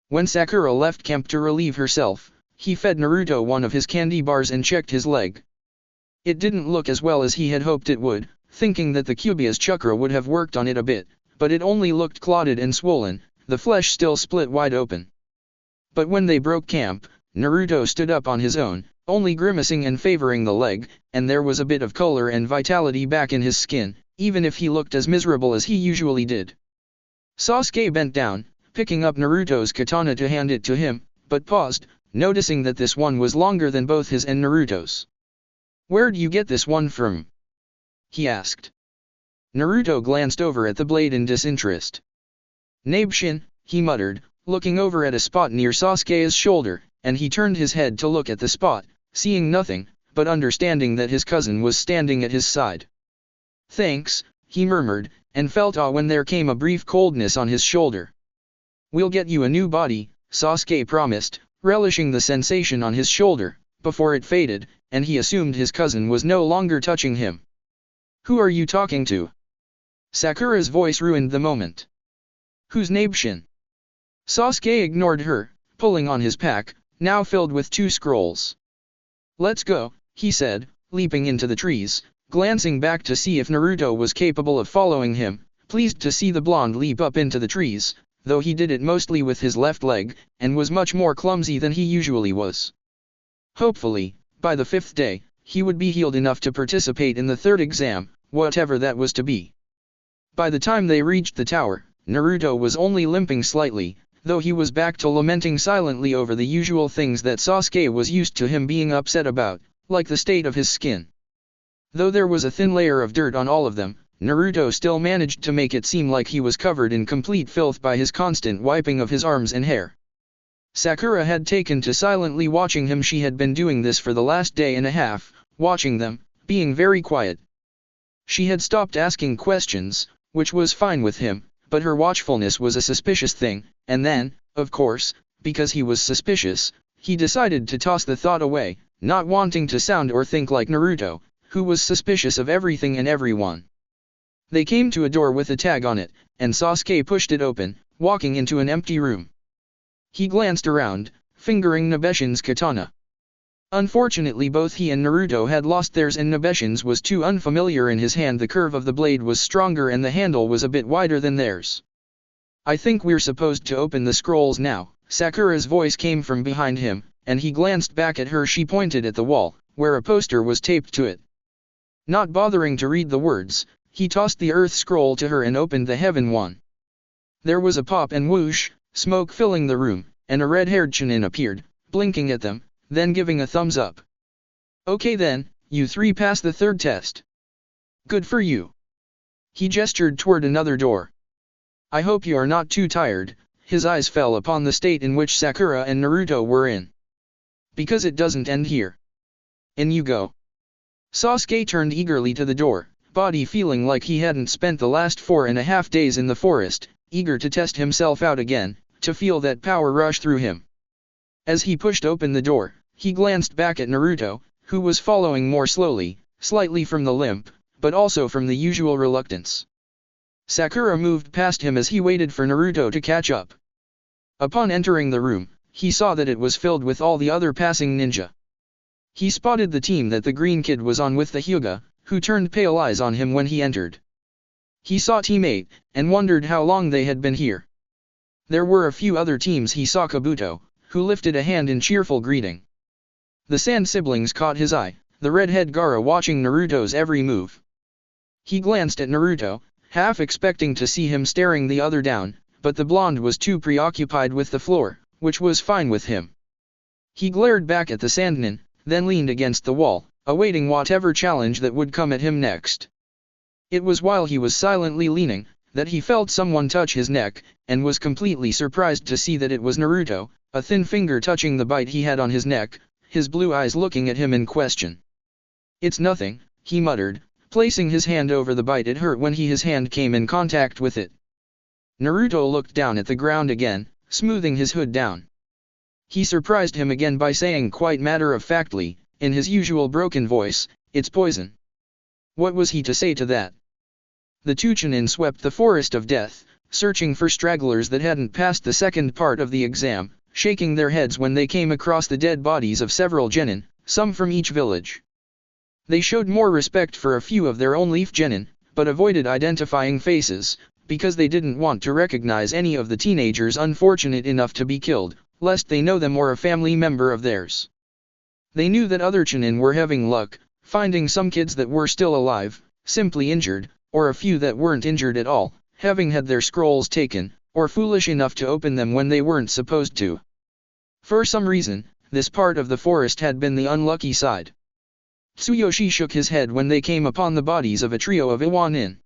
When Sakura left camp to relieve herself, he fed Naruto one of his candy bars and checked his leg. It didn't look as well as he had hoped it would, thinking that the Kyuubi's chakra would have worked on it a bit, but it only looked clotted and swollen, the flesh still split wide open. But when they broke camp, Naruto stood up on his own, only grimacing and favoring the leg, and there was a bit of color and vitality back in his skin, even if he looked as miserable as he usually did. Sasuke bent down, picking up Naruto's katana to hand it to him, but paused, noticing that this one was longer than both his and Naruto's. "Where'd you get this one from?" he asked. Naruto glanced over at the blade in disinterest. "Nabeshin," he muttered, looking over at a spot near Sasuke's shoulder, and he turned his head to look at the spot, seeing nothing, but understanding that his cousin was standing at his side. "Thanks," he murmured, and felt awe when there came a brief coldness on his shoulder. "We'll get you a new body," Sasuke promised, relishing the sensation on his shoulder, before it faded, and he assumed his cousin was no longer touching him. "Who are you talking to?" Sakura's voice ruined the moment. "Who's Nabeshin?" Sasuke ignored her, pulling on his pack, now filled with 2 scrolls. "Let's go," he said, leaping into the trees, glancing back to see if Naruto was capable of following him, pleased to see the blonde leap up into the trees, though he did it mostly with his left leg, and was much more clumsy than he usually was. Hopefully, by the 5th day, he would be healed enough to participate in the 3rd exam, whatever that was to be. By the time they reached the tower, Naruto was only limping slightly, though he was back to lamenting silently over the usual things that Sasuke was used to him being upset about, like the state of his skin. Though there was a thin layer of dirt on all of them, Naruto still managed to make it seem like he was covered in complete filth by his constant wiping of his arms and hair. Sakura had taken to silently watching him. She had been doing this for the last day and a half, watching them, being very quiet. She had stopped asking questions, which was fine with him, but her watchfulness was a suspicious thing, and then, of course, because he was suspicious, he decided to toss the thought away, not wanting to sound or think like Naruto, who was suspicious of everything and everyone. They came to a door with a tag on it, and Sasuke pushed it open, walking into an empty room. He glanced around, fingering Nabeshin's katana. Unfortunately both he and Naruto had lost theirs, and Nabeshin's was too unfamiliar in his hand. The curve of the blade was stronger and the handle was a bit wider than theirs. "I think we're supposed to open the scrolls now," Sakura's voice came from behind him, and he glanced back at her. She pointed at the wall, where a poster was taped to it. Not bothering to read the words, he tossed the earth scroll to her and opened the heaven one. There was a pop and whoosh, smoke filling the room, and a red-haired Chunin appeared, blinking at them, then giving a thumbs up. Okay then, you three passed the third test. Good for you. He gestured toward another door. I hope you are not too tired. His eyes fell upon the state in which Sakura and Naruto were in. Because it doesn't end here. In you go. Sasuke turned eagerly to the door, body feeling like he hadn't spent the last 4.5 days in the forest, eager to test himself out again, to feel that power rush through him. As he pushed open the door, he glanced back at Naruto, who was following more slowly, slightly from the limp, but also from the usual reluctance. Sakura moved past him as he waited for Naruto to catch up. Upon entering the room, he saw that it was filled with all the other passing ninja. He spotted the team that the green kid was on with the Hyuga, who turned pale eyes on him when he entered. He saw Team 8, and wondered how long they had been here. There were a few other teams. He saw Kabuto, who lifted a hand in cheerful greeting. The Sand siblings caught his eye, the redhead Gaara watching Naruto's every move. He glanced at Naruto, half expecting to see him staring the other down, but the blonde was too preoccupied with the floor, which was fine with him. He glared back at the Sandnin, then leaned against the wall, awaiting whatever challenge that would come at him next. It was while he was silently leaning, that he felt someone touch his neck, and was completely surprised to see that it was Naruto, a thin finger touching the bite he had on his neck, his blue eyes looking at him in question. It's nothing, he muttered, placing his hand over the bite. It hurt when his hand came in contact with it. Naruto looked down at the ground again, smoothing his hood down. He surprised him again by saying quite matter-of-factly, in his usual broken voice, it's poison. What was he to say to that? The two Chunin swept the forest of death, searching for stragglers that hadn't passed the second part of the exam, shaking their heads when they came across the dead bodies of several genin, some from each village. They showed more respect for a few of their own leaf genin, but avoided identifying faces, because they didn't want to recognize any of the teenagers unfortunate enough to be killed, lest they know them or a family member of theirs. They knew that other Chunin were having luck, finding some kids that were still alive, simply injured, or a few that weren't injured at all, having had their scrolls taken, or foolish enough to open them when they weren't supposed to. For some reason, this part of the forest had been the unlucky side. Tsuyoshi shook his head when they came upon the bodies of a trio of Iwanin.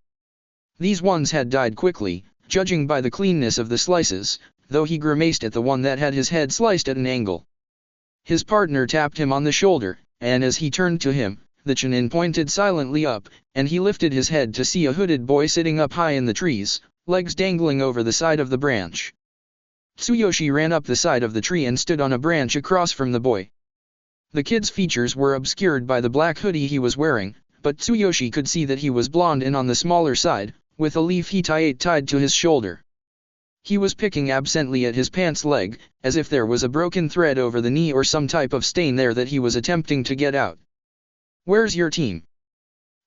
These ones had died quickly, judging by the cleanness of the slices, though he grimaced at the one that had his head sliced at an angle. His partner tapped him on the shoulder, and as he turned to him, the Chunin pointed silently up, and he lifted his head to see a hooded boy sitting up high in the trees, legs dangling over the side of the branch. Tsuyoshi ran up the side of the tree and stood on a branch across from the boy. The kid's features were obscured by the black hoodie he was wearing, but Tsuyoshi could see that he was blonde and on the smaller side, with a leaf tied to his shoulder. He was picking absently at his pants leg, as if there was a broken thread over the knee or some type of stain there that he was attempting to get out. Where's your team?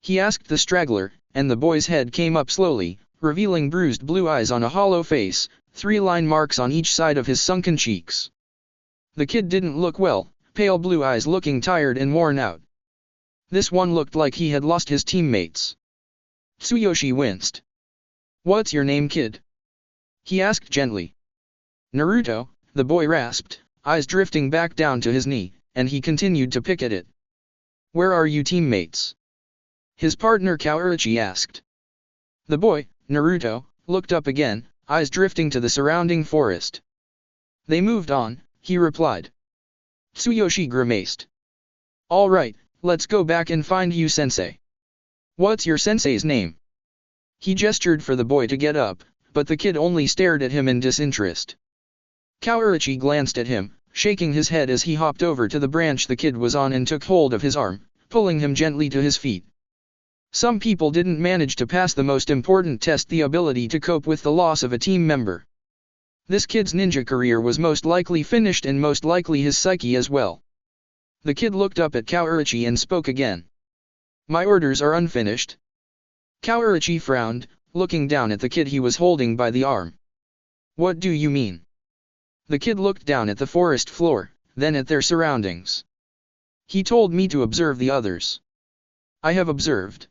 He asked the straggler, and the boy's head came up slowly, revealing bruised blue eyes on a hollow face, 3 line marks on each side of his sunken cheeks. The kid didn't look well, pale blue eyes looking tired and worn out. This one looked like he had lost his teammates. Tsuyoshi winced. What's your name, kid? He asked gently. Naruto, the boy rasped, eyes drifting back down to his knee, and he continued to pick at it. Where are you teammates? His partner Kaoruchi asked. The boy, Naruto, looked up again, eyes drifting to the surrounding forest. They moved on, he replied. Tsuyoshi grimaced. All right, let's go back and find you sensei. What's your sensei's name? He gestured for the boy to get up, but the kid only stared at him in disinterest. Kaoruchi glanced at him, shaking his head as he hopped over to the branch the kid was on and took hold of his arm, pulling him gently to his feet. Some people didn't manage to pass the most important test, the ability to cope with the loss of a team member. This kid's ninja career was most likely finished, and most likely his psyche as well. The kid looked up at Kaoruchi and spoke again. My orders are unfinished. Kaoruchi frowned, looking down at the kid he was holding by the arm. What do you mean? The kid looked down at the forest floor, then at their surroundings. He told me to observe the others. I have observed.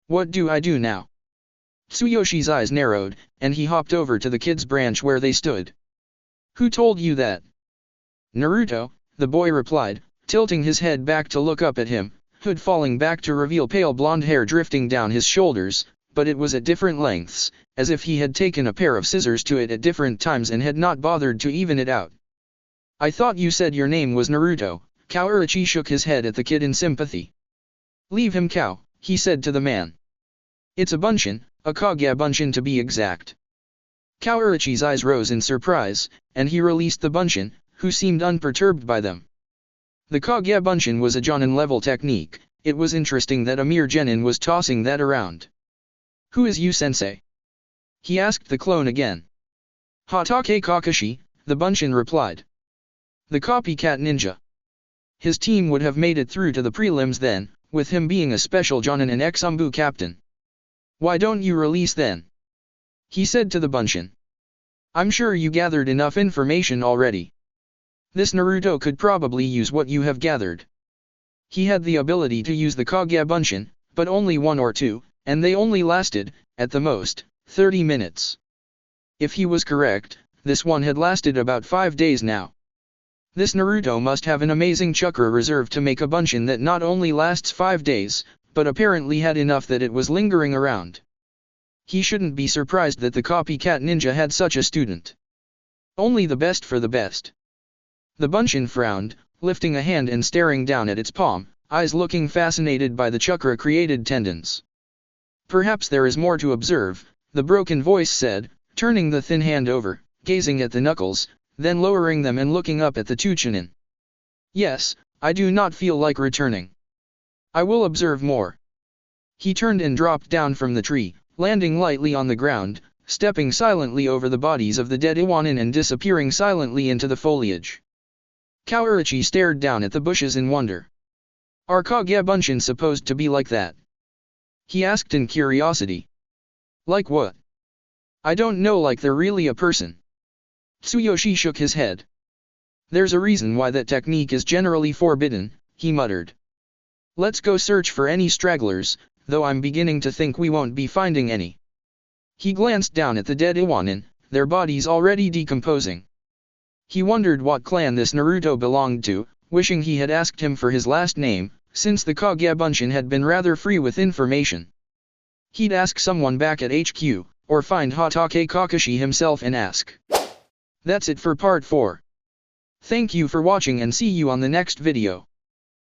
What do I do now? Tsuyoshi's eyes narrowed, and he hopped over to the kids' branch where they stood. Who told you that? Naruto, the boy replied, tilting his head back to look up at him, hood falling back to reveal pale blonde hair drifting down his shoulders, but it was at different lengths, as if he had taken a pair of scissors to it at different times and had not bothered to even it out. I thought you said your name was Naruto. Orochi shook his head at the kid in sympathy. Leave him, Cow, he said to the man. It's a bunshin, a Kage bunshin to be exact. Orochi's eyes rose in surprise, and he released the bunshin, who seemed unperturbed by them. The Kage bunshin was a Jonin-level technique. It was interesting that a mere genin was tossing that around. Who is you, sensei? He asked the clone again. Hatake Kakashi, the bunshin replied. The copycat ninja. His team would have made it through to the prelims then, with him being a special Jonin and ex-Umbu captain. Why don't you release then? He said to the bunshin. I'm sure you gathered enough information already. This Naruto could probably use what you have gathered. He had the ability to use the Kage bunshin, but only one or two, and they only lasted, at the most, 30 minutes. If he was correct, this one had lasted about 5 days now. This Naruto must have an amazing chakra reserve to make a bunshin that not only lasts 5 days, but apparently had enough that it was lingering around. He shouldn't be surprised that the copycat ninja had such a student. Only the best for the best. The bunshin frowned, lifting a hand and staring down at its palm, eyes looking fascinated by the chakra-created tendons. Perhaps there is more to observe, the broken voice said, turning the thin hand over, gazing at the knuckles, then lowering them and looking up at the two Chunin. Yes, I do not feel like returning. I will observe more. He turned and dropped down from the tree, landing lightly on the ground, stepping silently over the bodies of the dead Iwanin and disappearing silently into the foliage. Orochi stared down at the bushes in wonder. Are Kage bunshin supposed to be like that? He asked in curiosity. Like what? I don't know, like they're really a person. Tsuyoshi shook his head. There's a reason why that technique is generally forbidden, he muttered. Let's go search for any stragglers, though I'm beginning to think we won't be finding any. He glanced down at the dead Iwanin, their bodies already decomposing. He wondered what clan this Naruto belonged to, wishing he had asked him for his last name, since the Kage bunshin had been rather free with information. He'd ask someone back at HQ, or find Hatake Kakashi himself and ask. That's it for part 4. Thank you for watching and see you on the next video.